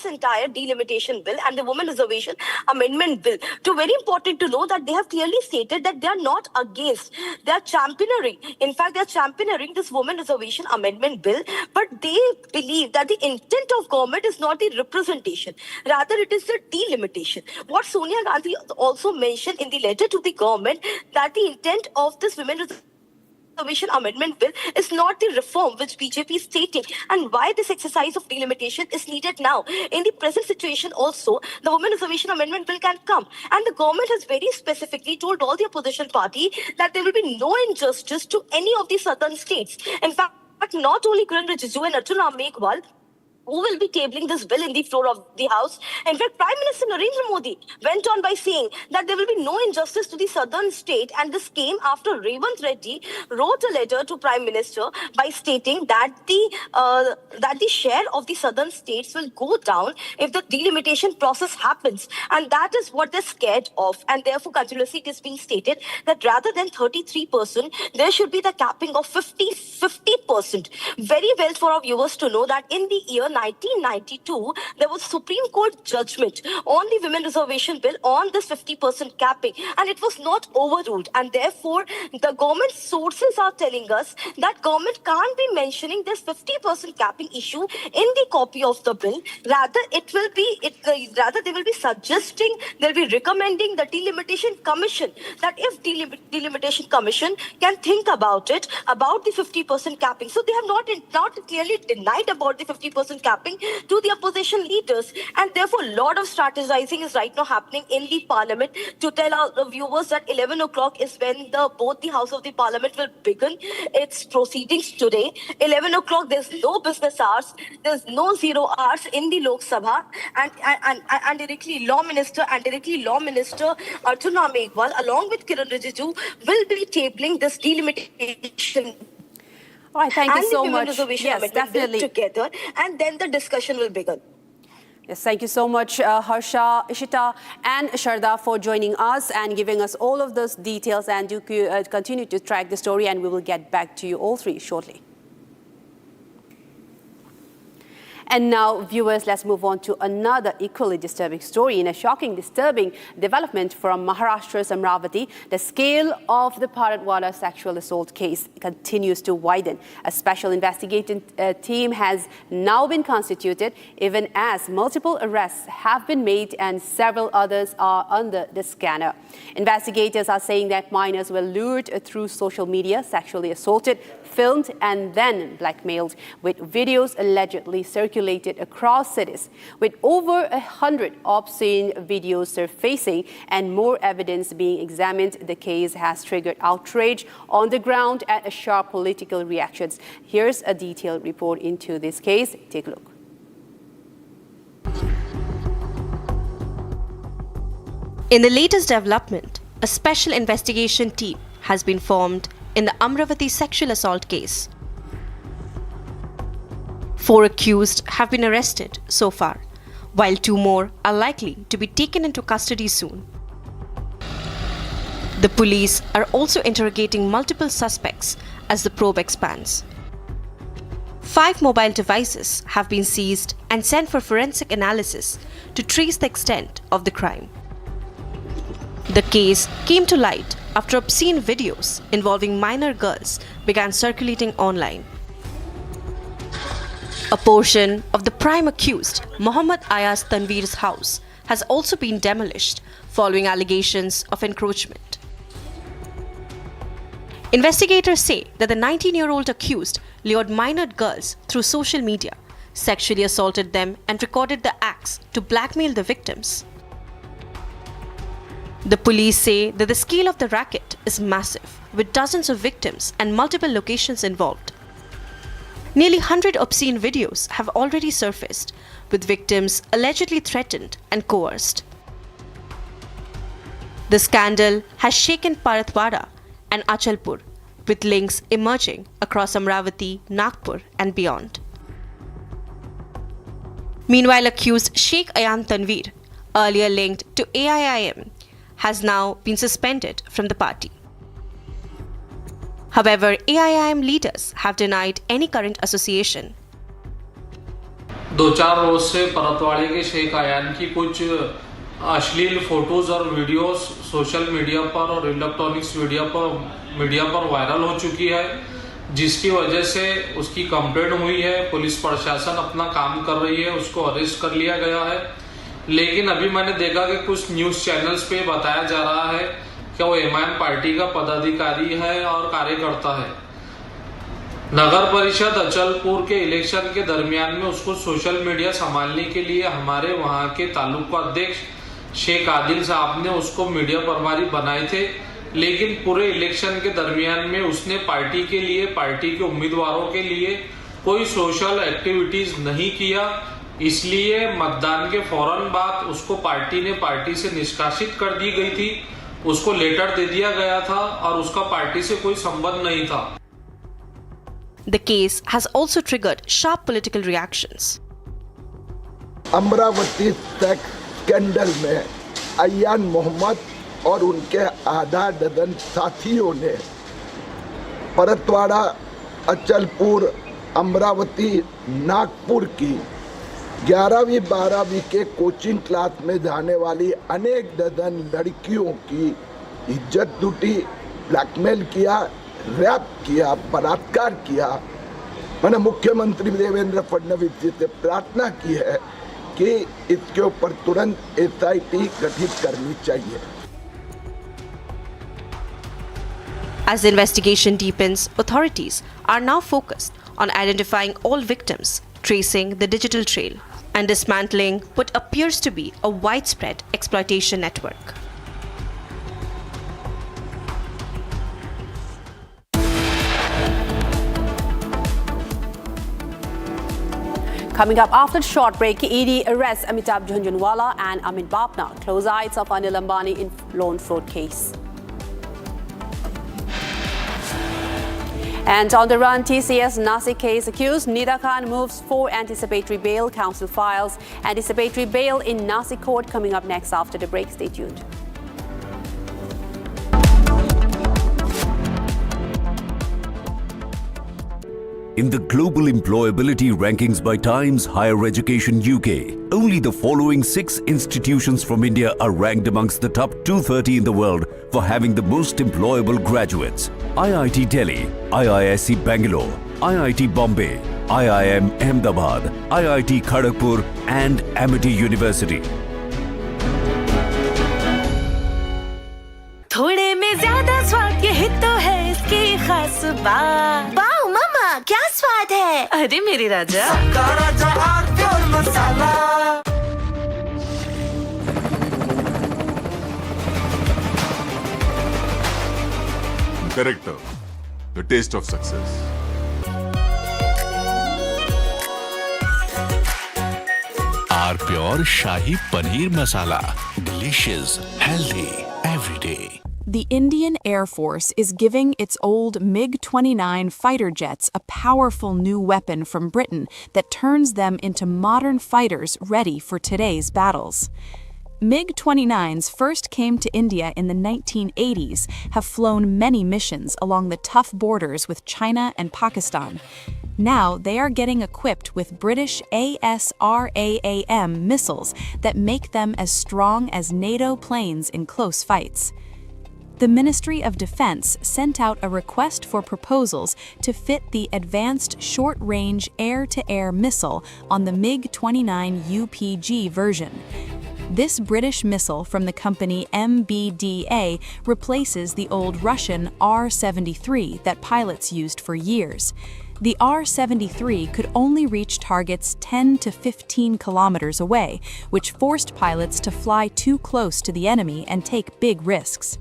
entire delimitation bill and the Women Reservation Reservation Amendment Bill. Very important to know that they have clearly stated that they are not against. They are championing. In fact, they are championing this Women Reservation Amendment Bill, but they believe that the intent of government is not the representation. Rather, it is the delimitation. What Sonia Gandhi also mentioned in the letter to the government, that the intent of this Women Reservation Amendment Bill is not the reform which BJP is stating, and why this exercise of delimitation is needed now. In the present situation also, the Women Reservation Amendment Bill can come, and the government has very specifically told all the opposition party that there will be no injustice to any of the southern states. In fact, not only Kiran Rijiju and Arjun Ram Meghwal who will be tabling this bill in the floor of the House. In fact, Prime Minister Narendra Modi went on by saying that there will be no injustice to the southern state, and this came after Revant Reddy wrote a letter to Prime Minister by stating that the share of the southern states will go down if the delimitation process happens, and that is what they're scared of, and therefore continuously it is being stated that rather than 33%, there should be the capping of 50%. Very well for our viewers to know that in the year 1992, there was Supreme Court judgment on the Women Reservation Bill on this 50% capping, and it was not overruled. And therefore, the government sources are telling us that government can't be mentioning this 50% capping issue in the copy of the bill. Rather, they will be suggesting, they'll be recommending the Delimitation Commission, that if Delimitation Commission can think about it, about the 50% capping. So they have not clearly denied about the 50% capping to the opposition leaders, and therefore a lot of strategizing is right now happening in the parliament to tell our viewers that 11 o'clock is when both the House of the Parliament will begin its proceedings today. 11 o'clock, there's no business hours, there's no 0 hours in the Lok Sabha, and directly Law Minister Arjun Ram Meghwal along with Kiran Rijiju will be tabling this delimitation. All right, thank you so much. Yes, definitely. Together, and then the discussion will begin. Yes, thank you so much, Harsha, Ishita, and Sharda for joining us and giving us all of those details. And do continue to track the story, and we will get back to you all three shortly. And now, viewers, let's move on to another equally disturbing story. In a shocking, disturbing development from Maharashtra's Amravati, the scale of the Bharatwala sexual assault case continues to widen. A special investigating team has now been constituted, even as multiple arrests have been made and several others are under the scanner. Investigators are saying that minors were lured through social media, sexually assaulted, filmed and then blackmailed, with videos allegedly circulated across cities. With over 100 obscene videos surfacing and more evidence being examined, the case has triggered outrage on the ground and sharp political reactions. Here's a detailed report into this case. Take a look. In the latest development, a special investigation team has been formed in the Amravati sexual assault case. 4 accused have been arrested so far, while 2 more are likely to be taken into custody soon. The police are also interrogating multiple suspects as the probe expands. 5 mobile devices have been seized and sent for forensic analysis to trace the extent of the crime. The case came to light after obscene videos involving minor girls began circulating online. A portion of the prime accused, Mohammad Ayaz Tanveer's house, has also been demolished following allegations of encroachment. Investigators say that the 19-year-old accused lured minor girls through social media, sexually assaulted them and recorded the acts to blackmail the victims. The police say that the scale of the racket is massive, with dozens of victims and multiple locations involved. Nearly 100 obscene videos have already surfaced, with victims allegedly threatened and coerced. The scandal has shaken Bharatwala and Achalpur, with links emerging across Amravati, Nagpur and beyond. Meanwhile, accused Sheikh Ayan Tanveer, earlier linked to AIIM, has now been suspended from the party. However, AIIM leaders have denied any current association. 2-4 रोज से परतवाड़ी के शेख आयान की कुछ अश्लील photos और videos social media पर और electronics media पर viral हो चुकी है, जिसकी वजह से उसकी कंप्लेंट हुई है। पुलिस प्रशासन अपना काम कर रही है, उसको अरेस्ट कर लिया गया है। लेकिन अभी मैंने देखा कि कुछ न्यूज चैनल्स पे बताया जा रहा है कि वो एमआईएम पार्टी का पदाधिकारी है और कार्यकर्ता है। नगर परिषद अचलपुर के इलेक्शन के दरमियान में उसको सोशल मीडिया संभालने के लिए हमारे वहां के तालुका अध्यक्ष शेख आदिल साहब ने उसको मीडिया प्रभारी बनाए थे। लेकिन पूरे इलेक्शन के दरमियान में उसने पार्टी के लिए, पार्टी के उम्मीदवारों के लिए कोई सोशल एक्टिविटीज नहीं किया। इसलिए मतदान के फौरन बाद उसको पार्टी से निष्कासित कर दी गई थी। उसको लेटर दे दिया गया था और उसका पार्टी से कोई संबंध नहीं था। The case has also triggered sharp political reactions. Amravati sex scandal में अयान मोहम्मद और उनके आधा दर्जन साथियों ने परतवाड़ा, अचलपुर, अमरावती, नागपुर की 11वीं 12वीं के कोचिंग क्लास में जाने वाली अनेक दर्जन लड़कियों की इज्जत लूटी, ब्लैकमेल किया, रैप किया, बलात्कार किया। मैंने मुख्यमंत्री देवेंद्र फडणवीस जी से प्रार्थना की है कि इसके ऊपर तुरंत एसआईटी गठित करनी चाहिए। As the investigation deepens, authorities are now focused on identifying all victims, tracing the digital trail, and dismantling what appears to be a widespread exploitation network. Coming up after a short break, ED arrests Amitabh Jhanjhanwala and Amit Bapna, close eyes of Anil Ambani in loan fraud case. And on the run, TCS Nasik case accused Nida Khan moves for anticipatory bail. Council files anticipatory bail in Nasik court. Coming up next after the break. Stay tuned. In the global employability rankings by Times Higher Education UK, only the following 6 institutions from India are ranked amongst the top 230 in the world for having the most employable graduates. IIT Delhi, IISc Bangalore, IIT Bombay, IIM Ahmedabad, IIT Kharagpur and Amity University. थोड़े में ज्यादा स्वाद यही तो है इसकी खास बात। वाओ मम्मा क्या स्वाद है। अरे मेरे राजा, राजा और मसाला। Character, the taste of success. R Pure Shahi Paneer Masala. Delicious, healthy, every day. The Indian Air Force is giving its old MiG-29 fighter jets a powerful new weapon from Britain that turns them into modern fighters ready for today's battles. MiG-29s first came to India in the 1980s, have flown many missions along the tough borders with China and Pakistan. Now they are getting equipped with British ASRAAM missiles that make them as strong as NATO planes in close fights. The Ministry of Defense sent out a request for proposals to fit the Advanced Short-Range Air-to-Air Missile on the MiG-29 UPG version. This British missile from the company MBDA replaces the old Russian R-73 that pilots used for years. The R-73 could only reach targets 10 to 15 kilometers away, which forced pilots to fly too close to the enemy and take big risks.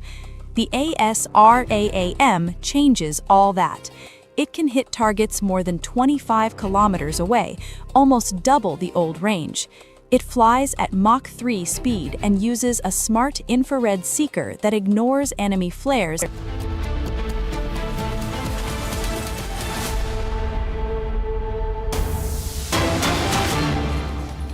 The ASRAAM changes all that. It can hit targets more than 25 kilometers away, almost double the old range. It flies at Mach 3 speed and uses a smart infrared seeker that ignores enemy flares.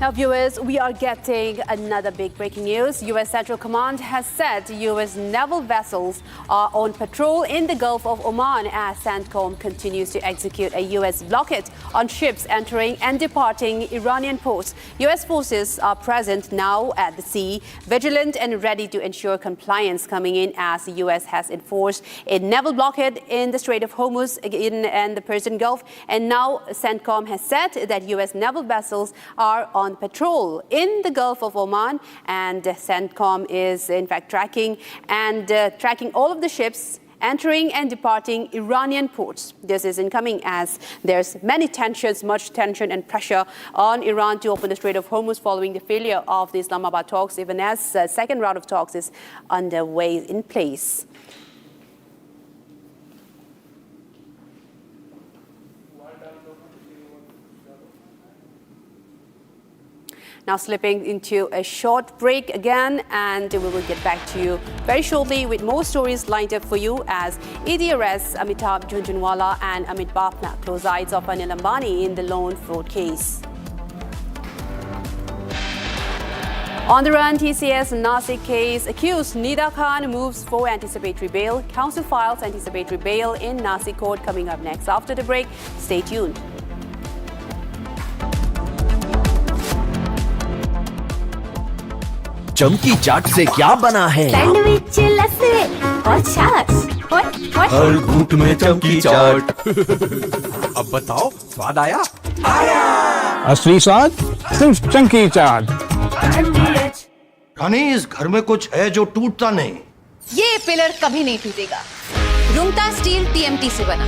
Now, viewers, we are getting another big breaking news. U.S. Central Command has said U.S. naval vessels are on patrol in the Gulf of Oman as CENTCOM continues to execute a U.S. blockade on ships entering and departing Iranian ports. U.S. forces are present now at the sea, vigilant and ready to ensure compliance coming in as the U.S. has enforced a naval blockade in the Strait of Hormuz and the Persian Gulf. And now CENTCOM has said that U.S. naval vessels are on patrol in the Gulf of Oman, and CENTCOM is in fact tracking all of the ships entering and departing Iranian ports. This is incoming as there's much tension and pressure on Iran to open the Strait of Hormuz following the failure of the Islamabad talks, even as second round of talks is underway in place. Now slipping into a short break again, and we will get back to you very shortly with more stories lined up for you as ED arrests Amitabh Jhunjhunwala and Amit Bapna, close-eyes of Anil Ambani in the loan fraud case. On the run, TCS Nasik case, accused Nida Khan moves for anticipatory bail. Council files anticipatory bail in Nasik court coming up next. After the break, stay tuned. चमकी चाट से क्या बना है? Sandwich लस्सी और छाछ हर घूंट में चमकी चाट। अब बताओ स्वाद आया? आया। असली स्वाद सिर्फ चमकी चाट। रानी, इस घर में कुछ है जो टूटता नहीं। ये पिलर कभी नहीं टूटेगा। रुंगटा स्टील TMT से बना।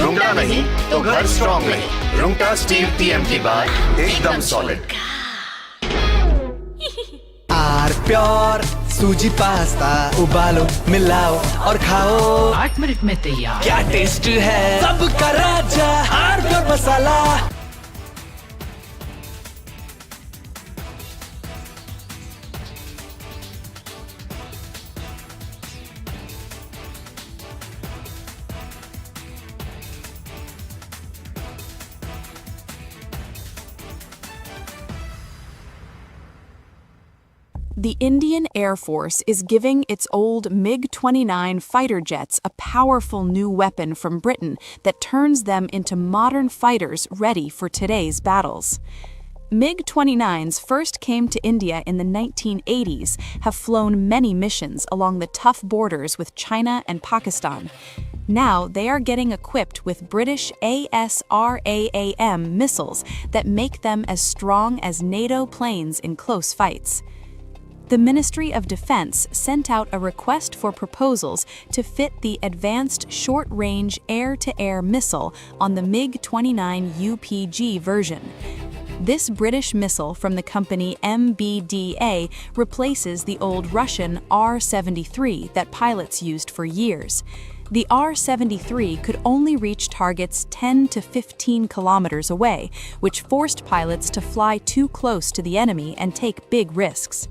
रुंगटा नहीं तो घर स्ट्रॉन्ग नहीं। रुंगटा स्टील TMT बार एकदम सॉलिड। प्योर सूजी पास्ता उबालो, मिलाओ और खाओ। 8 मिनट में तैयार। क्या टेस्ट है सबका राजा hardware masala. The Indian Air Force is giving its old MiG-29 fighter jets a powerful new weapon from Britain that turns them into modern fighters ready for today's battles. MiG-29s first came to India in the 1980s, have flown many missions along the tough borders with China and Pakistan. Now they are getting equipped with British ASRAAM missiles that make them as strong as NATO planes in close fights. The Ministry of Defense sent out a request for proposals to fit the Advanced Short-Range Air-to-Air Missile on the MiG-29 UPG version. This British missile from the company MBDA replaces the old Russian R-73 that pilots used for years. The R-73 could only reach targets 10 to 15 kilometers away, which forced pilots to fly too close to the enemy and take big risks.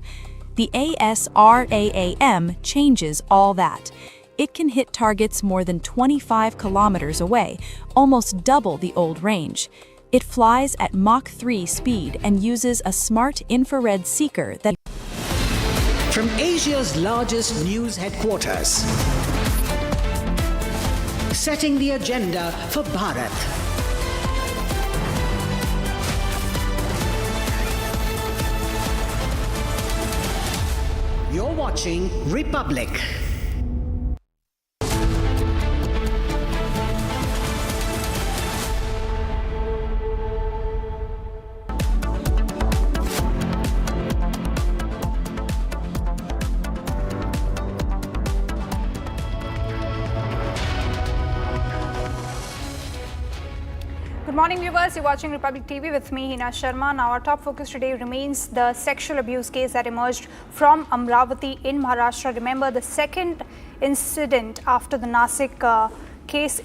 The ASRAAM changes all that. It can hit targets more than 25 kilometers away, almost double the old range. It flies at Mach 3 speed and uses a smart infrared seeker that... From Asia's largest news headquarters, setting the agenda for Bharat. You're watching Republic. Good morning, viewers. You're watching Republic TV with me, Hina Sharma. Now, our top focus today remains the sexual abuse case that emerged from Amravati in Maharashtra. Remember, the second incident after the Nasik case,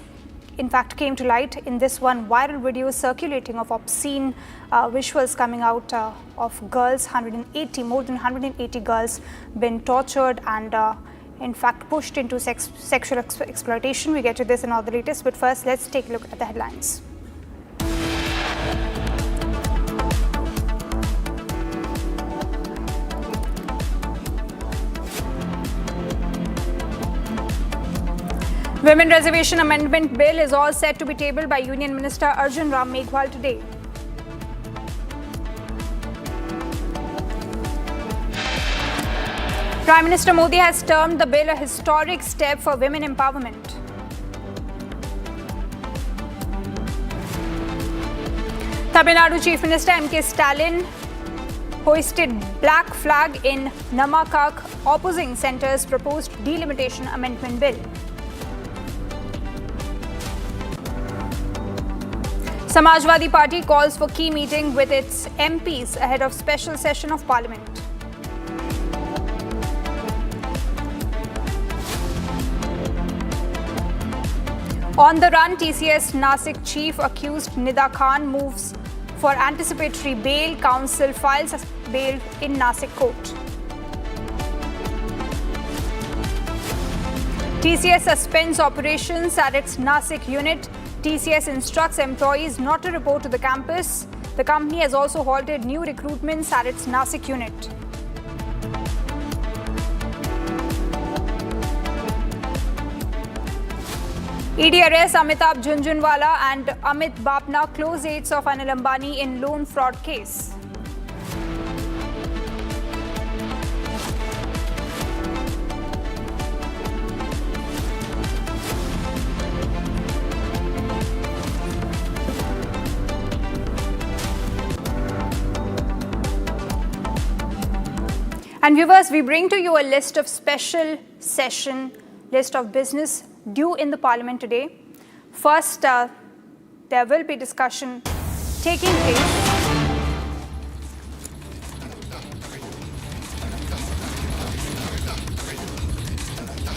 in fact, came to light. In this one, viral video circulating of obscene visuals coming out of girls, more than 180 girls been tortured and in fact pushed into sexual exploitation. We get to this in all the latest, but first, let's take a look at the headlines. Women Reservation Amendment Bill is all set to be tabled by Union Minister Arjun Ram Meghwal today. Prime Minister Modi has termed the bill a historic step for women empowerment. Tamil Nadu Chief Minister M.K. Stalin hoisted black flag in Namakak opposing centre's proposed delimitation amendment bill. Samajwadi Party calls for key meeting with its MPs ahead of special session of Parliament. On the run, TCS Nasik chief accused Nida Khan moves for anticipatory bail. Council files bail in Nasik court. TCS suspends operations at its Nasik unit. TCS instructs employees not to report to the campus. The company has also halted new recruitments at its Nasik unit. ED arrests Amitabh Jhunjhunwala and Amit Bapna, close aides of Anil Ambani in loan fraud case. And viewers, we bring to you a list of special session, list of business due in the Parliament today. First, there will be discussion taking place.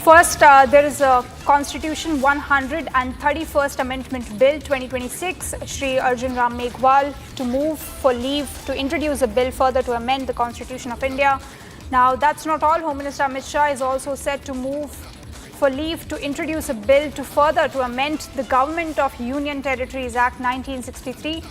First, there is a Constitution 131st Amendment Bill 2026. Shri Arjun Ram Meghwal to move for leave to introduce a bill further to amend the Constitution of India. Now, that's not all. Home Minister Amit Shah is also set to move for leave to introduce a bill to further to amend the Government of Union Territories Act 1963,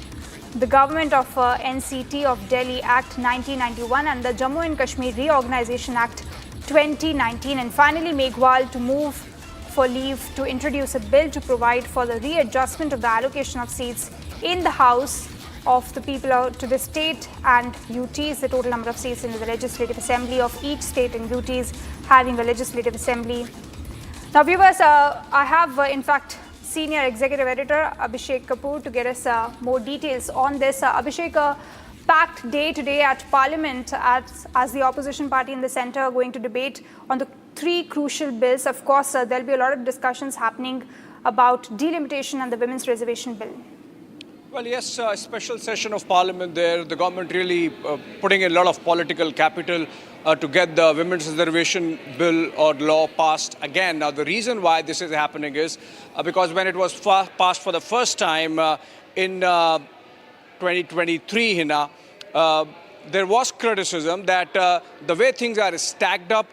the Government of NCT of Delhi Act 1991 and the Jammu and Kashmir Reorganization Act 2019. And finally, Meghwal to move for leave to introduce a bill to provide for the readjustment of the allocation of seats in the House of the People to the state and UTs, the total number of seats in the Legislative Assembly of each state and UTs having a Legislative Assembly. Now, viewers, I have, in fact, Senior Executive Editor Abhishek Kapoor to get us more details on this. Abhishek, a packed day today at Parliament as the opposition party in the centre are going to debate on the three crucial bills. Of course, there'll be a lot of discussions happening about delimitation and the Women's Reservation Bill. Well, yes, a special session of Parliament there. The government really putting in a lot of political capital to get the Women's Reservation Bill or law passed again. Now, the reason why this is happening is because when it was passed for the first time in 2023, Hina, there was criticism that the way things are stacked up,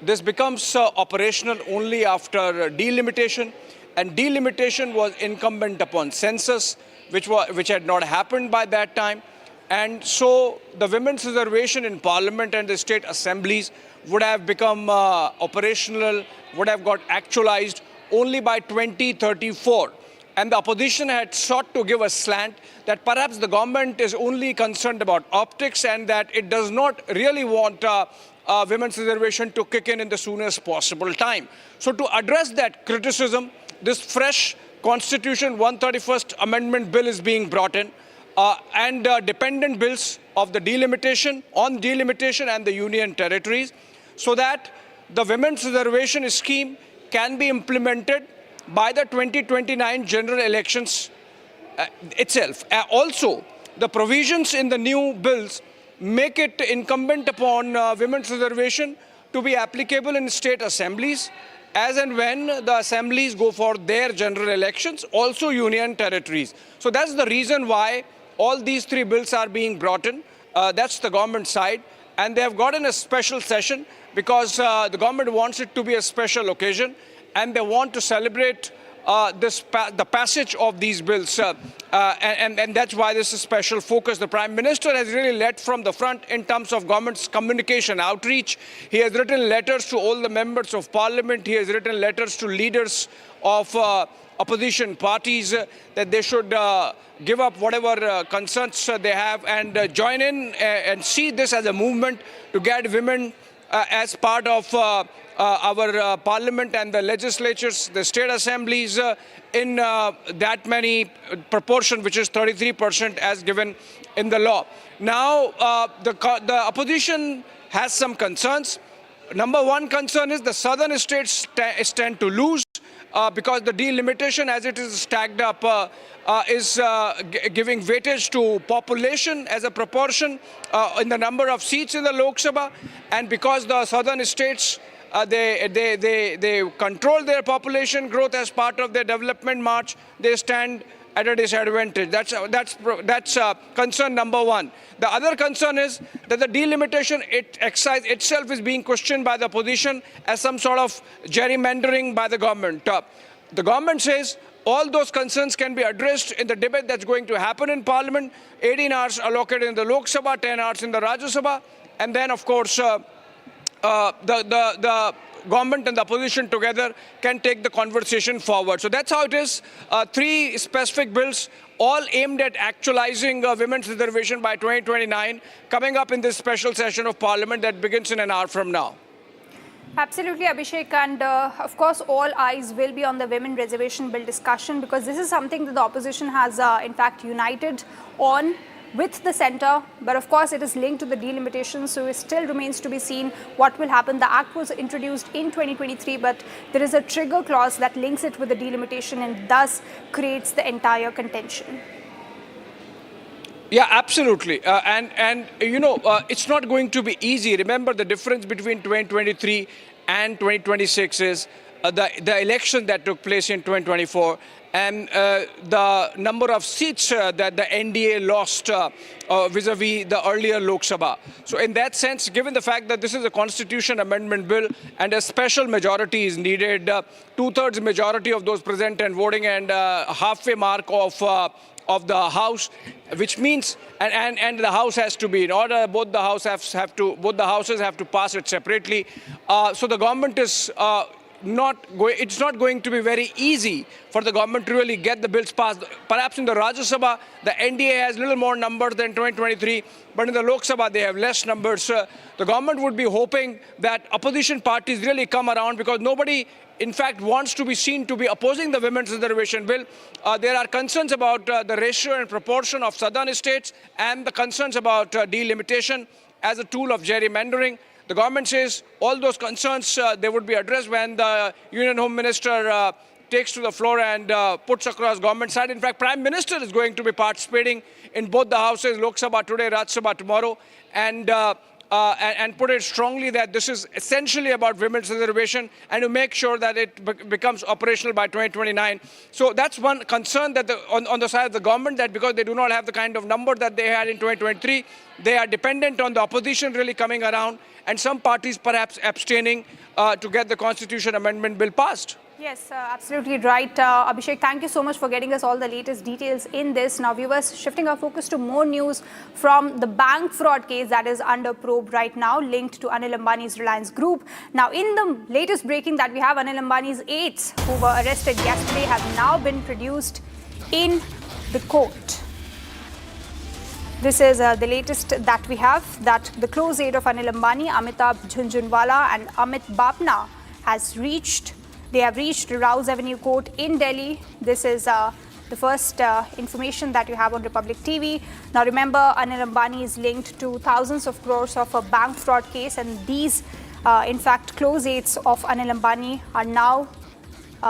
this becomes operational only after delimitation, and delimitation was incumbent upon census, which had not happened by that time. And so the women's reservation in Parliament and the state assemblies would have become operational, would have got actualized only by 2034. And the opposition had sought to give a slant that perhaps the government is only concerned about optics and that it does not really want women's reservation to kick in the soonest possible time. So to address that criticism, this fresh Constitution 131st Amendment Bill is being brought in and dependent bills of the delimitation and the Union Territories so that the women's reservation scheme can be implemented by the 2029 general elections itself. Also, the provisions in the new bills make it incumbent upon women's reservation to be applicable in state assemblies as and when the assemblies go for their general elections, also union territories. So that's the reason why all these three bills are being brought in. That's the government side. And they have gotten a special session because the government wants it to be a special occasion and they want to celebrate the passage of these bills. And that's why this is special focus. The Prime Minister has really led from the front in terms of government's communication outreach. He has written letters to all the members of Parliament. He has written letters to leaders of opposition parties that they should give up whatever concerns they have and join in and see this as a movement to get women as part of our parliament and the legislatures, the state assemblies in that many proportion, which is 33% as given in the law. Now, the opposition has some concerns. Number one concern is the southern states stand to lose because the delimitation as it is stacked up is giving weightage to population as a proportion in the number of seats in the Lok Sabha, and because the southern states they control their population growth as part of their development march, they stand at a disadvantage. That's concern number one. The other concern is that the delimitation exercise itself is being questioned by the opposition as some sort of gerrymandering by the government. The government says all those concerns can be addressed in the debate that's going to happen in Parliament. 18 hours allocated in the Lok Sabha, 10 hours in the Rajya Sabha, and then of course the government and the opposition together can take the conversation forward. So that's how it is. 3 specific bills, all aimed at actualizing women's reservation by 2029, coming up in this special session of Parliament that begins in an hour from now. Absolutely, Abhishek, and of course all eyes will be on the Women Reservation Bill discussion, because this is something that the opposition has in fact united on with the centre, but of course it is linked to the delimitation, so it still remains to be seen what will happen. The Act was introduced in 2023, but there is a trigger clause that links it with the delimitation and thus creates the entire contention. Yeah, absolutely. And you know, it's not going to be easy. Remember, the difference between 2023 and 2026 is the election that took place in 2024 and the number of seats that the NDA lost vis-a-vis the earlier Lok Sabha. So in that sense, given the fact that this is a constitution amendment bill and a special majority is needed, 2/3 majority of those present and voting and halfway mark of the House, which means and the House has to be in order. Both the houses have to pass it separately. So the government is it's not going to be very easy for the government to really get the bills passed. Perhaps in the Rajya Sabha, the NDA has little more numbers than 2023, but in the Lok Sabha, they have less numbers. The government would be hoping that opposition parties really come around, because nobody, in fact, wants to be seen to be opposing the Women's Reservation Bill. There are concerns about the ratio and proportion of southern states and the concerns about delimitation as a tool of gerrymandering. The government says all those concerns, they would be addressed when the Union Home Minister takes to the floor and puts across government side. In fact, Prime Minister is going to be participating in both the houses, Lok Sabha today, Rajya Sabha tomorrow, and put it strongly that this is essentially about women's reservation and to make sure that it becomes operational by 2029. So that's one concern that on the side of the government, that because they do not have the kind of number that they had in 2023, they are dependent on the opposition really coming around and some parties perhaps abstaining to get the Constitution Amendment Bill passed. Yes, absolutely right. Abhishek, thank you so much for getting us all the latest details in this. Now, viewers, shifting our focus to more news from the bank fraud case that is under probe right now, linked to Anil Ambani's Reliance Group. Now, in the latest breaking that we have, Anil Ambani's aides who were arrested yesterday have now been produced in the court. This is the latest that we have, that the close aide of Anil Ambani, Amitabh Jhunjhunwala and Amit Bapna They have reached Rouse Avenue Court in Delhi. This is the first information that you have on Republic TV. Now remember, Anil Ambani is linked to thousands of crores of a bank fraud case, and these, in fact, close aides of Anil Ambani are now,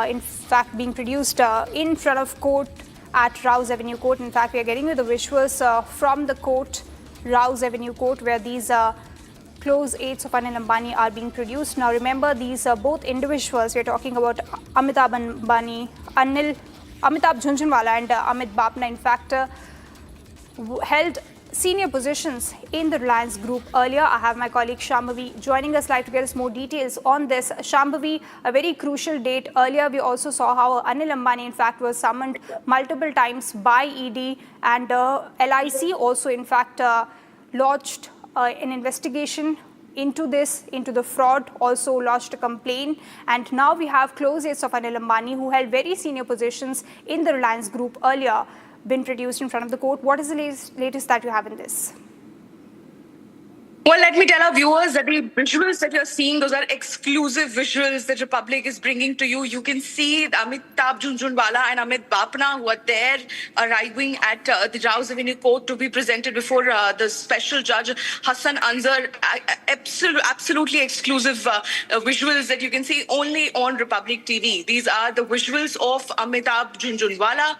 in fact, being produced in front of court at Rouse Avenue Court. In fact, we are getting you the visuals from the court, Rouse Avenue Court, where these close aides of Anil Ambani are being produced. Now remember, these are both individuals. We are talking about Amitabh Ambani, Amitabh Jhunjhunwala and Amit Bapna, in fact, held senior positions in the Reliance Group earlier. I have my colleague Shambhavi joining us live to get us more details on this. Shambhavi, a very crucial date. Earlier, we also saw how Anil Ambani, in fact, was summoned multiple times by ED, and LIC also, in fact, launched an investigation into the fraud, also lodged a complaint. And now we have close aides of Anil Ambani, who held very senior positions in the Reliance Group earlier, been produced in front of the court. What is the latest that you have in this? Well, let me tell our viewers that the visuals that you're seeing, those are exclusive visuals that Republic is bringing to you. You can see Amitabh Jhunjhunwala and Amit Bapna, who are there arriving at the Rouse Avenue Court to be presented before the special judge, Hassan Anzar. Absolutely exclusive visuals that you can see only on Republic TV. These are the visuals of Amitabh Jhunjhunwala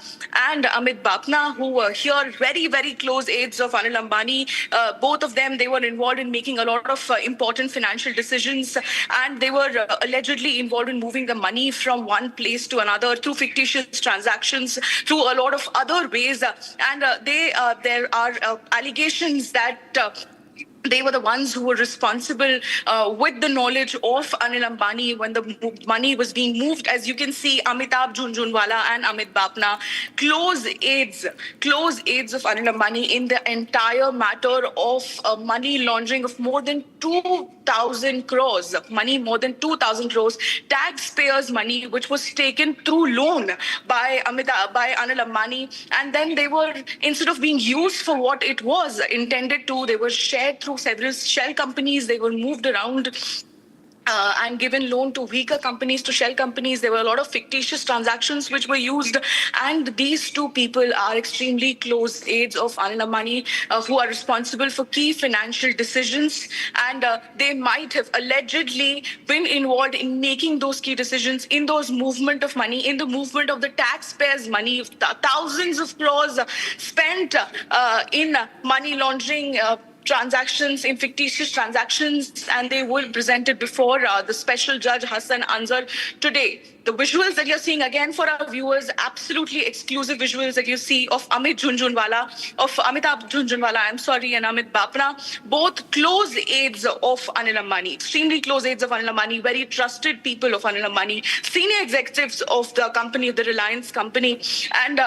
and Amit Bapna, who were here, very, very close aides of Anil Ambani. Both of them, they were involved in making a lot of important financial decisions, and they were allegedly involved in moving the money from one place to another through fictitious transactions, through a lot of other ways. And there are allegations that they were the ones who were responsible with the knowledge of Anil Ambani when the money was being moved. As you can see, Amitabh Jhunjhunwala and Amit Bapna, close aides of Anil Ambani in the entire matter of money laundering of more than 2,000 crores, more than 2,000 crores, taxpayers' money, which was taken through loan by Anil Ambani. And then they were, instead of being used for what it was intended to, they were shared through several shell companies. They were moved around and given loan to weaker companies, to shell companies. There were a lot of fictitious transactions which were used. And these two people are extremely close aides of Anil Ambani, who are responsible for key financial decisions. And they might have allegedly been involved in making those key decisions, in those movement of money, in the movement of the taxpayers' money, thousands of crores spent in money laundering transactions, in fictitious transactions, and they will present it before the special judge Hassan Anzar today. The visuals that you're seeing, again for our viewers, absolutely exclusive visuals that you see of Amitabh Jhunjhunwala, and Amit Bapna, both close aides of Anil Ambani, extremely close aides of Anil Ambani, very trusted people of Anil Ambani, senior executives of the company, of the Reliance company, and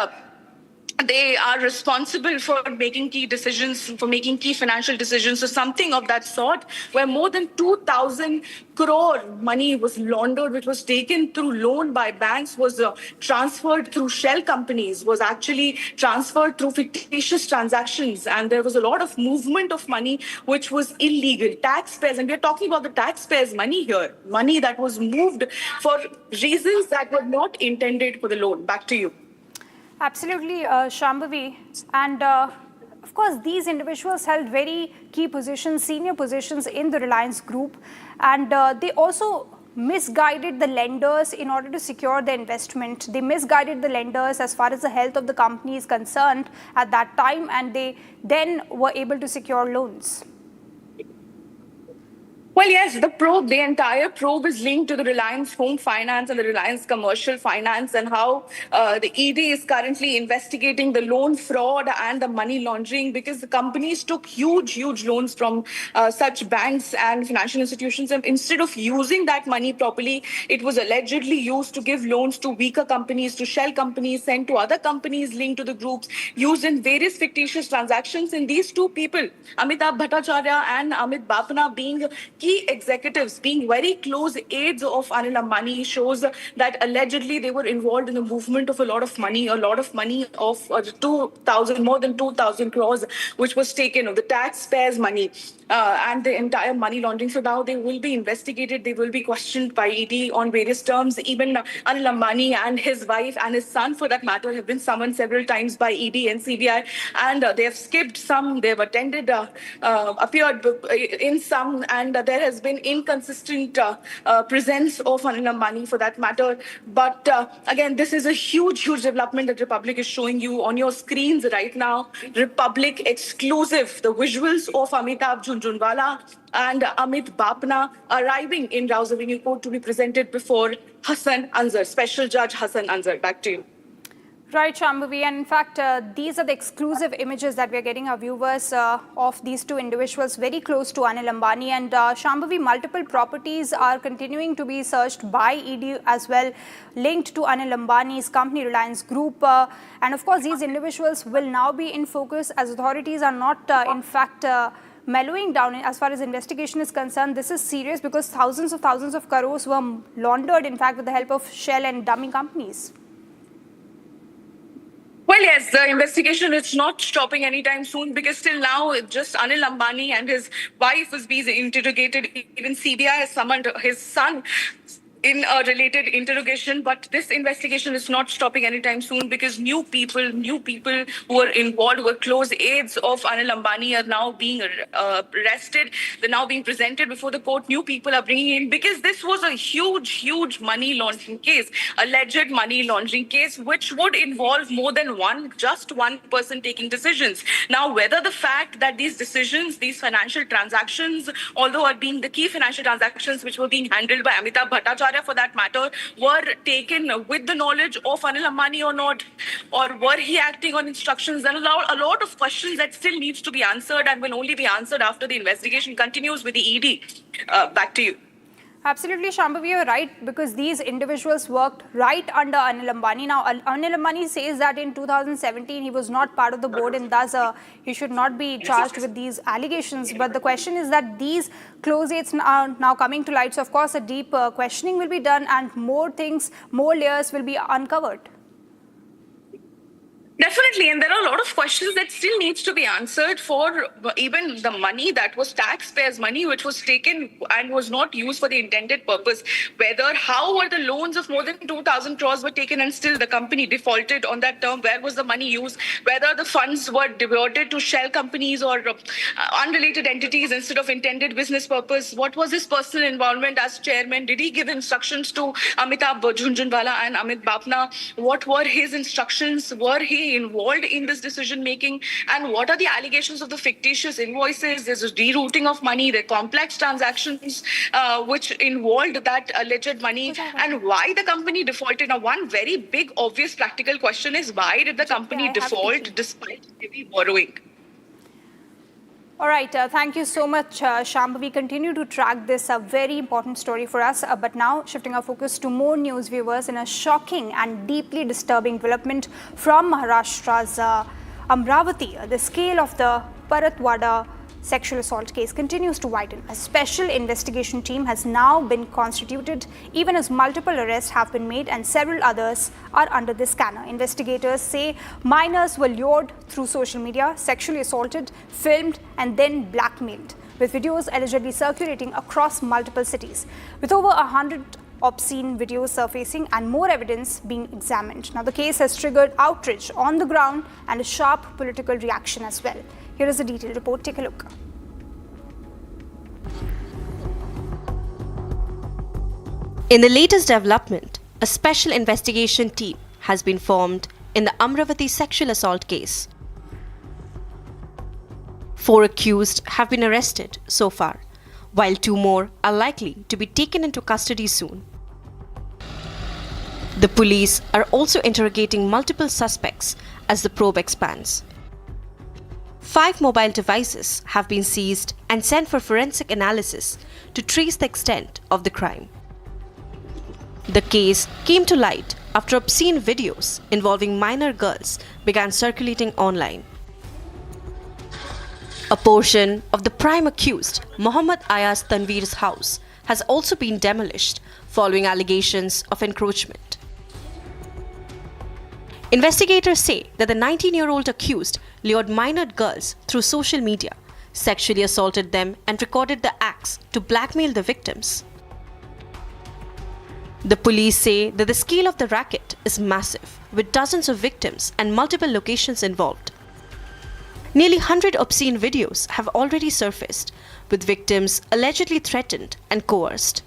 they are responsible for making key decisions, for making key financial decisions. So something of that sort, where more than 2,000 crore money was laundered, which was taken through loan by banks, was transferred through shell companies, was actually transferred through fictitious transactions. And there was a lot of movement of money which was illegal. Taxpayers, and we're talking about the taxpayers' money here, money that was moved for reasons that were not intended for the loan. Back to you. Absolutely, Shambhavi. And of course, these individuals held very key positions, senior positions in the Reliance Group. And they also misguided the lenders in order to secure the investment. They misguided the lenders as far as the health of the company is concerned at that time, and they then were able to secure loans. Well, yes, the entire probe is linked to the Reliance Home Finance and the Reliance Commercial Finance, and how the ED is currently investigating the loan fraud and the money laundering, because the companies took huge loans from such banks and financial institutions. And instead of using that money properly, it was allegedly used to give loans to weaker companies, to shell companies, sent to other companies linked to the groups, used in various fictitious transactions. And these two people, Amitabh Bhattacharya and Amit Bapna, being key executives, being very close aides of Anil Ambani, shows that allegedly they were involved in the movement of a lot of money of more than 2,000 crores, which was taken of the taxpayers' money and the entire money laundering. So now they will be investigated. They will be questioned by ED on various terms. Even Anil Ambani and his wife and his son, for that matter, have been summoned several times by ED and CBI, and they have skipped some. They have attended, appeared in some, and there has been inconsistent presence of Anil Ambani, for that matter. But again, this is a huge development that Republic is showing you on your screens right now. Republic exclusive, the visuals of Amitabh Jhunjhunwala and Amit Bapna arriving in Rouse Avenue Court to be presented before Hassan Anzar, Special Judge Hassan Anzar. Back to you. Right, Shambhavi. And in fact, these are the exclusive images that we're getting our viewers of these two individuals very close to Anil Ambani. And Shambhavi, multiple properties are continuing to be searched by ED as well, linked to Anil Ambani's company Reliance Group. And of course, these individuals will now be in focus, as authorities are not, in fact, mellowing down as far as investigation is concerned. This is serious because thousands of crores were laundered, in fact, with the help of shell and dummy companies. Well, yes, the investigation is not stopping anytime soon because till now, just Anil Ambani and his wife is being interrogated. Even CBI has summoned his son in a related interrogation, but this investigation is not stopping anytime soon because new people who were involved, who were close aides of Anil Ambani are now being arrested. They're now being presented before the court. New people are bringing in because this was a huge money laundering case, alleged money laundering case, which would involve more than just one person taking decisions. Now, whether the fact that these decisions, these financial transactions, although are being the key financial transactions which were being handled by Amitabh Bhattacharya, for that matter, were taken with the knowledge of Anil Ambani or not, or were he acting on instructions? There are a lot of questions that still needs to be answered and will only be answered after the investigation continues with the ED. Back to you. Absolutely, Shambhavi, you're right, because these individuals worked right under Anil Ambani. Now, Anil Ambani says that in 2017 he was not part of the board and thus he should not be charged with these allegations. But the question is that these close aides are now coming to light. So, of course, a deep questioning will be done and more things, more layers will be uncovered. Definitely, and there are a lot of questions that still needs to be answered for even the money that was taxpayers' money, which was taken and was not used for the intended purpose. How were the loans of more than 2,000 crores were taken and still the company defaulted on that term? Where was the money used? Whether the funds were diverted to shell companies or unrelated entities instead of intended business purpose? What was his personal involvement as chairman? Did he give instructions to Amitabh Jhunjhunwala and Amit Bapna? What were his instructions? Were he involved in this decision making, and what are the allegations of the fictitious invoices? There's a rerouting of money, the complex transactions which involved that alleged money, and why the company defaulted. Now, one very big obvious practical question is, why did the company default despite heavy borrowing? All right, thank you so much, Shambhavi. We continue to track this very important story for us. But now, shifting our focus to more news, viewers, in a shocking and deeply disturbing development from Maharashtra's Amravati. The scale of the Paratwada sexual assault case continues to widen. A special investigation team has now been constituted, even as multiple arrests have been made and several others are under the scanner. Investigators say minors were lured through social media, sexually assaulted, filmed and then blackmailed, with videos allegedly circulating across multiple cities. With over 100 obscene videos surfacing and more evidence being examined. Now, the case has triggered outrage on the ground and a sharp political reaction as well. Here is a detailed report. Take a look. In the latest development, a special investigation team has been formed in the Amravati sexual assault case. 4 accused have been arrested so far, while 2 more are likely to be taken into custody soon. The police are also interrogating multiple suspects as the probe expands. 5 mobile devices have been seized and sent for forensic analysis to trace the extent of the crime. The case came to light after obscene videos involving minor girls began circulating online. A portion of the prime accused, Mohammad Ayaz Tanveer's house, has also been demolished following allegations of encroachment. Investigators say that the 19-year-old accused lured minor girls through social media, sexually assaulted them and recorded the acts to blackmail the victims. The police say that the scale of the racket is massive, with dozens of victims and multiple locations involved. Nearly 100 obscene videos have already surfaced, with victims allegedly threatened and coerced.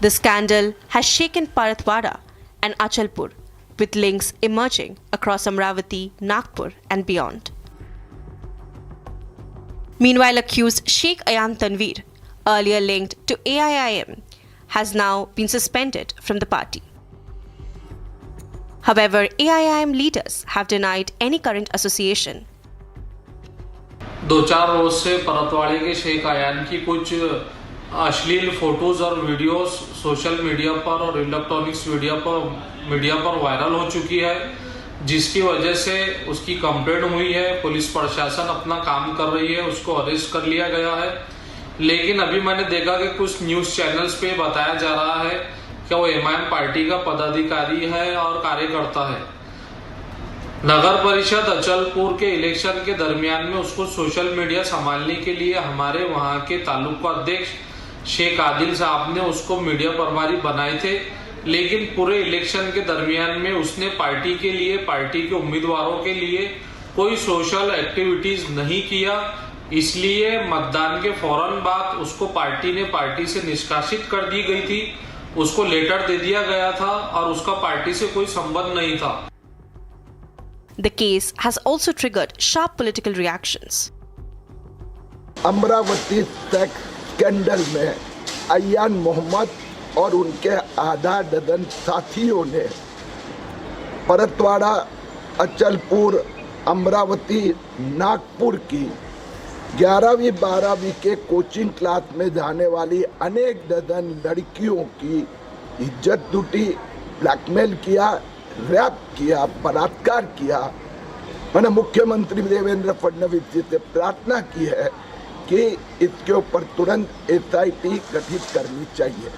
The scandal has shaken Paratwada and Achalpur, with links emerging across Amravati, Nagpur and beyond. Meanwhile, accused Sheikh Ayan Tanveer, earlier linked to AIIM, has now been suspended from the party. However, AIIM leaders have denied any current association. 2-4 रोज से परतवाड़े के शेख आयान की कुछ अश्लील photos और videos social media पर और electronics media पर viral हो चुकी है, जिसकी वजह से उसकी कंप्लेंट हुई है। पुलिस प्रशासन अपना काम कर रही है, उसको अरेस्ट कर लिया गया है। लेकिन अभी मैंने देखा कि कुछ न्यूज़ चैनल्स पे बताया जा रहा है कि वो एमआईएम पार्टी का पदाधिकारी है और कार्यकर्ता है। नगर परिषद अचलपुर के इलेक्शन के दरमियान में उसको सोशल मीडिया संभालने के लिए हमारे वहाँ के तालुका अध्यक्ष शेख आदिल साहब ने उसको मीडिया प्रभारी बनाए थे। लेकिन पूरे इलेक्शन के दरमियान में उसने पार्टी के लिए, पार्टी के उम्मीदवारों के लिए कोई सोशल एक्टिविटीज नहीं किया। इसलिए मतदान के फौरन बाद उसको पार्टी से निष्कासित कर दी गई थी, उसको लेटर दे दिया गया था और उसका पार्टी से कोई संबंध नहीं था। The case has also triggered sharp political reactions. Amravati sex scandal में अयान मोहम्मद और उनके आधा डजन साथियों ने परतवाड़ा, अचलपुर, अमरावती, नागपुर की 11वीं 12वीं के कोचिंग क्लास में जाने वाली अनेक डजन लड़कियों की इज्जत लूटी, ब्लैकमेल किया, रैप किया, बलात्कार किया। मैंने मुख्यमंत्री देवेंद्र फडणवीस जी से प्रार्थना की है कि इसके ऊपर तुरंत एसआईटी गठित करनी चाहिए।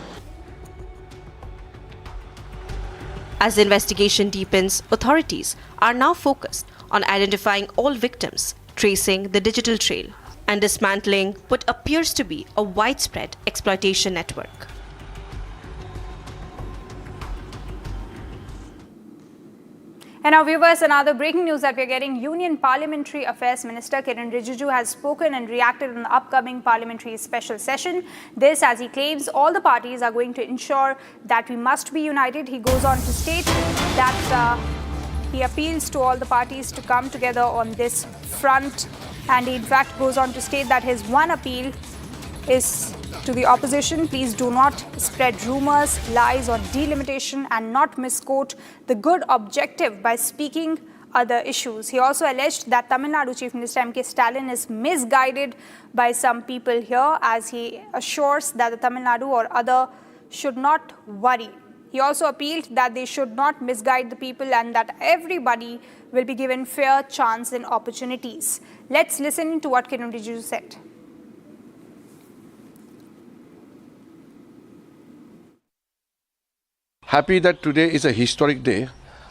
As the investigation deepens, authorities are now focused on identifying all victims, tracing the digital trail, and dismantling what appears to be a widespread exploitation network. And now viewers, another breaking news that we are getting. Union Parliamentary Affairs Minister Kiren Rijiju has spoken and reacted on the upcoming parliamentary special session. This as he claims all the parties are going to ensure that we must be united. He goes on to state that he appeals to all the parties to come together on this front, and he in fact goes on to state that his one appeal is to the opposition: please do not spread rumours, lies on delimitation and not misquote the good objective by speaking other issues. He also alleged that Tamil Nadu Chief Minister M.K. Stalin is misguided by some people here, as he assures that the Tamil Nadu or other should not worry. He also appealed that they should not misguide the people and that everybody will be given fair chance and opportunities. Let's listen to what Kiren Rijiju said. Happy that today is a historic day.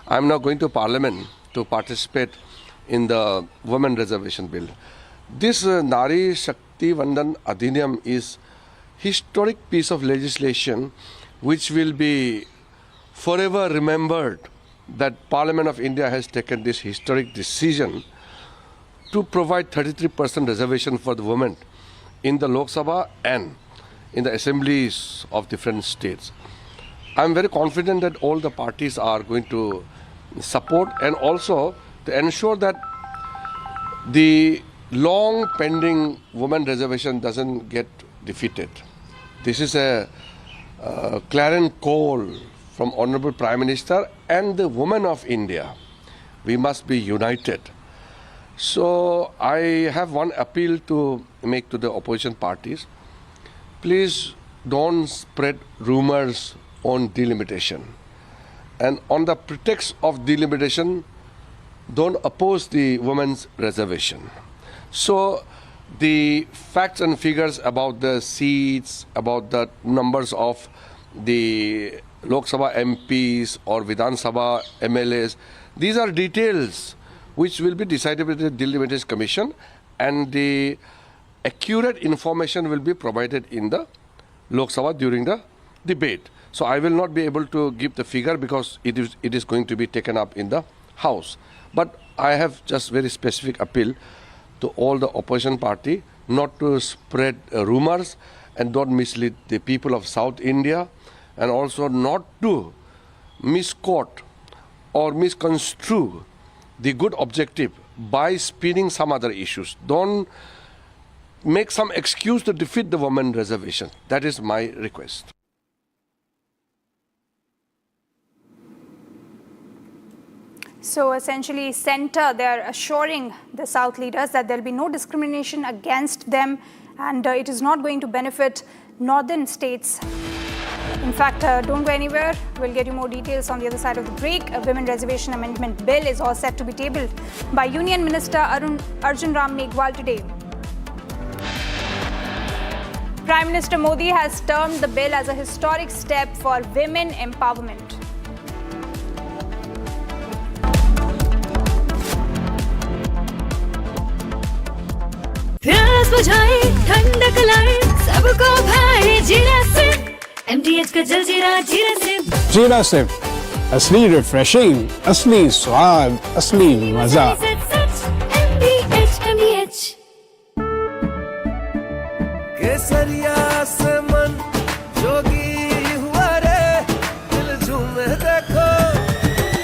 I am now going to Parliament to participate in the Women Reservation Bill. This Nari Shakti Vandan Adhiniyam is historic piece of legislation which will be forever remembered, that Parliament of India has taken this historic decision to provide 33% reservation for the women in the Lok Sabha and in the assemblies of different states. I am very confident that all the parties are going to support, and also to ensure that the long pending women reservation doesn't get defeated. This is a clarion call from Honorable Prime Minister and the women of India. We must be united. So I have one appeal to make to the opposition parties. Please don't spread rumors on delimitation, and on the pretext of delimitation, don't oppose the women's reservation. So the facts and figures about the seats, about the numbers of the Lok Sabha MPs or Vidhan Sabha MLAs, these are details which will be decided by the Delimitation Commission, and the accurate information will be provided in the Lok Sabha during the debate. So I will not be able to give the figure because it is going to be taken up in the House. But I have just very specific appeal to all the opposition party not to spread rumors and don't mislead the people of South India, and also not to misquote or misconstrue the good objective by spinning some other issues. Don't make some excuse to defeat the women reservation. That is my request. So essentially, Centre, they are assuring the South leaders that there will be no discrimination against them, and it is not going to benefit northern states In fact, don't go anywhere. We'll get you more details on the other side of the break. A Women Reservation Amendment Bill is all set to be tabled by Union Minister Arjun Ram Meghwal today. Prime Minister Modi has termed the bill as a historic step for women empowerment. प्यास बुझाए ठंडक लाए सबको भाए जीरा से MTH का जल जीरा जीरा से जीरा से असली रिफ्रेशिंग, असली स्वाद, असली मजा। MTH केसरिया से मन जोगी हुआ रे, दिल झूमे देखो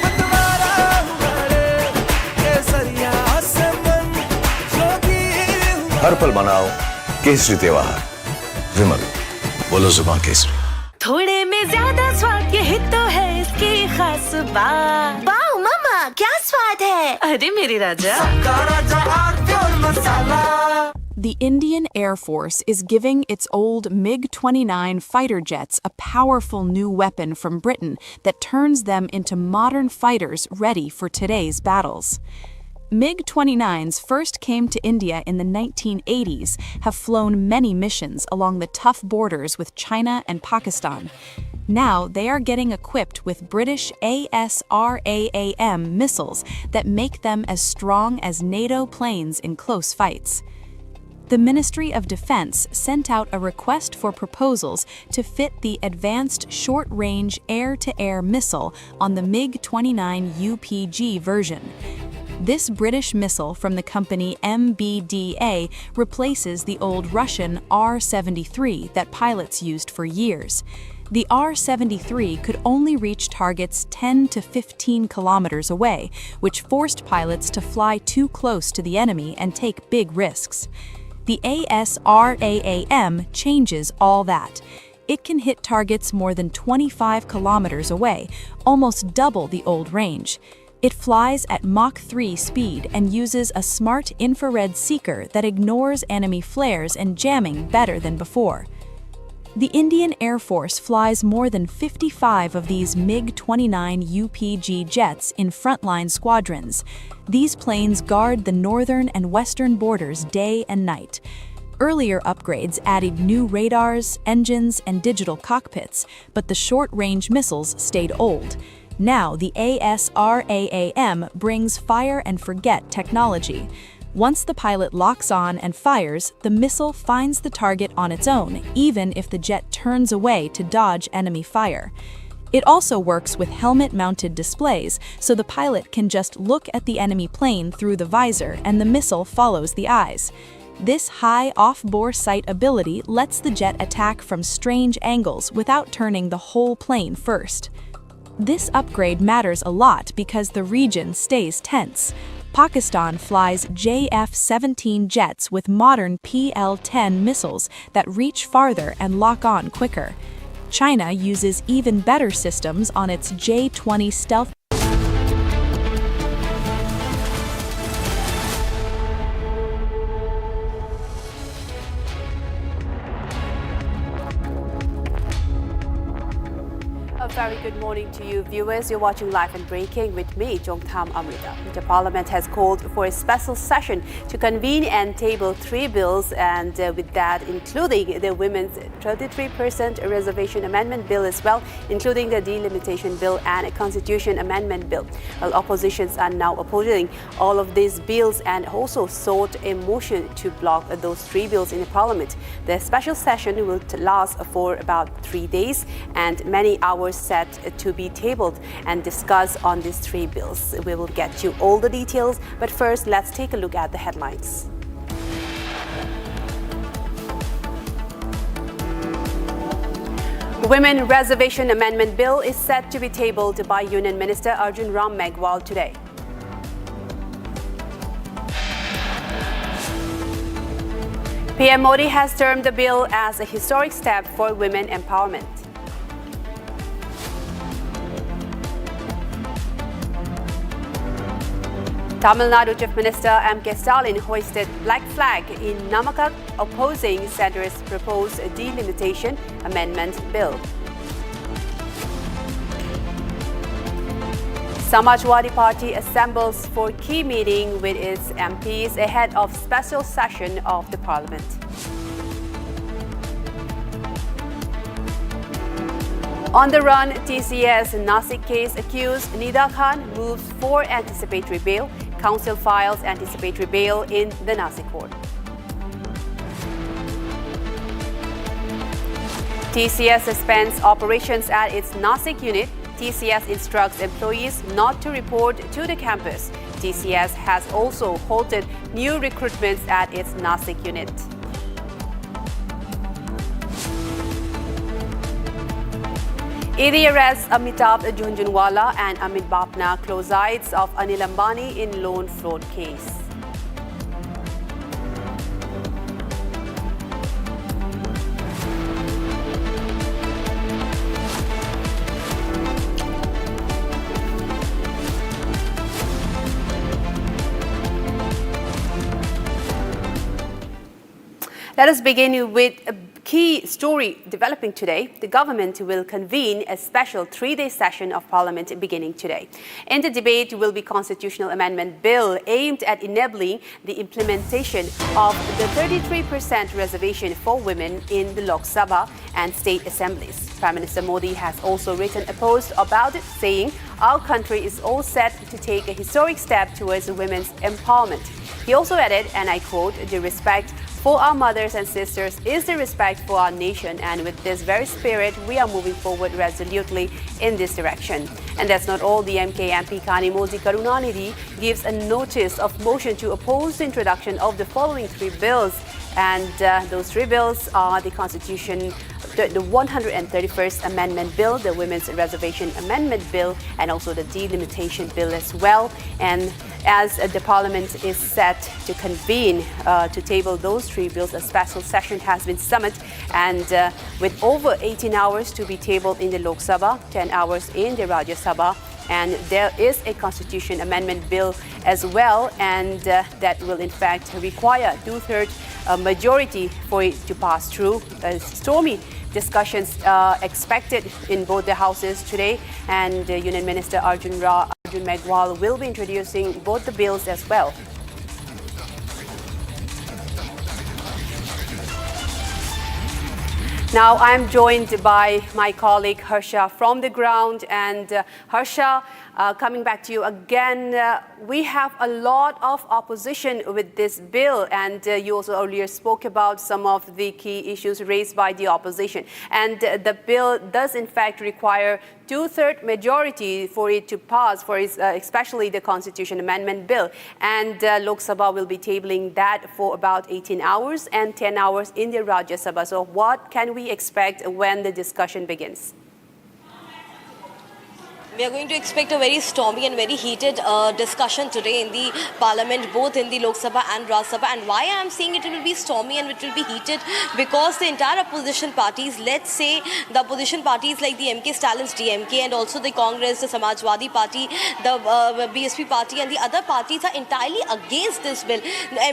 मतवारा हुआ रे। केसरिया से मन जोगी हुआ। हर पल मनाओ केसरी त्योहार। विमल, बोलो जुबान केसरी। थोड़े में ज्यादा स्वाद, यही तो है इसकी खास बात। वाओ मामा, क्या स्वाद है? अरे मेरी राजा, राजा आरती और मसाला। The Indian Air Force is giving its old MiG-29 fighter jets a powerful new weapon from Britain that turns them into modern fighters ready for today's battles. MiG-29s first came to India in the 1980s, have flown many missions along the tough borders with China and Pakistan. Now they are getting equipped with British ASRAAM missiles that make them as strong as NATO planes in close fights. The Ministry of Defense sent out a request for proposals to fit the advanced short-range air-to-air missile on the MiG-29 UPG version. This British missile from the company MBDA replaces the old Russian R-73 that pilots used for years. The R-73 could only reach targets 10 to 15 kilometers away, which forced pilots to fly too close to the enemy and take big risks. The ASRAAM changes all that. It can hit targets more than 25 kilometers away, almost double the old range. It flies at Mach 3 speed and uses a smart infrared seeker that ignores enemy flares and jamming better than before. The Indian Air Force flies more than 55 of these MiG-29 UPG jets in frontline squadrons. These planes guard the northern and western borders day and night. Earlier upgrades added new radars, engines, and digital cockpits, but the short-range missiles stayed old. Now the ASRAAM brings fire-and-forget technology. Once the pilot locks on and fires, the missile finds the target on its own, even if the jet turns away to dodge enemy fire. It also works with helmet-mounted displays, so the pilot can just look at the enemy plane through the visor and the missile follows the eyes. This high off-bore sight ability lets the jet attack from strange angles without turning the whole plane first. This upgrade matters a lot because the region stays tense. Pakistan flies JF-17 jets with modern PL-10 missiles that reach farther and lock on quicker. China uses even better systems on its J-20 stealth. A very good morning to you viewers. You're watching Live and Breaking with me, Jongtham Amrita. The Parliament has called for a special session to convene and table 3 bills, and with that including the Women's 33% Reservation Amendment Bill as well, including the Delimitation Bill and a Constitution Amendment Bill. Well, oppositions are now opposing all of these bills and also sought a motion to block those 3 bills in the Parliament. The special session will last for about 3 days and many hours set to be tabled and discussed on these 3 bills. We will get you all the details, but first let's take a look at the headlines. Women Reservation Amendment Bill is set to be tabled by Union Minister Arjun Ram Meghwal today. PM Modi has termed the bill as a historic step for women empowerment. Tamil Nadu Chief Minister M.K. Stalin hoisted black flag in Namakkal opposing centre's proposed delimitation amendment bill. Samajwadi Party assembles for key meeting with its MPs ahead of special session of the Parliament. On the run, TCS Nasik case accused Nida Khan moves for anticipatory bail. Council files anticipatory bail in the Nasik court. TCS suspends operations at its Nasik unit. TCS instructs employees not to report to the campus. TCS has also halted new recruitments at its Nasik unit. ED arrests Amitabh Jhunjhunwala and Amit Bapna, close-eyes of Anil Ambani in loan fraud case. Let us begin with a key story developing today. The government will convene a special 3-day session of Parliament beginning today. In the debate will be constitutional amendment bill aimed at enabling the implementation of the 33% reservation for women in the Lok Sabha and state assemblies. Prime Minister Modi has also written a post about it, saying, "Our country is all set to take a historic step towards women's empowerment." He also added, and I quote, "The respect for our mothers and sisters is the respect for our nation, and with this very spirit, we are moving forward resolutely in this direction." And that's not all. The MK MP Kanimozhi Karunanidhi gives a notice of motion to oppose the introduction of the following 3 bills. And those 3 bills are the Constitution, the 131st Amendment Bill, the Women's Reservation Amendment Bill, and also the Delimitation Bill as well. And as the Parliament is set to convene to table those 3 bills, a special session has been summoned, and with over 18 hours to be tabled in the Lok Sabha, 10 hours in the Rajya Sabha, and there is a Constitution Amendment Bill as well, and that will in fact require 2/3 majority for it to pass through. Stormy discussions expected in both the houses today, and Union Minister Arjun Megwal will be introducing both the bills as well. Now I'm joined by my colleague Harsha from the ground, and Harsha, coming back to you again, we have a lot of opposition with this bill, and you also earlier spoke about some of the key issues raised by the opposition. And the bill does in fact require 2/3 majority for it to pass, for its, especially the Constitution Amendment Bill. And Lok Sabha will be tabling that for about 18 hours and 10 hours in the Rajya Sabha. So what can we expect when the discussion begins? We are going to expect a very stormy and very heated discussion today in the Parliament, both in the Lok Sabha and Rajya Sabha. And why I am saying it will be stormy and it will be heated, because the entire opposition parties, let's say the opposition parties like the MK Stalin's DMK and also the Congress, the Samajwadi Party, the BSP Party and the other parties are entirely against this bill.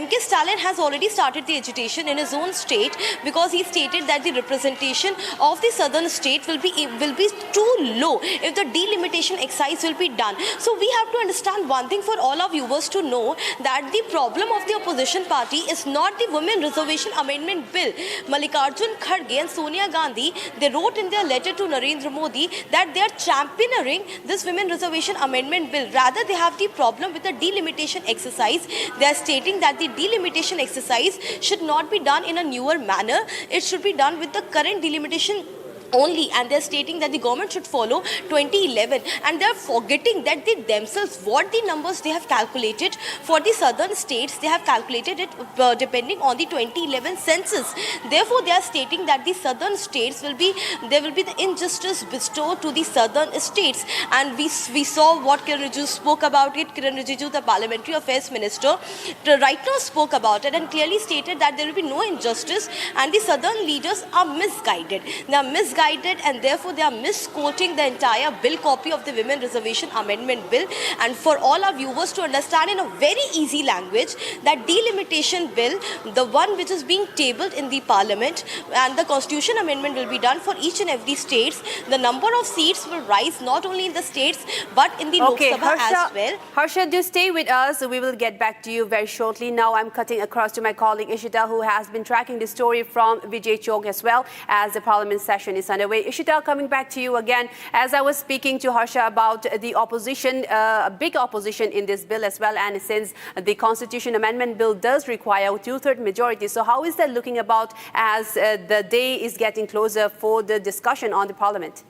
MK Stalin has already started the agitation in his own state, because he stated that the representation of the southern state will be too low if the delimitation exercise will be done. So we have to understand one thing for all our viewers to know, that the problem of the opposition party is not the Women Reservation Amendment Bill. Mallikarjun Kharge and Sonia Gandhi, they wrote in their letter to Narendra Modi that they are championing this Women Reservation Amendment Bill. Rather, they have the problem with the delimitation exercise. They are stating that the delimitation exercise should not be done in a newer manner. It should be done with the current delimitation only, and they're stating that the government should follow 2011, and they're forgetting that they themselves, what the numbers they have calculated for the southern states, they have calculated it depending on the 2011 census. Therefore, they are stating that the southern states there will be the injustice bestowed to the southern states, and we saw what Kiran Rijiju spoke about it. Kiran Rijiju, the Parliamentary Affairs Minister, right now spoke about it and clearly stated that there will be no injustice, and the southern leaders are misguided. They are misguided misguided, and therefore they are misquoting the entire bill copy of the Women Reservation Amendment Bill. And for all our viewers to understand in a very easy language, that delimitation bill, the one which is being tabled in the Parliament, and the Constitution Amendment will be done for each and every states. The number of seats will rise not only in the states but in the Lok Sabha as well. Harsha, do stay with us. We will get back to you very shortly. Now I'm cutting across to my colleague Ishita, who has been tracking the story from Vijay Chowk as well, as the Parliament session is underway. Ishita, coming back to you again. As I was speaking to Harsha about the opposition, big opposition in this bill as well, and since the Constitution Amendment Bill does require a two-thirds majority, so how is that looking about as the day is getting closer for the discussion on the Parliament?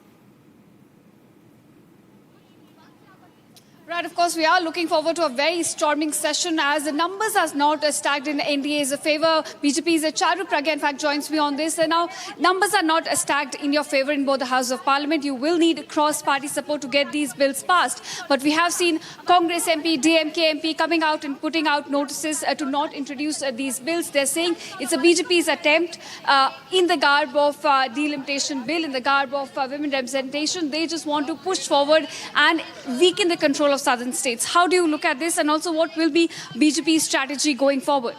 Right, of course, we are looking forward to a very storming session as the numbers are not stacked in NDA's favor. BJP's Charu Pragya, in fact, joins me on this. And now, numbers are not stacked in your favor in both the House of Parliament. You will need cross-party support to get these bills passed. But we have seen Congress MP, DMK MP coming out and putting out notices to not introduce these bills. They're saying it's a BJP's attempt in the garb of delimitation bill, in the garb of women representation. They just want to push forward and weaken the control of southern states. How do you look at this, and also what will be BJP's strategy going forward?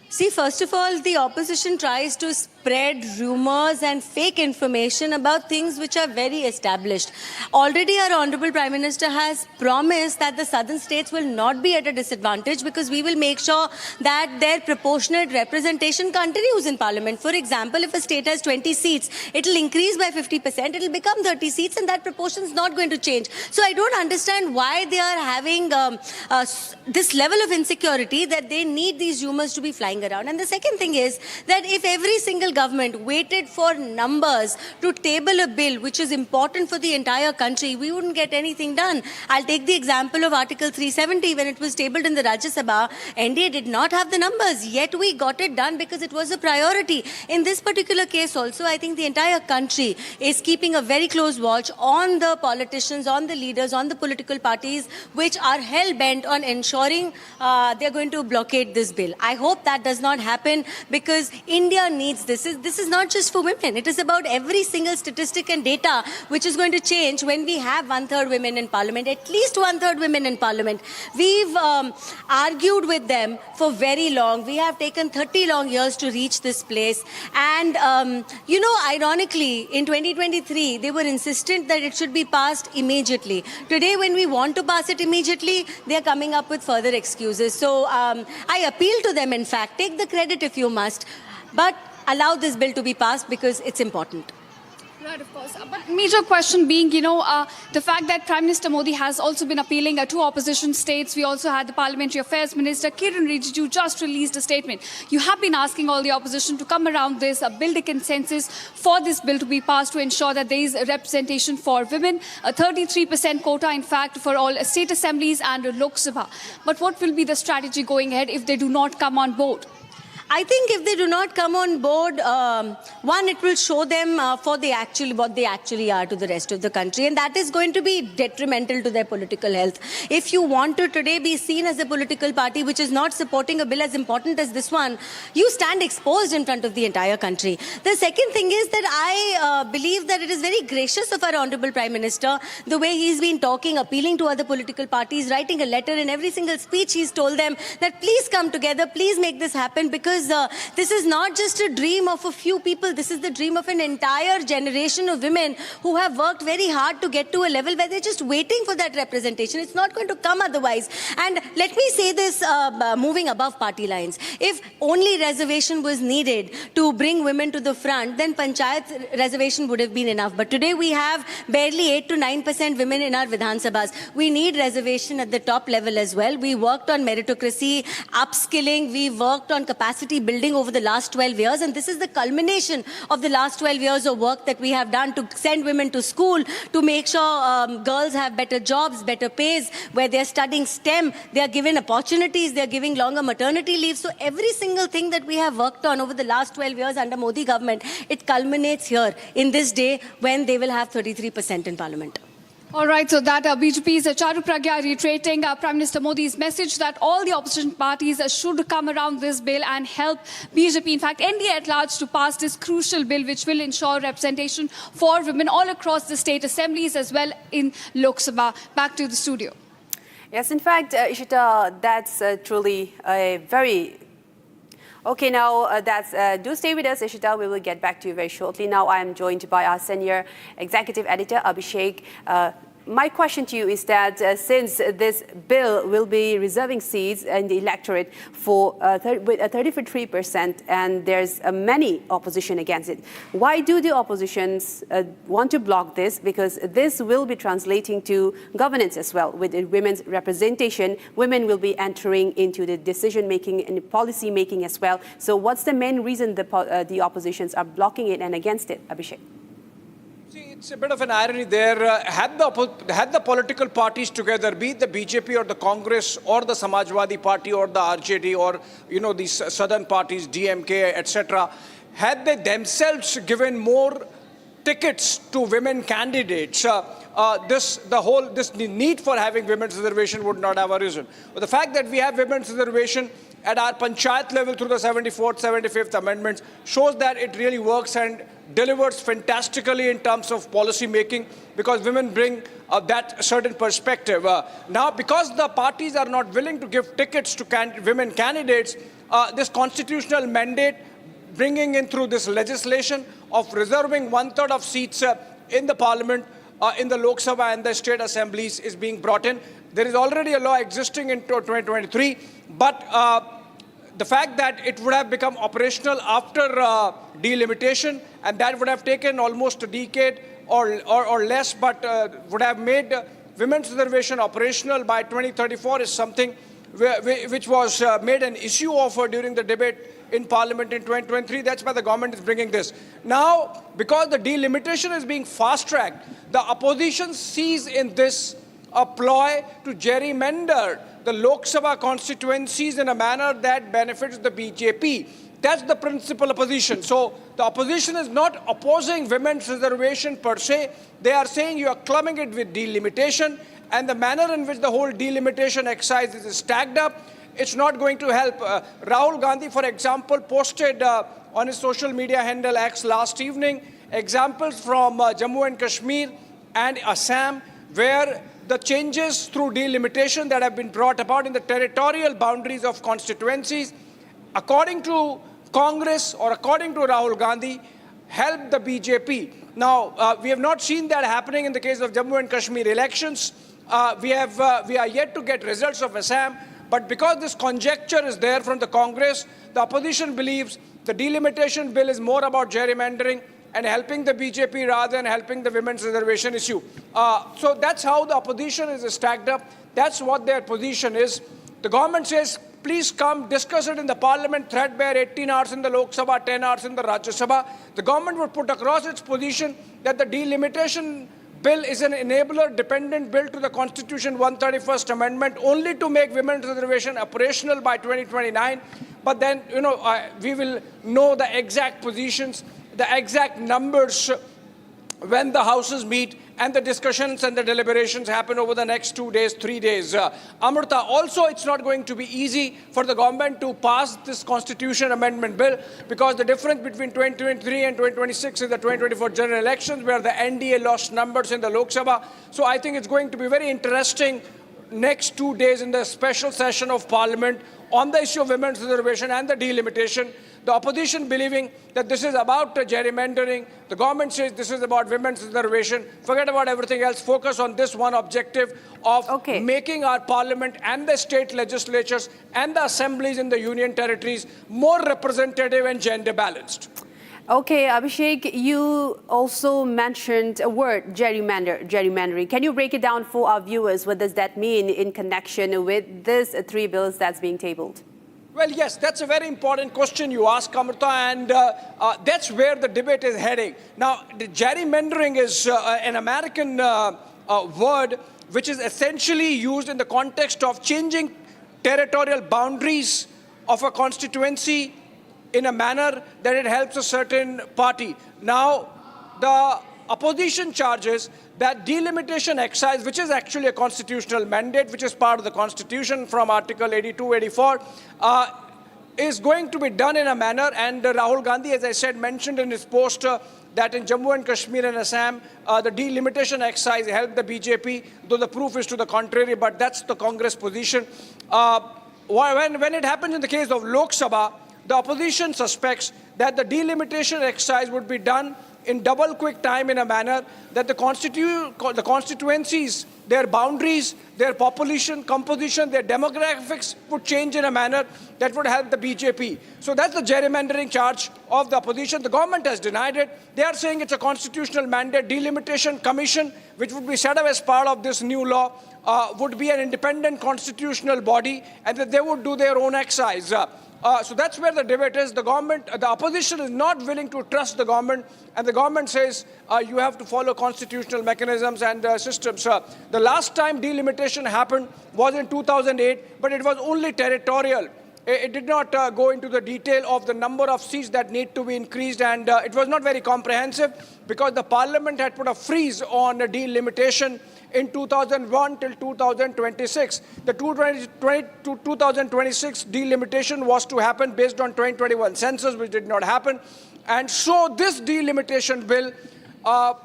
See, first of all, the opposition tries to spread rumors and fake information about things which are very established. Already our Honorable Prime Minister has promised that the southern states will not be at a disadvantage because we will make sure that their proportionate representation continues in Parliament. For example, if a state has 20 seats, it will increase by 50%, it will become 30 seats, and that proportion is not going to change. So I don't understand why they are having this level of insecurity that they need these rumors to be flying around. And the second thing is that if every single government waited for numbers to table a bill which is important for the entire country, we wouldn't get anything done. I'll take the example of Article 370. When it was tabled in the Rajya Sabha, NDA did not have the numbers, yet we got it done because it was a priority. In this particular case also, I think the entire country is keeping a very close watch on the politicians, on the leaders, on the political parties which are hell-bent on ensuring they're going to blockade this bill. I hope that does not happen because India needs this. This is not just for women. It is about every single statistic and data which is going to change when we have one-third women in Parliament, at least one-third women in Parliament. We've argued with them for very long. We have taken 30 long years to reach this place. And, ironically, in 2023, they were insistent that it should be passed immediately. Today, when we want to pass it immediately, they are coming up with further excuses. So I appeal to them, in fact, take the credit if you must, but allow this bill to be passed because it's important. Right, of course. But major question being, the fact that Prime Minister Modi has also been appealing to opposition states. We also had the Parliamentary Affairs Minister Kiran Rijiju just released a statement. You have been asking all the opposition to come around this, build a consensus for this bill to be passed to ensure that there is representation for women, a 33% quota, in fact, for all state assemblies and Lok Sabha. But what will be the strategy going ahead if they do not come on board? I think if they do not come on board, one, it will show them what they actually are to the rest of the country, and that is going to be detrimental to their political health. If you want to today be seen as a political party which is not supporting a bill as important as this one, you stand exposed in front of the entire country. The second thing is that I believe that it is very gracious of our Honorable Prime Minister, the way he's been talking, appealing to other political parties, writing a letter. In every single speech he's told them that please come together, please make this happen, because this is not just a dream of a few people. This is the dream of an entire generation of women who have worked very hard to get to a level where they're just waiting for that representation. It's not going to come otherwise. And let me say this, moving above party lines. If only reservation was needed to bring women to the front, then Panchayat reservation would have been enough. But today we have barely 8 to 9% women in our Vidhan Sabhas. We need reservation at the top level as well. We worked on meritocracy, upskilling. We worked on capacity building over the last 12 years, and this is the culmination of the last 12 years of work that we have done to send women to school, to make sure girls have better jobs, better pays, where they're studying STEM, they're given opportunities, they're giving longer maternity leave. So every single thing that we have worked on over the last 12 years under Modi government, it culminates here in this day when they will have 33% in Parliament. All right, so that BJP's Charu Pragya reiterating Prime Minister Modi's message that all the opposition parties should come around this bill and help BJP, in fact, NDA at large, to pass this crucial bill which will ensure representation for women all across the state assemblies as well in Lok Sabha. Back to the studio. Yes, in fact, Ishita, that's truly a very... Okay, now do stay with us, Ishita. We will get back to you very shortly. Now I am joined by our senior executive editor, Abhishek. My question to you is that since this bill will be reserving seats in the electorate for 33%, and there's many opposition against it, why do the oppositions want to block this? Because this will be translating to governance as well. With women's representation, women will be entering into the decision making and policy making as well. So what's the main reason the oppositions are blocking it and against it, Abhishek? See, it's a bit of an irony there. Had the political parties together, be it the BJP or the Congress or the Samajwadi Party or the RJD or, these southern parties, DMK, etc., had they themselves given more tickets to women candidates, this need for having women's reservation would not have arisen. But the fact that we have women's reservation at our panchayat level through the 74th, 75th amendments shows that it really works and delivers fantastically in terms of policy making, because women bring that certain perspective. Now, because the parties are not willing to give tickets to women candidates, this constitutional mandate bringing in through this legislation of reserving 1/3 of seats in the parliament, in the Lok Sabha and the state assemblies is being brought in. There is already a law existing in 2023, but the fact that it would have become operational after delimitation, and that would have taken almost a decade or less, but would have made women's reservation operational by 2034 is something which was made an issue of during the debate in Parliament in 2023. That's why the government is bringing this. Now, because the delimitation is being fast-tracked, the opposition sees in this a ploy to gerrymander the Lok Sabha constituencies in a manner that benefits the BJP. That's the principal opposition. So the opposition is not opposing women's reservation per se. They are saying you are clubbing it with delimitation, and the manner in which the whole delimitation exercise is stacked up, it's not going to help. Rahul Gandhi, for example, posted on his social media handle X last evening examples from Jammu and Kashmir and Assam, where the changes through delimitation that have been brought about in the territorial boundaries of constituencies, according to Congress or according to Rahul Gandhi, help the BJP. Now, we have not seen that happening in the case of Jammu and Kashmir elections. We are yet to get results of Assam, but because this conjecture is there from the Congress, the opposition believes the delimitation bill is more about gerrymandering and helping the BJP rather than helping the women's reservation issue. So that's how the opposition is stacked up. That's what their position is. The government says, please come discuss it in the parliament, threadbare 18 hours in the Lok Sabha, 10 hours in the Rajya Sabha. The government would put across its position that the delimitation bill is an enabler dependent bill to the Constitution 131st Amendment only to make women's reservation operational by 2029. But then, we will know the exact positions, the exact numbers when the houses meet and the discussions and the deliberations happen over the next 2 days, 3 days. Amrita, also it's not going to be easy for the government to pass this constitution amendment bill, because the difference between 2023 and 2026 is the 2024 general elections, where the NDA lost numbers in the Lok Sabha. So I think it's going to be very interesting next 2 days in the special session of Parliament on the issue of women's reservation and the delimitation. The opposition believing that this is about gerrymandering. The government says this is about women's reservation. Forget about everything else. Focus on this one objective of making our parliament and the state legislatures and the assemblies in the union territories more representative and gender balanced. Okay, Abhishek, you also mentioned a word, gerrymandering. Can you break it down for our viewers? What does that mean in connection with these 3 bills that's being tabled? Well, yes, that's a very important question you ask, Amrita, and that's where the debate is heading. Now, the gerrymandering is an American word which is essentially used in the context of changing territorial boundaries of a constituency in a manner that it helps a certain party. Now, the opposition charges that delimitation exercise, which is actually a constitutional mandate, which is part of the Constitution from Article 82, 84, is going to be done in a manner, and Rahul Gandhi, as I said, mentioned in his post that in Jammu and Kashmir and Assam, the delimitation exercise helped the BJP, though the proof is to the contrary, but that's the Congress position. When it happens in the case of Lok Sabha, the opposition suspects that the delimitation exercise would be done in double quick time in a manner that the constituencies, their boundaries, their population composition, their demographics would change in a manner that would help the BJP. So that's the gerrymandering charge of the opposition. The government has denied it. They are saying it's a constitutional mandate. Delimitation Commission, which would be set up as part of this new law, would be an independent constitutional body, and that they would do their own exercise. So that's where the debate is. The opposition is not willing to trust the government, and the government says you have to follow constitutional mechanisms and systems. The last time delimitation happened was in 2008, but it was only territorial. It did not go into the detail of the number of seats that need to be increased, and it was not very comprehensive because the parliament had put a freeze on delimitation in 2001 till 2026. The 2026 delimitation was to happen based on 2021 census, which did not happen. And so this delimitation bill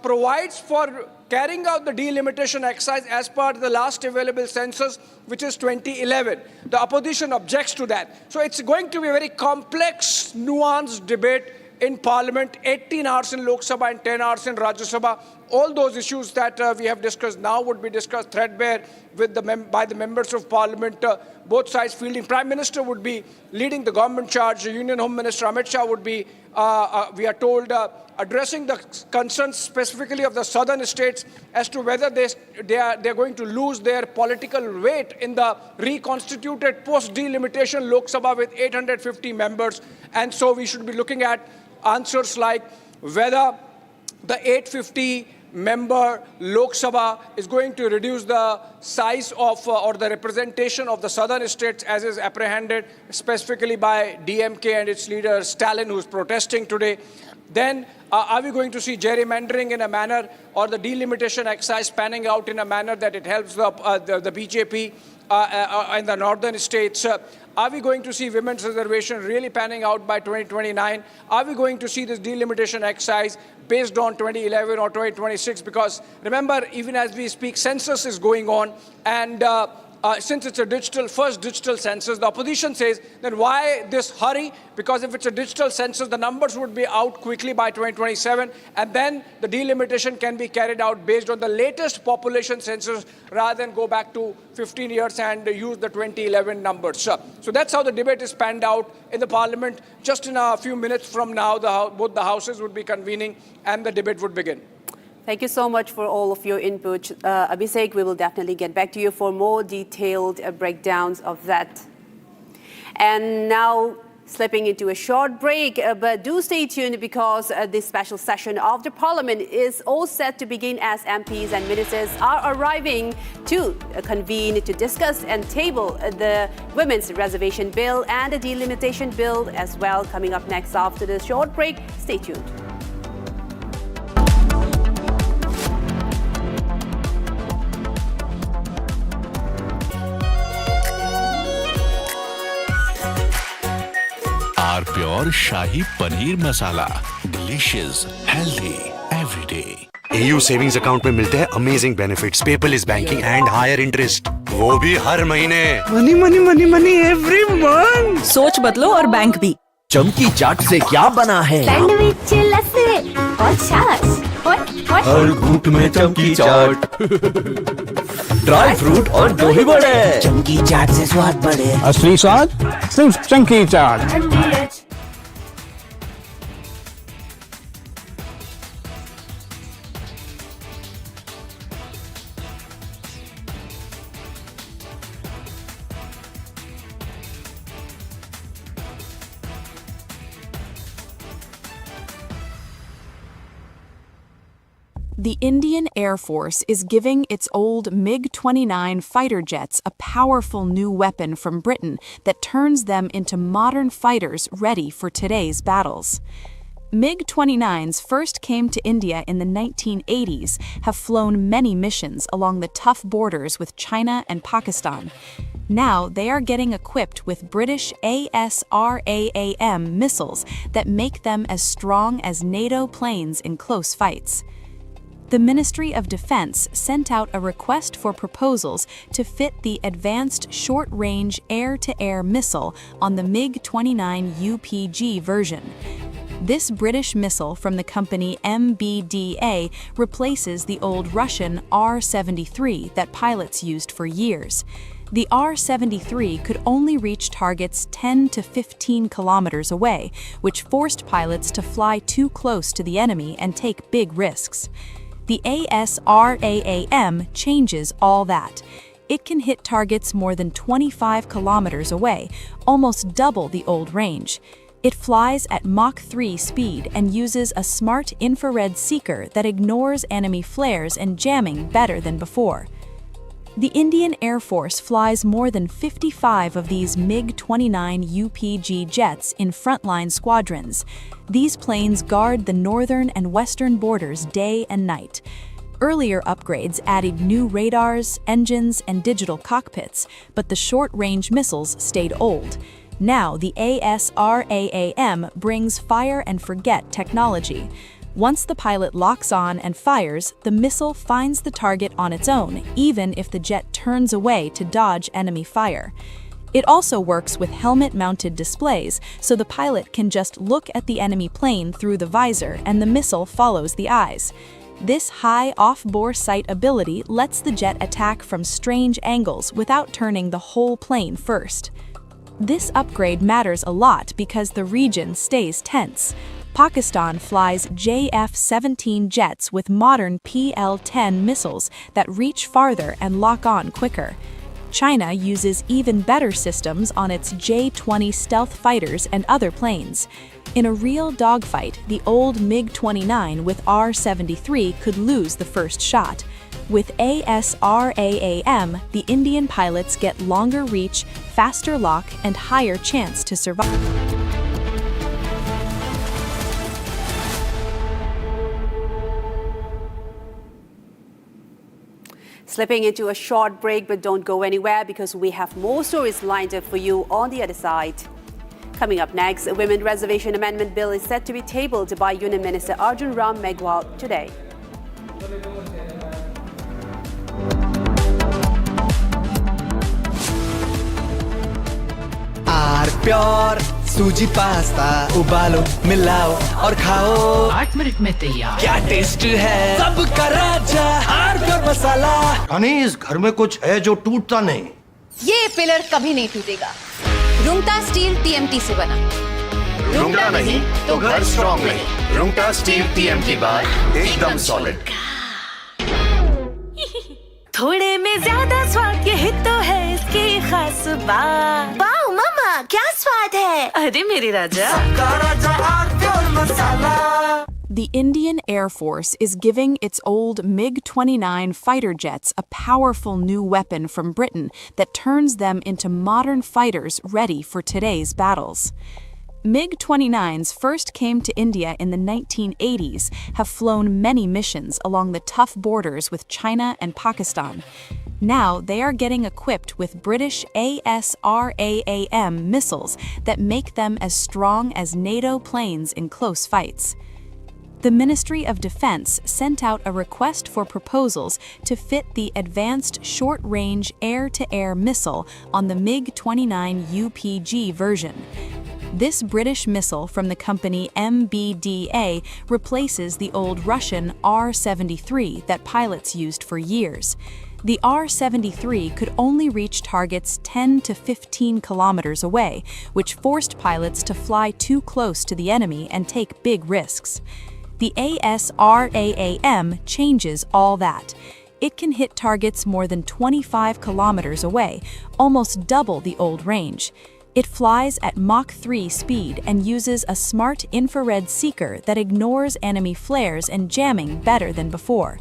provides for carrying out the delimitation exercise as per the last available census, which is 2011. The opposition objects to that. So it's going to be a very complex, nuanced debate in Parliament, 18 hours in Lok Sabha and 10 hours in Rajya Sabha. All those issues that we have discussed now would be discussed threadbare with by the members of Parliament, both sides fielding. Prime Minister would be leading the government charge. Union Home Minister Amit Shah would be, we are told, addressing the concerns specifically of the southern states as to whether they're going to lose their political weight in the reconstituted post-delimitation Lok Sabha with 850 members. And so we should be looking at answers like whether the 850-member Lok Sabha is going to reduce the size of or the representation of the southern states as is apprehended specifically by DMK and its leader Stalin, who is protesting today. Then are we going to see gerrymandering in a manner or the delimitation exercise panning out in a manner that it helps the BJP in the northern states? Are we going to see women's reservation really panning out by 2029? Are we going to see this delimitation exercise based on 2011 or 2026? Because remember, even as we speak, census is going on, and since it's a first digital census, the opposition says, then why this hurry? Because if it's a digital census, the numbers would be out quickly by 2027, and then the delimitation can be carried out based on the latest population census rather than go back to 15 years and use the 2011 numbers. So that's how the debate is panned out in the Parliament. Just in a few minutes from now, both the houses would be convening and the debate would begin. Thank you so much for all of your input. Abhishek, we will definitely get back to you for more detailed breakdowns of that. And now, slipping into a short break, but do stay tuned because this special session of the Parliament is all set to begin as MPs and ministers are arriving to convene to discuss and table the Women's Reservation Bill and the Delimitation Bill as well. Coming up next after the short break, stay tuned. Pure Shahi Paneer Masala. Delicious, healthy, every day. AU savings account में मिलते हैं amazing benefits, paperless banking and higher interest, वो भी हर महीने। Money money money money every month. सोच बदलो और बैंक भी। चमकी चाट से क्या बना है? सैंडविच, लस्सी और छाछ और हर घूंट में चमकी चाट। ड्राई फ्रूट और दही बड़े। चमकी चाट से स्वाद बढ़े। असली स्वाद सिर्फ चमकी चाट। The Indian Air Force is giving its old MiG-29 fighter jets a powerful new weapon from Britain that turns them into modern fighters ready for today's battles. MiG-29s first came to India in the 1980s, have flown many missions along the tough borders with China and Pakistan. Now they are getting equipped with British ASRAAM missiles that make them as strong as NATO planes in close fights. The Ministry of Defense sent out a request for proposals to fit the Advanced Short-Range Air-to-Air Missile on the MiG-29 UPG version. This British missile from the company MBDA replaces the old Russian R-73 that pilots used for years. The R-73 could only reach targets 10 to 15 kilometers away, which forced pilots to fly too close to the enemy and take big risks. The ASRAAM changes all that. It can hit targets more than 25 kilometers away, almost double the old range. It flies at Mach 3 speed and uses a smart infrared seeker that ignores enemy flares and jamming better than before. The Indian Air Force flies more than 55 of these MiG-29 UPG jets in frontline squadrons. These planes guard the northern and western borders day and night. Earlier upgrades added new radars, engines, and digital cockpits, but the short-range missiles stayed old. Now the ASRAAM brings fire-and-forget technology. Once the pilot locks on and fires, the missile finds the target on its own, even if the jet turns away to dodge enemy fire. It also works with helmet-mounted displays, so the pilot can just look at the enemy plane through the visor and the missile follows the eyes. This high off-bore sight ability lets the jet attack from strange angles without turning the whole plane first. This upgrade matters a lot because the region stays tense. Pakistan flies JF-17 jets with modern PL-10 missiles that reach farther and lock on quicker. China uses even better systems on its J-20 stealth fighters and other planes. In a real dogfight, the old MiG-29 with R-73 could lose the first shot. With ASRAAM, the Indian pilots get longer reach, faster lock, and higher chance to survive. Slipping into a short break, but don't go anywhere because we have more stories lined up for you on the other side. Coming up next, a Women Reservation Amendment Bill is set to be tabled by Union Minister Arjun Ram Meghwal today. Pure सूजी pasta उबालो मिलाओ और खाओ 8 minute में तैयार क्या taste है सबका राजा आर प्योर मसाला अनीस घर में कुछ है जो टूटता नहीं ये पिलर कभी नहीं टूटेगा रुंगटा स्टील टीएमटी से बना रुंगटा नहीं तो घर स्ट्रॉन्ग नहीं रुंगटा स्टील टीएमटी बार एकदम सॉलिड थोड़े में ज्यादा स्वाद यही तो है इसकी खास बात वाओ मम्मा क्या स्वाद है अरे मेरे राजा सबका राजा R pure masala The Indian Air Force is giving its old MiG-29 fighter jets a powerful new weapon from Britain that turns them into modern fighters ready for today's battles. MiG-29s first came to India in the 1980s, have flown many missions along the tough borders with China and Pakistan. Now they are getting equipped with British ASRAAM missiles that make them as strong as NATO planes in close fights. The Ministry of Defense sent out a request for proposals to fit the Advanced Short-Range Air-to-Air Missile on the MiG-29 UPG version. This British missile from the company MBDA replaces the old Russian R-73 that pilots used for years. The R-73 could only reach targets 10 to 15 kilometers away, which forced pilots to fly too close to the enemy and take big risks. The ASRAAM changes all that. It can hit targets more than 25 kilometers away, almost double the old range. It flies at Mach 3 speed and uses a smart infrared seeker that ignores enemy flares and jamming better than before.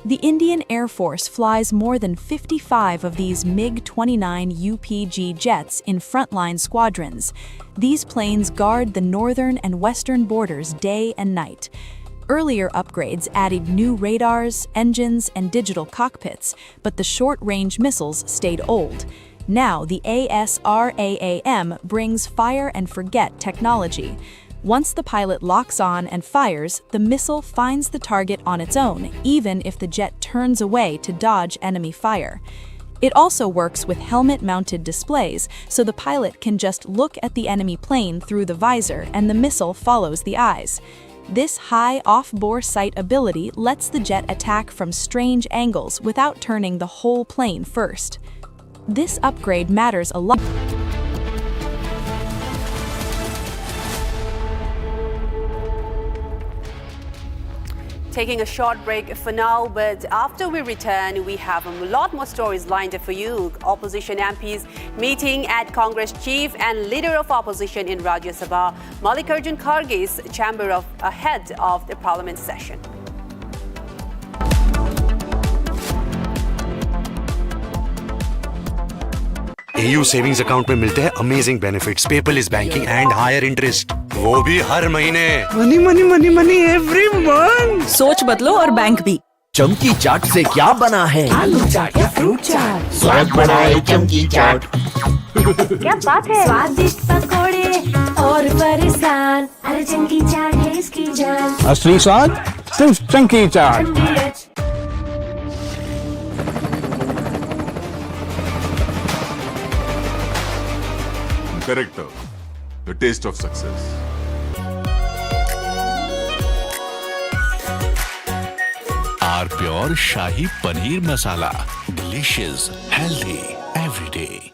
The Indian Air Force flies more than 55 of these MiG-29 UPG jets in frontline squadrons. These planes guard the northern and western borders day and night. Earlier upgrades added new radars, engines, and digital cockpits, but the short-range missiles stayed old. Now the ASRAAM brings fire-and-forget technology. Once the pilot locks on and fires, the missile finds the target on its own, even if the jet turns away to dodge enemy fire. It also works with helmet-mounted displays, so the pilot can just look at the enemy plane through the visor and the missile follows the eyes. This high off-bore sight ability lets the jet attack from strange angles without turning the whole plane first. This upgrade matters a lot. Taking a short break for now, but after we return, we have a lot more stories lined up for you. Opposition MPs meeting at Congress Chief and Leader of Opposition in Rajya Sabha, Mallikarjun Kharge's chamber ahead of the Parliament session. AU savings account में मिलते हैं amazing benefits, paperless banking and higher interest, वो भी हर महीने। Money money money money every month. सोच बदलो और बैंक भी। चमकी चाट से क्या बना है? आलू चाट या फ्रूट चाट, स्वाद बढ़ाए चमकी चाट। क्या बात है? स्वादिष्ट पकोड़े और परेशान, अरे चमकी चाट है इसकी जान। असली स्वाद सिर्फ Chamki Chaat. Character, the taste of success. Our pure Shahi Paneer Masala. Delicious, healthy, every day.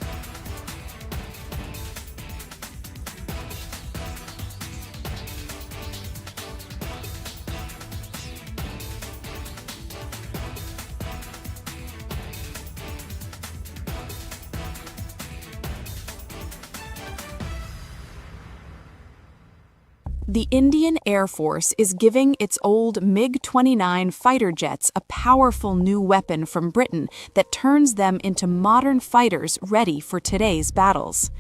The Indian Air Force is giving its old MiG-29 fighter jets a powerful new weapon from Britain that turns them into modern fighters ready for today's battles.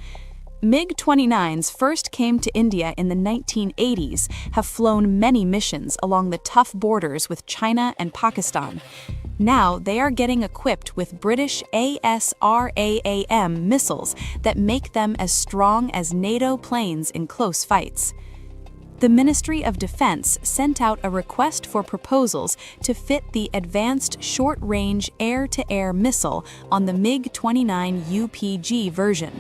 MiG-29s first came to India in the 1980s, have flown many missions along the tough borders with China and Pakistan. Now they are getting equipped with British ASRAAM missiles that make them as strong as NATO planes in close fights. The Ministry of Defense sent out a request for proposals to fit the Advanced Short-Range Air-to-Air Missile on the MiG-29 UPG version.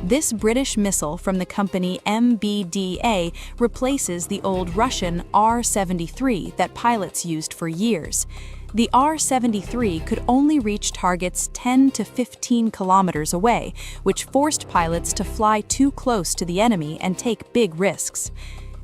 This British missile from the company MBDA replaces the old Russian R-73 that pilots used for years. The R-73 could only reach targets 10 to 15 kilometers away, which forced pilots to fly too close to the enemy and take big risks.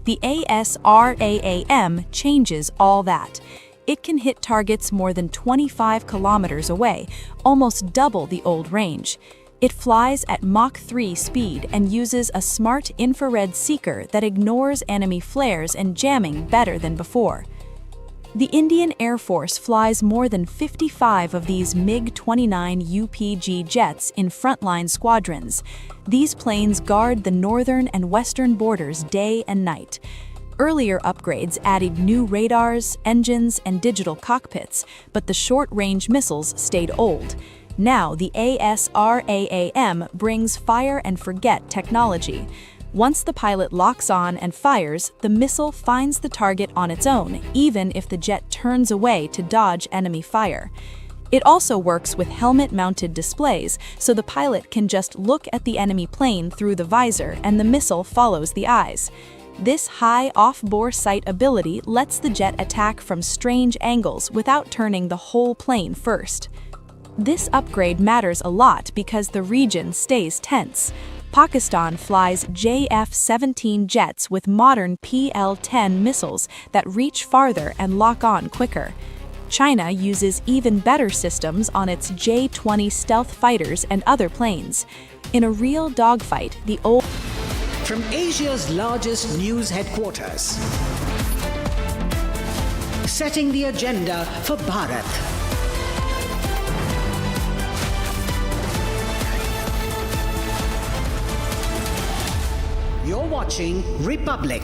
The ASRAAM changes all that. It can hit targets more than 25 kilometers away, almost double the old range. It flies at Mach 3 speed and uses a smart infrared seeker that ignores enemy flares and jamming better than before. The Indian Air Force flies more than 55 of these MiG-29 UPG jets in frontline squadrons. These planes guard the northern and western borders day and night. Earlier upgrades added new radars, engines, and digital cockpits, but the short-range missiles stayed old. Now the ASRAAM brings fire-and-forget technology. Once the pilot locks on and fires, the missile finds the target on its own, even if the jet turns away to dodge enemy fire. It also works with helmet-mounted displays, so the pilot can just look at the enemy plane through the visor and the missile follows the eyes. This high off-bore sight ability lets the jet attack from strange angles without turning the whole plane first. This upgrade matters a lot because the region stays tense. Pakistan flies JF-17 jets with modern PL-10 missiles that reach farther and lock on quicker. China uses even better systems on its J-20 stealth fighters and other planes. In a real dogfight, the old... From Asia's largest news headquarters, setting the agenda for Bharat. You're watching Republic.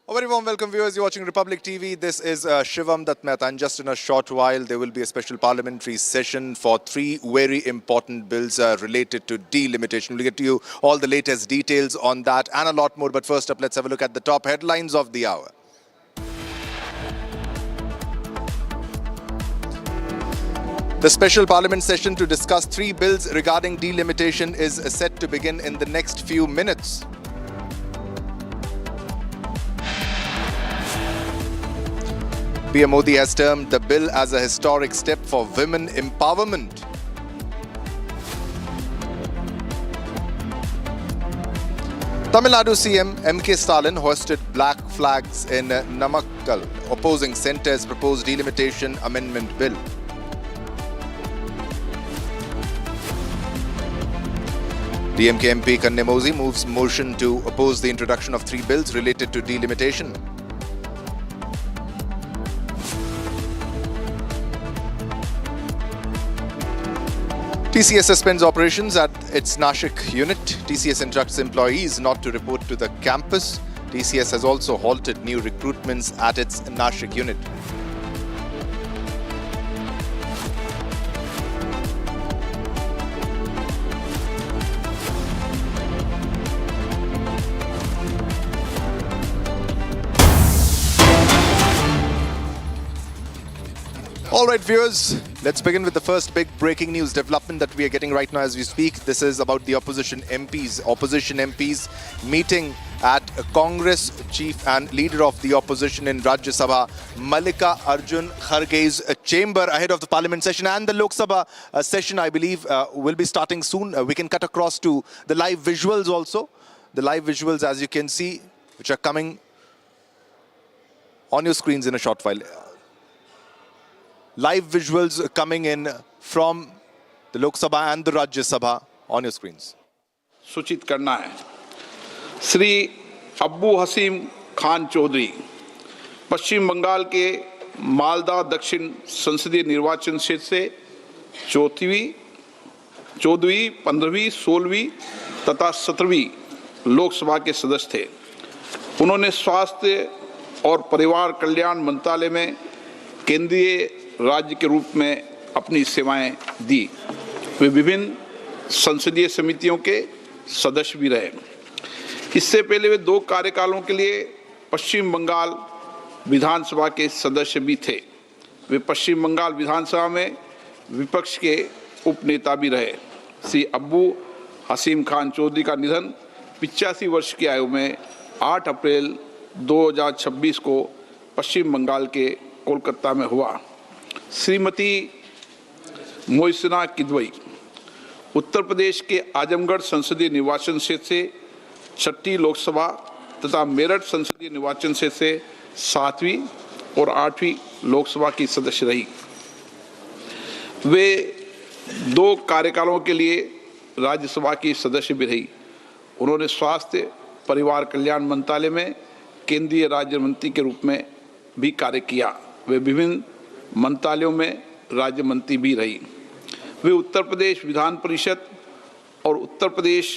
A very warm welcome, viewers. You're watching Republic TV. This is Shivam Dutt Mehta, and just in a short while there will be a special parliamentary session for 3 very important bills related to delimitation. We'll get to you all the latest details on that and a lot more. But first up, let's have a look at the top headlines of the hour. The special parliament session to discuss 3 bills regarding delimitation is set to begin in the next few minutes. PM Modi has termed the bill as a historic step for women empowerment. Tamil Nadu CM M.K. Stalin hoisted black flags in Namakkal, opposing centre's proposed delimitation amendment bill. DMK MP Kannemozi moves motion to oppose the introduction of 3 bills related to delimitation. TCS suspends operations at its Nashik unit. TCS instructs employees not to report to the campus. TCS has also halted new recruitments at its Nashik unit. All right, viewers, let's begin with the first big breaking news development that we are getting right now as we speak. This is about the opposition MPs meeting at Congress chief and leader of the opposition in Rajya Sabha, Mallika Arjun Kharge's chamber ahead of the parliament session, and the Lok Sabha session, I believe, will be starting soon. We can cut across to the live visuals also. The live visuals, as you can see, which are coming on your screens in a short while. Live visuals coming in from the Lok Sabha and the Rajya Sabha on your screens. सूचित करना है श्री अब्बू हसीम खान चौधरी पश्चिम बंगाल के मालदा दक्षिण संसदीय निर्वाचन क्षेत्र से 14वीं, 15वीं, 16वीं तथा 17वीं लोकसभा के सदस्य थे। उन्होंने स्वास्थ्य और परिवार कल्याण मंत्रालय में केंद्रीय राज्य के रूप में अपनी सेवाएं दी। वे विभिन्न संसदीय समितियों के सदस्य भी रहे। इससे पहले वे 2 कार्यकालों के लिए पश्चिम बंगाल विधानसभा के सदस्य भी थे। वे पश्चिम बंगाल विधानसभा में विपक्ष के उपनेता भी रहे। श्री अब्बू हसीम खान चौधरी का निधन 85 वर्ष की आयु में 8 अप्रैल 2026 को पश्चिम बंगाल के कोलकाता में हुआ। श्रीमती मोइसना किदवई उत्तर प्रदेश के आजमगढ़ संसदीय निर्वाचन क्षेत्र से 6ठी लोकसभा तथा मेरठ संसदीय निर्वाचन क्षेत्र से 7वीं और 8वीं लोकसभा की सदस्य रही। वे 2 कार्यकालों के लिए राज्यसभा की सदस्य भी रही। उन्होंने स्वास्थ्य परिवार कल्याण मंत्रालय में केंद्रीय राज्य मंत्री के रूप में भी कार्य किया। वे विभिन्न मंत्रालयों में राज्य मंत्री भी रही। वे उत्तर प्रदेश विधान परिषद और उत्तर प्रदेश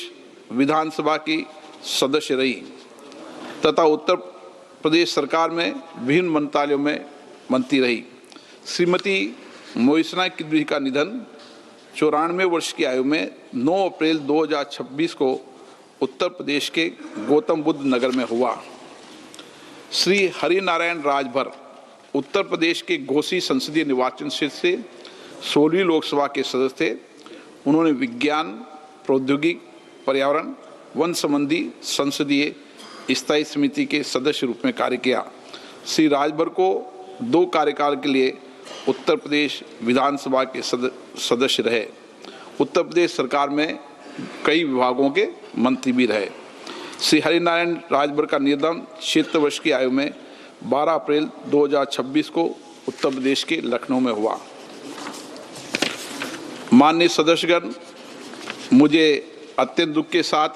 विधानसभा की सदस्य रही तथा उत्तर प्रदेश सरकार में विभिन्न मंत्रालयों में मंत्री रही। श्रीमती मोइसना किदवई का निधन 94 वर्ष की आयु में 9 अप्रैल 2026 को उत्तर प्रदेश के गौतम बुद्ध नगर में हुआ। श्री हरिनारायण राजभर उत्तर प्रदेश के घोसी संसदीय निर्वाचन क्षेत्र से 16वीं लोकसभा के सदस्य थे। उन्होंने विज्ञान, प्रौद्योगिकी, पर्यावरण, वन संबंधी संसदीय स्थायी समिति के सदस्य रूप में कार्य किया। श्री राजभर को 2 कार्यकाल के लिए उत्तर प्रदेश विधानसभा के सदस्य रहे। उत्तर प्रदेश सरकार में कई विभागों के मंत्री भी रहे। श्री हरिनारायण राजभर का निधन 76 वर्ष की आयु में 12 अप्रैल 2026 को उत्तर प्रदेश के लखनऊ में हुआ। माननीय सदस्यगण, मुझे अत्यंत दुख के साथ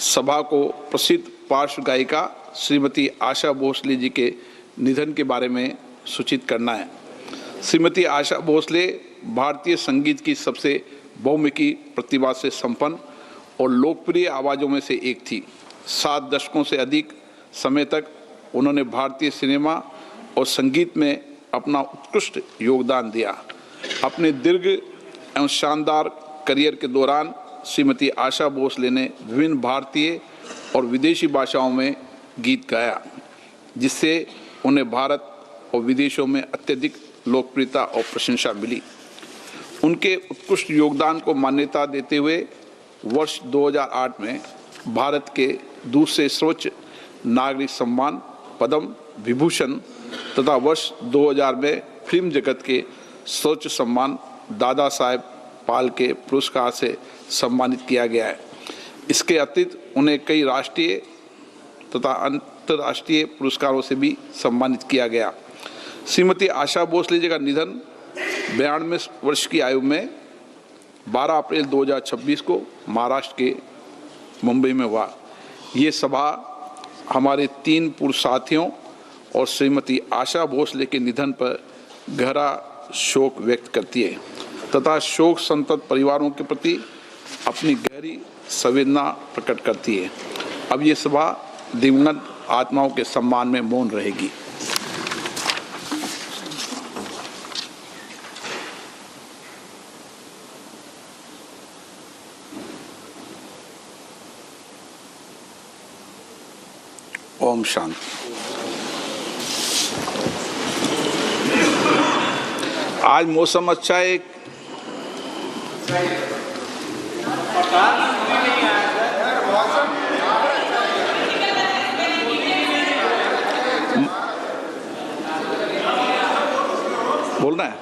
सभा को प्रसिद्ध पार्श्व गायिका श्रीमती आशा भोसले जी के निधन के बारे में सूचित करना है। श्रीमती आशा भोसले भारतीय संगीत की सबसे बहुमुखी प्रतिभा से संपन्न और लोकप्रिय आवाज़ों में से एक थी। 7 दशकों से अधिक समय तक उन्होंने भारतीय सिनेमा और संगीत में अपना उत्कृष्ट योगदान दिया। अपने दीर्घ एवं शानदार करियर के दौरान श्रीमती आशा भोसले ने विभिन्न भारतीय और विदेशी भाषाओं में गीत गाया, जिससे उन्हें भारत और विदेशों में अत्यधिक लोकप्रियता और प्रशंसा मिली। उनके उत्कृष्ट योगदान को मान्यता देते हुए वर्ष 2008 में भारत के दूसरे सर्वोच्च नागरिक सम्मान पद्म विभूषण तथा वर्ष 2000 में फिल्म जगत के सर्वोच्च सम्मान दादा साहेब फाल्के पुरस्कार से सम्मानित किया गया है। इसके अतिरिक्त उन्हें कई राष्ट्रीय तथा अंतर्राष्ट्रीय पुरस्कारों से भी सम्मानित किया गया। श्रीमती आशा भोसले जी का निधन 92 वर्ष की आयु में 12 अप्रैल 2026 को महाराष्ट्र के मुंबई में हुआ। ये सभा हमारे 3 पूर्व साथियों और श्रीमती आशा भोसले के निधन पर गहरा शोक व्यक्त करती है तथा शोक संतप्त परिवारों के प्रति अपनी गहरी संवेदना प्रकट करती है। अब ये सभा दिवंगत आत्माओं के सम्मान में मौन रहेगी। ओम शांति। आज मौसम अच्छा है। बोलना है।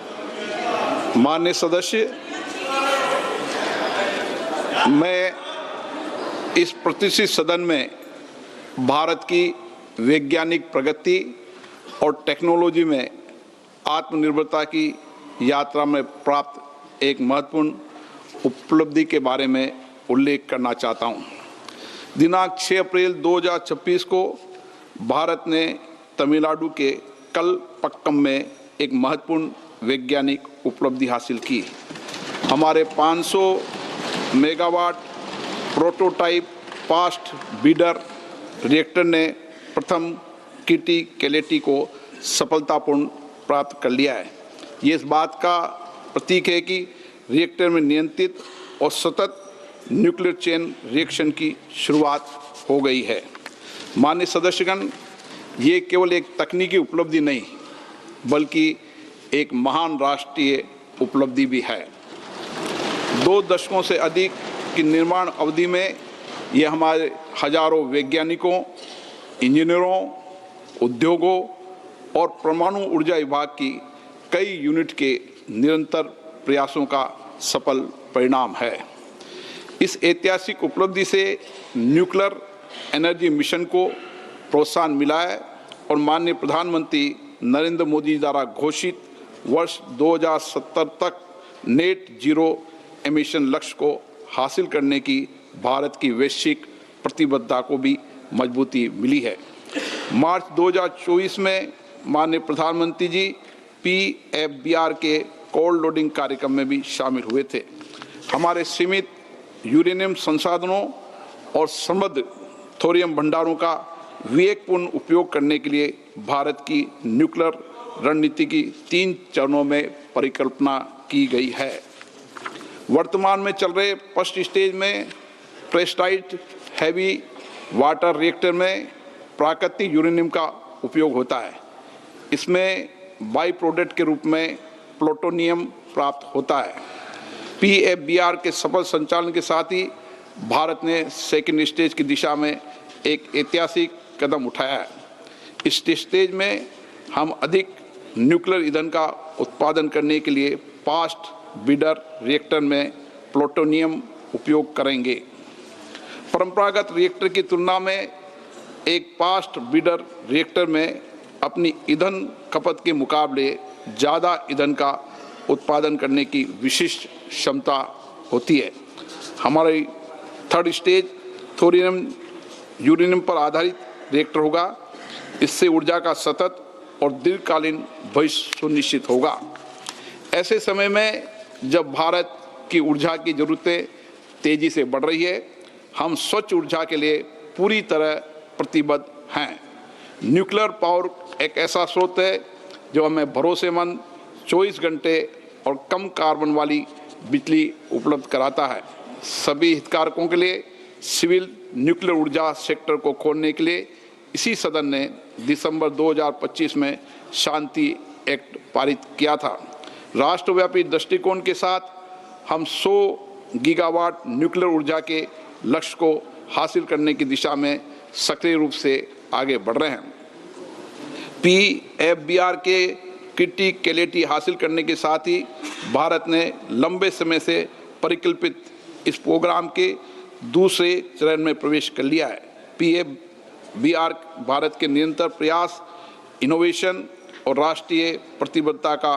माननीय सदस्य, मैं इस प्रतिष्ठित सदन में भारत की वैज्ञानिक प्रगति और टेक्नोलॉजी में आत्मनिर्भरता की यात्रा में प्राप्त एक महत्वपूर्ण उपलब्धि के बारे में उल्लेख करना चाहता हूं। दिनांक 6 अप्रैल 2026 को भारत ने तमिलनाडु के कलपक्कम में एक महत्वपूर्ण वैज्ञानिक उपलब्धि हासिल की। हमारे 500 megawatt prototype fast bidder reactor ने प्रथम किटी कैलेटी को सफलतापूर्ण प्राप्त कर लिया है। ये इस बात का प्रतीक है कि रिएक्टर में नियंत्रित और सतत न्यूक्लियर चेन रिएक्शन की शुरुआत हो गई है। माननीय सदस्यगण, ये केवल एक तकनीकी उपलब्धि नहीं बल्कि एक महान राष्ट्रीय उपलब्धि भी है। 2 दशकों से अधिक की निर्माण अवधि में ये हमारे हजारों वैज्ञानिकों, इंजीनियरों, उद्योगों और परमाणु ऊर्जा विभाग की कई यूनिट के निरंतर प्रयासों का सफल परिणाम है। इस ऐतिहासिक उपलब्धि से न्यूक्लियर एनर्जी मिशन को प्रोत्साहन मिला है और माननीय प्रधानमंत्री नरेंद्र मोदी द्वारा घोषित वर्ष 2070 तक नेट जीरो एमिशन लक्ष्य को हासिल करने की भारत की वैश्विक प्रतिबद्धता को भी मजबूती मिली है। मार्च 2024 में माननीय प्रधानमंत्री जी PFBR के कोल्ड लोडिंग कार्यक्रम में भी शामिल हुए थे। हमारे सीमित यूरेनियम संसाधनों और समृद्ध थोरियम भंडारों का विवेकपूर्ण उपयोग करने के लिए भारत की न्यूक्लियर रणनीति की 3 चरणों में परिकल्पना की गई है। वर्तमान में चल रहे फर्स्ट स्टेज में प्रेस्टाइज्ड हैवी वाटर रिएक्टर में प्राकृतिक यूरेनियम का उपयोग होता है। इसमें बाई प्रोडक्ट के रूप में प्लूटोनियम प्राप्त होता है। PFBR के सफल संचालन के साथ ही भारत ने सेकेंड स्टेज की दिशा में एक ऐतिहासिक कदम उठाया है। इस स्टेज में हम अधिक न्यूक्लियर ईंधन का उत्पादन करने के लिए फास्ट बीडर रिएक्टर में प्लूटोनियम उपयोग करेंगे। परंपरागत रिएक्टर की तुलना में एक फास्ट बीडर रिएक्टर में अपनी ईंधन खपत के मुकाबले ज़्यादा ईंधन का उत्पादन करने की विशिष्ट क्षमता होती है। हमारी थर्ड स्टेज थोरियम यूरेनियम पर आधारित रिएक्टर होगा। इससे ऊर्जा का सतत और दीर्घकालीन भविष्य सुनिश्चित होगा। ऐसे समय में जब भारत की ऊर्जा की ज़रूरतें तेज़ी से बढ़ रही है, हम स्वच्छ ऊर्जा के लिए पूरी तरह प्रतिबद्ध हैं। न्यूक्लियर पावर एक ऐसा स्रोत है जो हमें भरोसेमंद 24 घंटे और कम कार्बन वाली बिजली उपलब्ध कराता है। सभी हितधारकों के लिए सिविल न्यूक्लियर ऊर्जा सेक्टर को खोलने के लिए इसी सदन ने दिसंबर 2025 में शांति एक्ट पारित किया था। राष्ट्रव्यापी दृष्टिकोण के साथ हम 100 गीगावाट न्यूक्लियर ऊर्जा के लक्ष्य को हासिल करने की दिशा में सक्रिय रूप से आगे बढ़ रहे हैं। PFBR के क्रिटिकलिटी हासिल करने के साथ ही भारत ने लंबे समय से परिकल्पित इस प्रोग्राम के दूसरे चरण में प्रवेश कर लिया है। PFBR भारत के निरंतर प्रयास, इनोवेशन और राष्ट्रीय प्रतिबद्धता का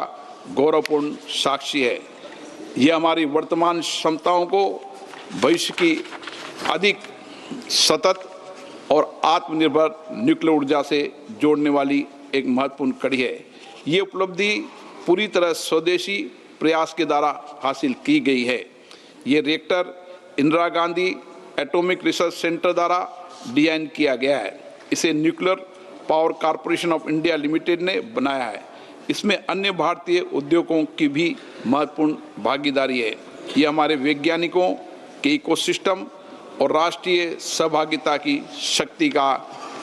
गौरवपूर्ण साक्षी है। यह हमारी वर्तमान क्षमताओं को भविष्य की अधिक सतत और आत्मनिर्भर न्यूक्लियर ऊर्जा से जोड़ने वाली एक महत्वपूर्ण कड़ी है। ये उपलब्धि पूरी तरह स्वदेशी प्रयास के द्वारा हासिल की गई है। ये reactor Indira Gandhi atomic research centre द्वारा डिजाइन किया गया है। इसे nuclear power corporation of India limited ने बनाया है। इसमें अन्य भारतीय उद्योगों की भी महत्वपूर्ण भागीदारी है। ये हमारे वैज्ञानिकों के इकोसिस्टम और राष्ट्रीय सहभागिता की शक्ति का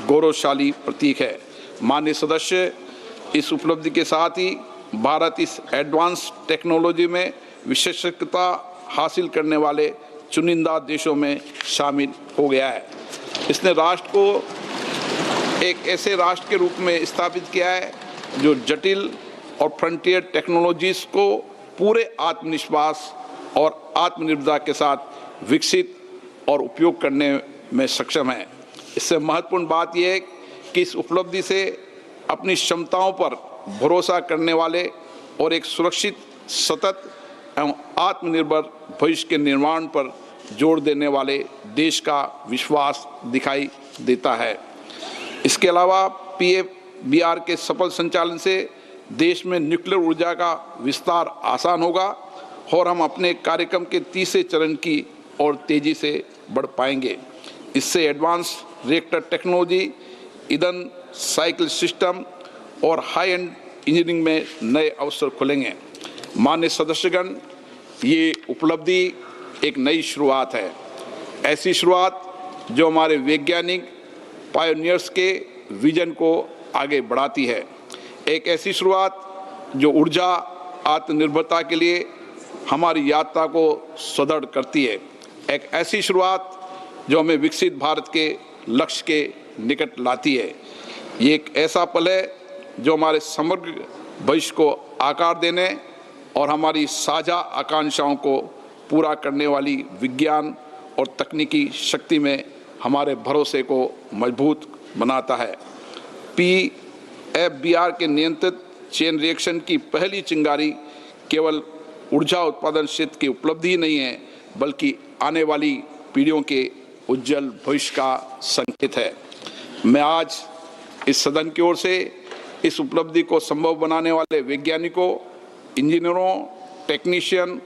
गौरवशाली प्रतीक है। माननीय सदस्य, इस उपलब्धि के साथ ही भारत इस एडवांस टेक्नोलॉजी में विशेषज्ञता हासिल करने वाले चुनिंदा देशों में शामिल हो गया है। इसने राष्ट्र को एक ऐसे राष्ट्र के रूप में स्थापित किया है जो जटिल और फ्रंटियर टेक्नोलॉजीज को पूरे आत्मविश्वास और आत्मनिर्भरता के साथ विकसित और उपयोग करने में सक्षम है। इससे महत्वपूर्ण बात यह है कि इस उपलब्धि से अपनी क्षमताओं पर भरोसा करने वाले और एक सुरक्षित, सतत एवं आत्मनिर्भर भविष्य के निर्माण पर जोर देने वाले देश का विश्वास दिखाई देता है। इसके अलावा PFBR के सफल संचालन से देश में न्यूक्लियर ऊर्जा का विस्तार आसान होगा और हम अपने कार्यक्रम के तीसरे चरण की ओर तेजी से बढ़ पाएंगे। इससे एडवांस रिएक्टर टेक्नोलॉजी, ईंधन साइकिल सिस्टम और हाई एंड इंजीनियरिंग में नए अवसर खुलेंगे। माननीय सदस्यगण, ये उपलब्धि एक नई शुरुआत है। ऐसी शुरुआत जो हमारे वैज्ञानिक पायोनियर्स के विजन को आगे बढ़ाती है। एक ऐसी शुरुआत जो ऊर्जा आत्मनिर्भरता के लिए हमारी यात्रा को सुदृढ़ करती है। एक ऐसी शुरुआत जो हमें विकसित भारत के लक्ष्य के निकट लाती है। ये एक ऐसा पल है जो हमारे समग्र भविष्य को आकार देने और हमारी साझा आकांक्षाओं को पूरा करने वाली विज्ञान और तकनीकी शक्ति में हमारे भरोसे को मजबूत बनाता है। PFBR के नियंत्रित चेन रिएक्शन की पहली चिंगारी केवल ऊर्जा उत्पादन क्षेत्र की उपलब्धि ही नहीं है, बल्कि आने वाली पीढ़ियों के उज्जवल भविष्य का संकेत है। मैं आज इस सदन की ओर से इस उपलब्धि को संभव बनाने वाले वैज्ञानिकों, इंजीनियरों, टेक्नीशियन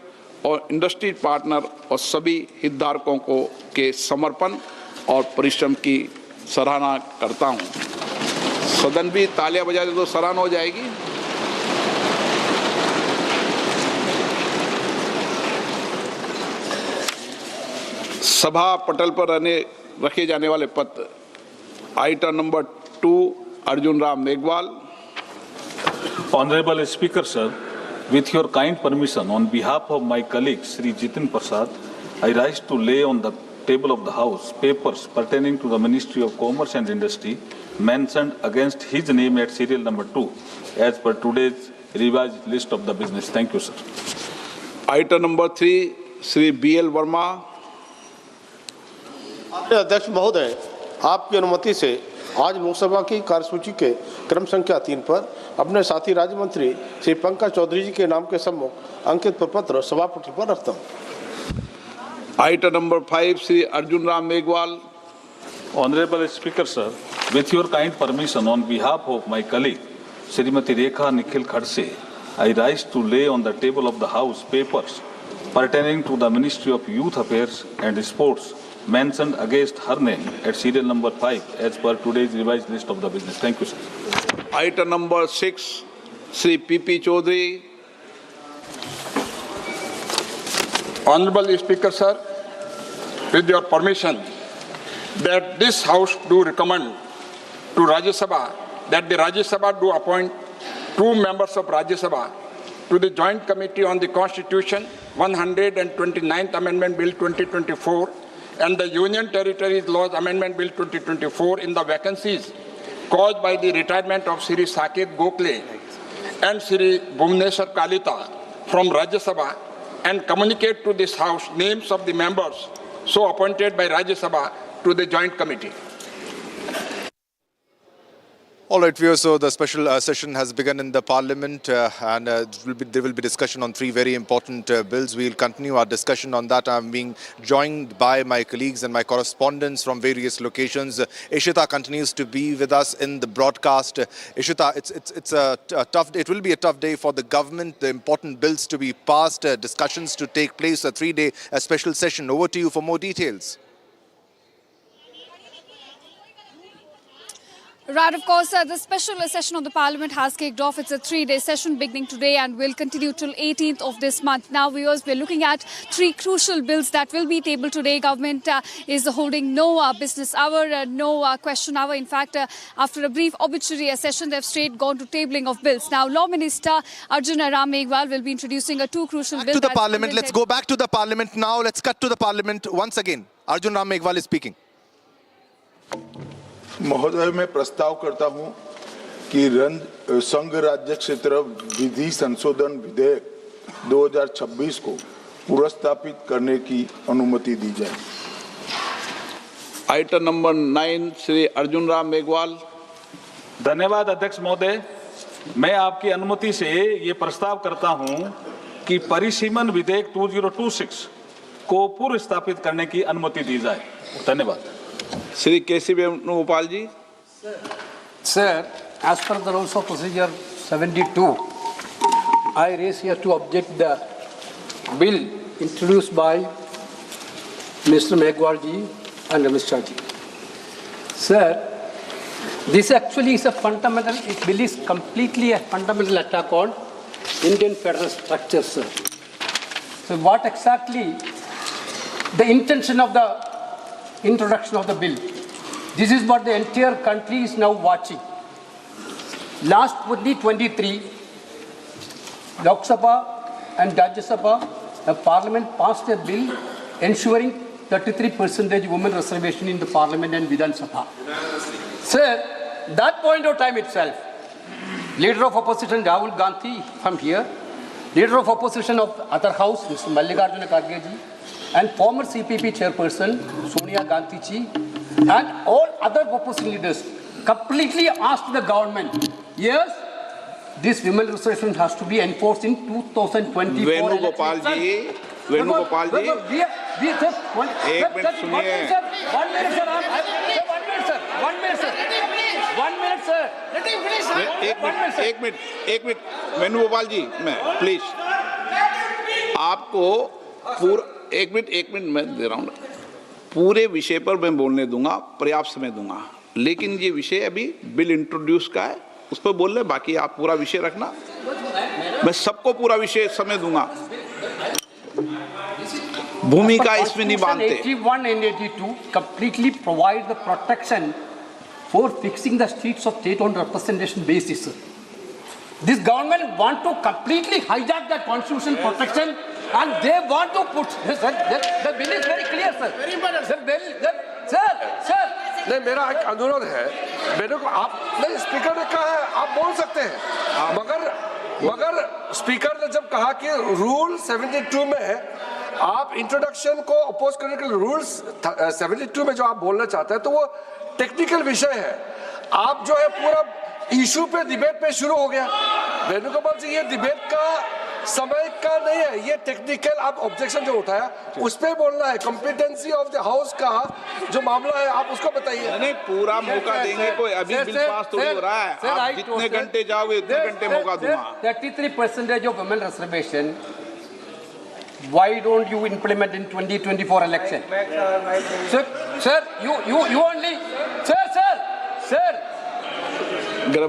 और इंडस्ट्री पार्टनर और सभी हितधारकों को के समर्पण और परिश्रम की सराहना करता हूं। सदन भी तालियां बजा दे तो सराहना हो जाएगी। सभा पटल पर रखे जाने वाले पत्र। Item number 2, Arjun Ram Meghwal. Honorable Speaker, sir, with your kind permission, on behalf of my colleague Sri Jitin Prasad, I rise to lay on the table of the House papers pertaining to the Ministry of Commerce and Industry mentioned against his name at serial number 2 as per today's revised list of the business. Thank you, sir. Item number 3, Sri B.L. Verma. अध्यक्ष महोदय, आपकी अनुमति से आज लोकसभा की कार्यसूची के क्रम संख्या 3 पर अपने साथी राज्य मंत्री श्री पंकज चौधरी जी के नाम के सम्मुख अंकित प्रपत्र सभापति पर रखता हूँ। Item number 5 Shri Arjun Ram Meghwal. Honorable Speaker, sir, with your kind permission, on behalf of my colleague, Srimati Rekha Nikhil Khadse, I rise to lay on the table of the House papers pertaining to the Ministry of Youth Affairs and Sports mentioned against her name at serial number 5 as per today's revised list of the business. Thank you, sir. Item number 6, Sri P.P. Chaudhary. Honorable Speaker, sir, with your permission, that this House do recommend to Rajya Sabha that the Rajya Sabha do appoint 2 members of Rajya Sabha to the Joint Committee on the Constitution, 129th Amendment Bill 2024 and the Union Territories Laws Amendment Bill 2024 in the vacancies caused by the retirement of Shri Saket Gokhale and Shri Bhuvneshwar Kalita from Rajya Sabha and communicate to this House names of the members so appointed by Rajya Sabha to the Joint Committee. All right, viewers, so the special session has begun in the Parliament and there will be discussion on 3 very important bills. We will continue our discussion on that. I'm being joined by my colleagues and my correspondents from various locations. Ishita continues to be with us in the broadcast. Ishita, it's a tough day. It will be a tough day for the government. The important bills to be passed, discussions to take place, a 3-day special session. Over to you for more details. Right, of course, the special session of the Parliament has kicked off. It's a 3-day session beginning today and will continue till 18th of this month. Now, viewers, we're looking at 3 crucial bills that will be tabled today. Government is holding no business hour, no question hour. In fact, after a brief obituary session, they've straight gone to tabling of bills. Now, Law Minister Arjun Ram Meghwal will be introducing 2 crucial bills. To the Parliament. Let's go back to the Parliament now. Let's cut to the Parliament once again. Arjun Ram Meghwal is speaking. महोदय, मैं प्रस्ताव करता हूं कि संघ राज्य क्षेत्र विधि संशोधन विधेयक 2026 को पुनर्स्थापित करने की अनुमति दी जाए। Item number 9 Shri Arjun Ram Meghwal. धन्यवाद अध्यक्ष महोदय, मैं आपकी अनुमति से ये प्रस्ताव करता हूं कि परिसीमन विधेयक 2026 को पूर्व स्थापित करने की अनुमति दी जाए। धन्यवाद। श्री केसी वेणुगोपाल जी। Sir, as per the rules of procedure 72, I raise here to object the bill introduced by Mr. Meghwal ji and Ramesh ji. Sir, this actually is a fundamental, it bill is completely a fundamental attack on Indian federal structure, sir. So what exactly the intention of the introduction of the bill? This is what the entire country is now watching. Last 2023, Lok Sabha and Rajya Sabha, the Parliament passed a bill ensuring 33% women reservation in the Parliament and Vidhan Sabha. Sir, that point of time itself, Leader of Opposition Rahul Gandhi from here, Leader of Opposition of other House, Mr. Mallikarjuna Kharge ji, and former CPP chairperson Sonia Gandhi ji, and all other opposition leaders completely asked the government, yes, this women reservation has to be enforced in 2024. Venugopal जी, वेणुगोपाल जी, एक minute सुनिए। एक minute Venugopal जी, मैं please आपको एक minute मैं दे रहा हूँ। पूरे विषय पर मैं बोलने दूंगा, पर्याप्त समय दूंगा, लेकिन ये विषय अभी बिल इंट्रोड्यूस का है, उस पर बोल रहे, बाकी आप पूरा विषय रखना, मैं सबको पूरा विषय समय दूंगा। भूमिका इसमें नहीं बांधते। 81 and 82 completely provide the protection for fixing the seats of state on representation basis. This government want to completely hijack that constitutional protection and they want to put, the bill is very clear, sir. Sir, नहीं, मेरा एक अनुरोध है, मेरे को आपने speaker ने कहा है आप बोल सकते हैं, मगर स्पीकर ने जब कहा कि रूल 72 में है, आप इंट्रोडक्शन को अपोज करने के लिए रूल्स 72 में जो आप बोलना चाहते हैं तो वो टेक्निकल विषय है। आप जो है पूरा इशू पे डिबेट पे शुरू हो गया। वेणुगोपाल जी, ये डिबेट का समय का नहीं है, ये टेक्निकल आप ऑब्जेक्शन जो उठाया उस पे बोलना है। कॉम्पिटेंसी ऑफ द हाउस का जो मामला है आप उसको बताइए। नहीं, पूरा मौका देंगे, कोई अभी बिल पास थोड़ी हो रहा है। आप जितने घंटे जाओगे उतने घंटे मौका दूंगा। 33% of women reservation. Why don't you implement in 2024 election? Sir, you only, sir. गृह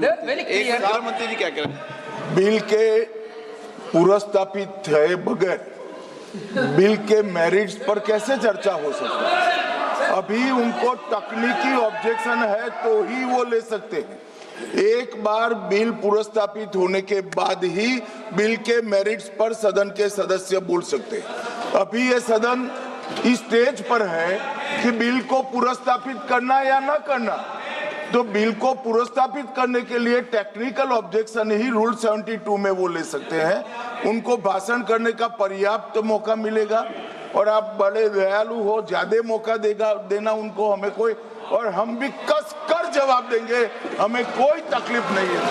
मंत्री जी क्या कह रहे हैं? बिल के पुरस्तापित है बगैर बिल के मेरिट्स पर कैसे चर्चा हो सकती है? अभी उनको तकनीकी ऑब्जेक्शन है तो ही वो ले सकते हैं। एक बार बिल पुरस्तापित होने के बाद ही बिल के मेरिट्स पर सदन के सदस्य बोल सकते हैं। अभी ये सदन इस स्टेज पर है कि बिल को पुरस्तापित करना या ना करना। तो बिल को पुरस्तापित करने के लिए टेक्निकल ऑब्जेक्शन ही रूल 72 में वो ले सकते हैं। उनको भाषण करने का पर्याप्त मौका मिलेगा और आप बड़े दयालु हो, ज्यादा मौका देना उनको, हमें कोई, और हम भी कस कर जवाब देंगे, हमें कोई तकलीफ नहीं है।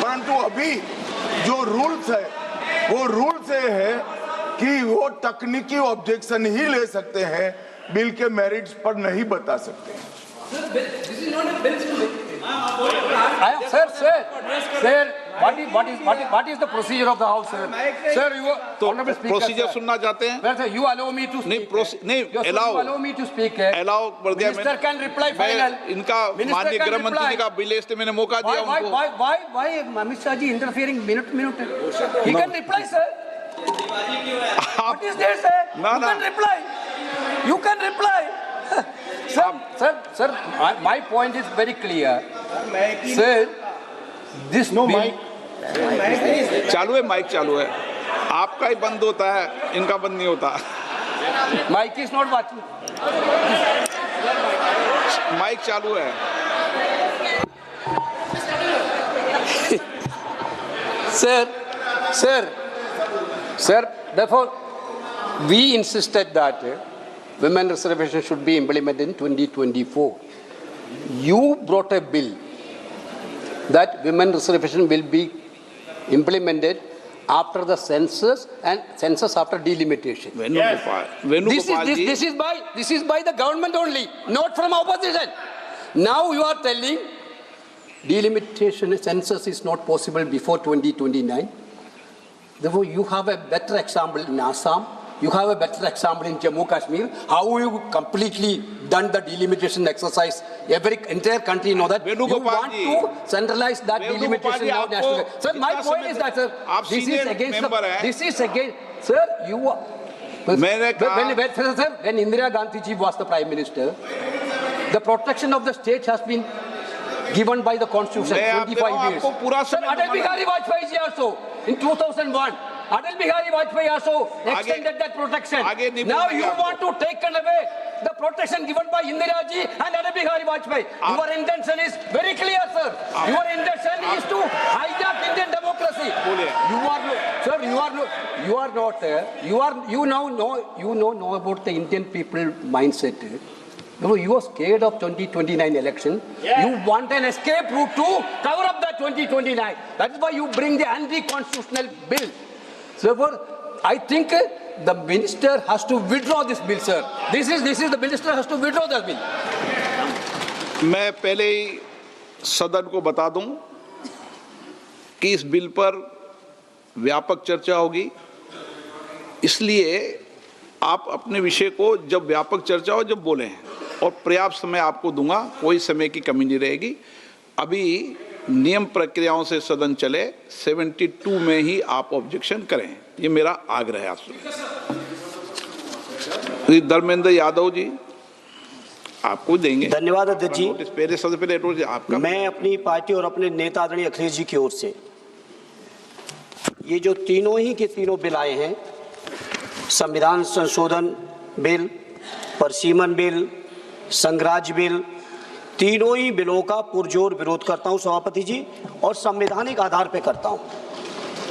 परंतु अभी जो रूल्स है वो रूल से है कि वो तकनीकी ऑब्जेक्शन ही ले सकते हैं, बिल के मेरिट्स पर नहीं बता सकते हैं। Sir, what is the procedure of the house, sir? Sir, you तो प्रोसीजर सुनना चाहते हैं? Sir, you allow me to speak. नहीं, allow me to speak. Allow कर दिया Minister can reply final. इनका माननीय गृह मंत्री जी का बिल इसलिए मैंने मौका दिया उनको। Why Amit Shah ji interfering minute? He can reply, sir. What is there, sir? You can reply. Sir, my point is very clear. Sir, this bill. चालू है, माइक चालू है। आपका ही बंद होता है, इनका बंद नहीं होता। Mic is not working. Mic चालू है। Sir, therefore, we insisted that women reservation should be implemented in 2024. You brought a bill that women reservation will be implemented after the census and census after delimitation. This is by the government only, not from opposition. Now you are telling delimitation census is not possible before 2029. Therefore, you have a better example in Assam. You have a better example in Jammu Kashmir. How you completely done the delimitation exercise? Every entire country know that. You want to centralize that delimitation now nationally. Sir, my point is that, sir, this is against. Sir, you are. When Indira Gandhi ji was the Prime Minister, the protection of the state has been given by the Constitution 25 years. Sir, Atal Bihari Vajpayee ji also in 2001. Atal Bihari Vajpayee also extended that protection. Now you want to take away the protection given by Indira ji and Atal Bihari Vajpayee. Your intention is very clear, sir. Your intention is to hijack Indian democracy. You know about the Indian people mindset. You are scared of 2029 election. Yeah. You want an escape route to cover up that 2029. That is why you bring the anti-constitutional bill. Therefore, I think the minister has to withdraw this bill, sir. This is the minister has to withdraw the bill. मैं पहले ही सदन को बता दूं कि इस bill पर व्यापक चर्चा होगी, इसलिए आप अपने विषय को जब व्यापक चर्चा हो जब बोलें, और पर्याप्त समय आपको दूंगा, कोई समय की कमी नहीं रहेगी। अभी नियम प्रक्रियाओं से सदन चले, 72 में ही आप ऑब्जेक्शन करें, ये मेरा आग्रह है आपसे। धर्मेंद्र यादव जी आपको देंगे। धन्यवाद अध्यक्ष जी। पहले सबसे पहले आपका, मैं अपनी पार्टी और अपने नेता आदरणीय अखिलेश जी की ओर से ये जो तीनों ही के तीनों बिल आए हैं, संविधान संशोधन बिल, परसीमन बिल, संघराज्य बिल, तीनों ही बिलों का पुरजोर विरोध करता हूं सभापति जी, और संवैधानिक आधार पर करता हूं।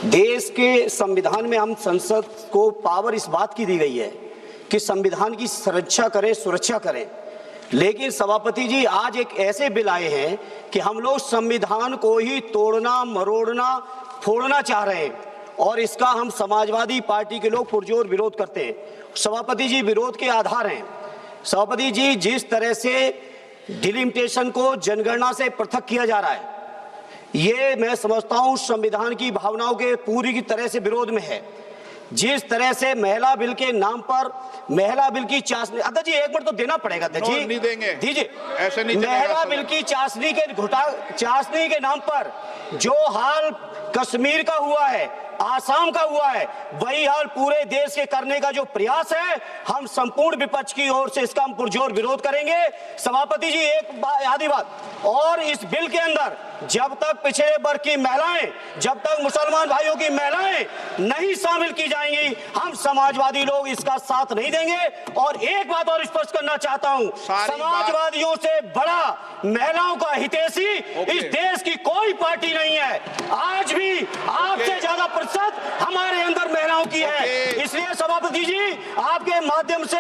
देश के संविधान में हम संसद को पावर इस बात की दी गई है कि संविधान की सुरक्षा करें, लेकिन सभापति जी आज एक ऐसे बिल आए हैं कि हम लोग संविधान को ही तोड़ना, मरोड़ना, फोड़ना चाह रहे हैं और इसका हम समाजवादी पार्टी के लोग पुरजोर विरोध करते हैं। सभापति जी, विरोध के आधार हैं। सभापति जी, जिस तरह से डिलिमिटेशन को जनगणना से पृथक किया जा रहा है, ये मैं समझता हूं संविधान की भावनाओं के पूरी की तरह से विरोध में है। जिस तरह से महिला बिल के नाम पर महिला बिल की चाशनी, अध्यक्ष जी एक मिनट तो देना पड़ेगा अध्यक्ष जी, नहीं देंगे, दीजिए। ऐसे नहीं महिला बिल की चाशनी के नाम पर जो हाल कश्मीर का हुआ है, आसाम का हुआ है, वही हाल पूरे देश के करने का जो प्रयास है, हम संपूर्ण विपक्ष की ओर से इसका हम पुरजोर विरोध करेंगे। सभापति जी एक आधी बात और, इस बिल के अंदर जब तक पिछड़े वर्ग की महिलाएं, जब तक मुसलमान भाइयों की महिलाएं नहीं शामिल की जाएंगी, हम समाजवादी लोग इसका साथ नहीं देंगे। और एक बात और स्पष्ट करना चाहता हूं, समाजवादियों से बड़ा महिलाओं का हितैषी इस देश की कोई पार्टी नहीं है। आज भी आपसे ज्यादा प्रतिशत हमारे अंदर महिलाओं की है। इसलिए सभापति जी आपके माध्यम से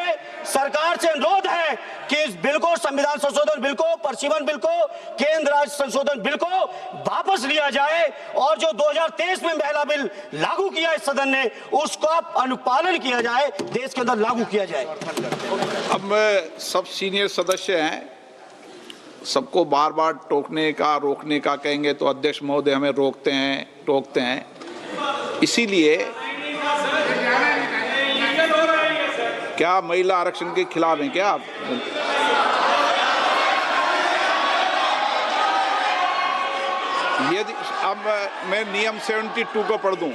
सरकार से अनुरोध है कि इस बिल को, संविधान संशोधन बिल को, परिसीमन बिल को, केंद्र राज्य संशोधन बिल को वापस लिया जाए और जो 2023 में महिला बिल लागू किया इस सदन ने, उसका अनुपालन किया जाए, देश के अंदर लागू किया जाए। अब सब सीनियर सदस्य हैं, सबको बार बार टोकने का, रोकने का कहेंगे तो अध्यक्ष महोदय हमें टोकते हैं। इसीलिए क्या महिला आरक्षण के खिलाफ हैं क्या आप? यदि अब मैं नियम 72 को पढ़ दूं,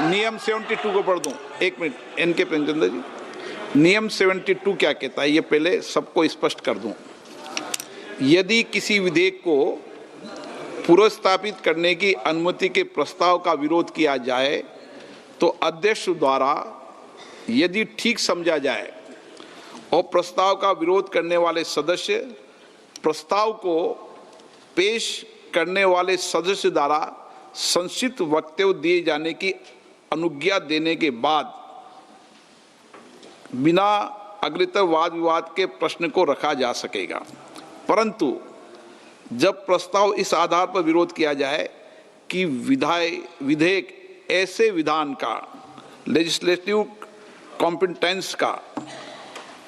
नियम 72 को पढ़ दूं, एक मिनट इनके प्रेमचंद्र जी, नियम 72 क्या कहता है ये पहले सबको स्पष्ट कर दूं। यदि किसी विधेयक को पुरस्तापित करने की अनुमति के प्रस्ताव का विरोध किया जाए तो अध्यक्ष द्वारा यदि ठीक समझा जाए और प्रस्ताव का विरोध करने वाले सदस्य प्रस्ताव को पेश करने वाले सदस्य द्वारा संक्षिप्त वक्तव्य दिए जाने की अनुज्ञा देने के बाद बिना अग्रतर वाद विवाद के प्रश्न को रखा जा सकेगा। परंतु जब प्रस्ताव इस आधार पर विरोध किया जाए कि विधेयक ऐसे विधान का, लेजिस्लेटिव कॉम्पिटेंस का,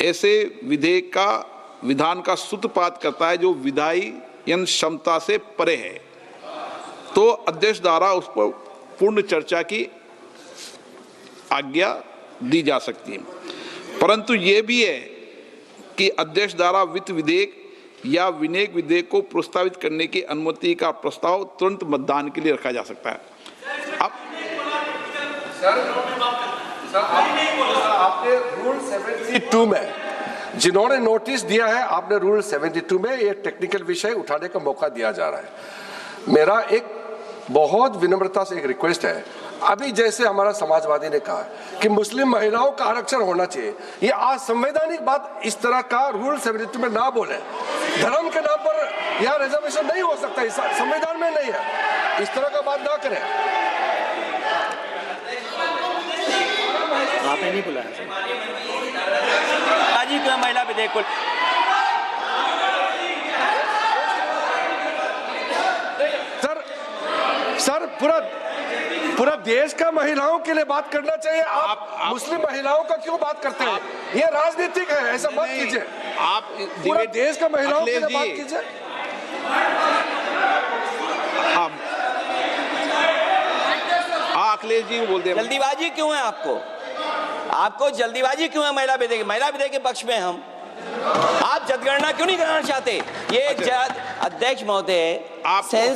ऐसे विधेयक का विधान का सूत्रपात करता है जो विधायन क्षमता से परे है, तो अध्यक्ष द्वारा उस पर पूर्ण चर्चा की आज्ञा दी जा सकती है। परंतु ये भी है कि अध्यक्ष द्वारा वित्त विधेयक या विनियोग विधेयक को प्रस्तावित करने की अनुमति का प्रस्ताव तुरंत मतदान के लिए रखा जा सकता है। अब आपने रूल 72 में जिन्होंने नोटिस दिया है, आपने रूल 72 में ये टेक्निकल विषय उठाने का मौका दिया जा रहा है। मेरा एक बहुत विनम्रता से एक रिक्वेस्ट है, अभी जैसे हमारा समाजवादी ने कहा कि मुस्लिम महिलाओं का आरक्षण होना चाहिए, ये असंवैधानिक बात इस तरह का रूल 72 में ना बोले। धर्म के नाम पर यहाँ रिजर्वेशन नहीं हो सकता, संविधान में नहीं है, इस तरह का बात ना करें। आपने नहीं बुलाया आज ही महिला विधेयक को सर पूरा देश का महिलाओं के लिए बात करना चाहिए। आप मुस्लिम महिलाओं का क्यों बात करते हैं? ये राजनीतिक है, ऐसा मत कीजिए। आप पूरा देश का महिलाओं के लिए बात कीजिए। हाँ अखिलेश जी बोल दे। जल्दीबाजी क्यों है आपको जल्दीबाजी क्यों है? महिला विधेयक के पक्ष में हम, आप जनगणना क्यों नहीं कराना चाहते? ये अध्यक्ष महोदय, आप संसद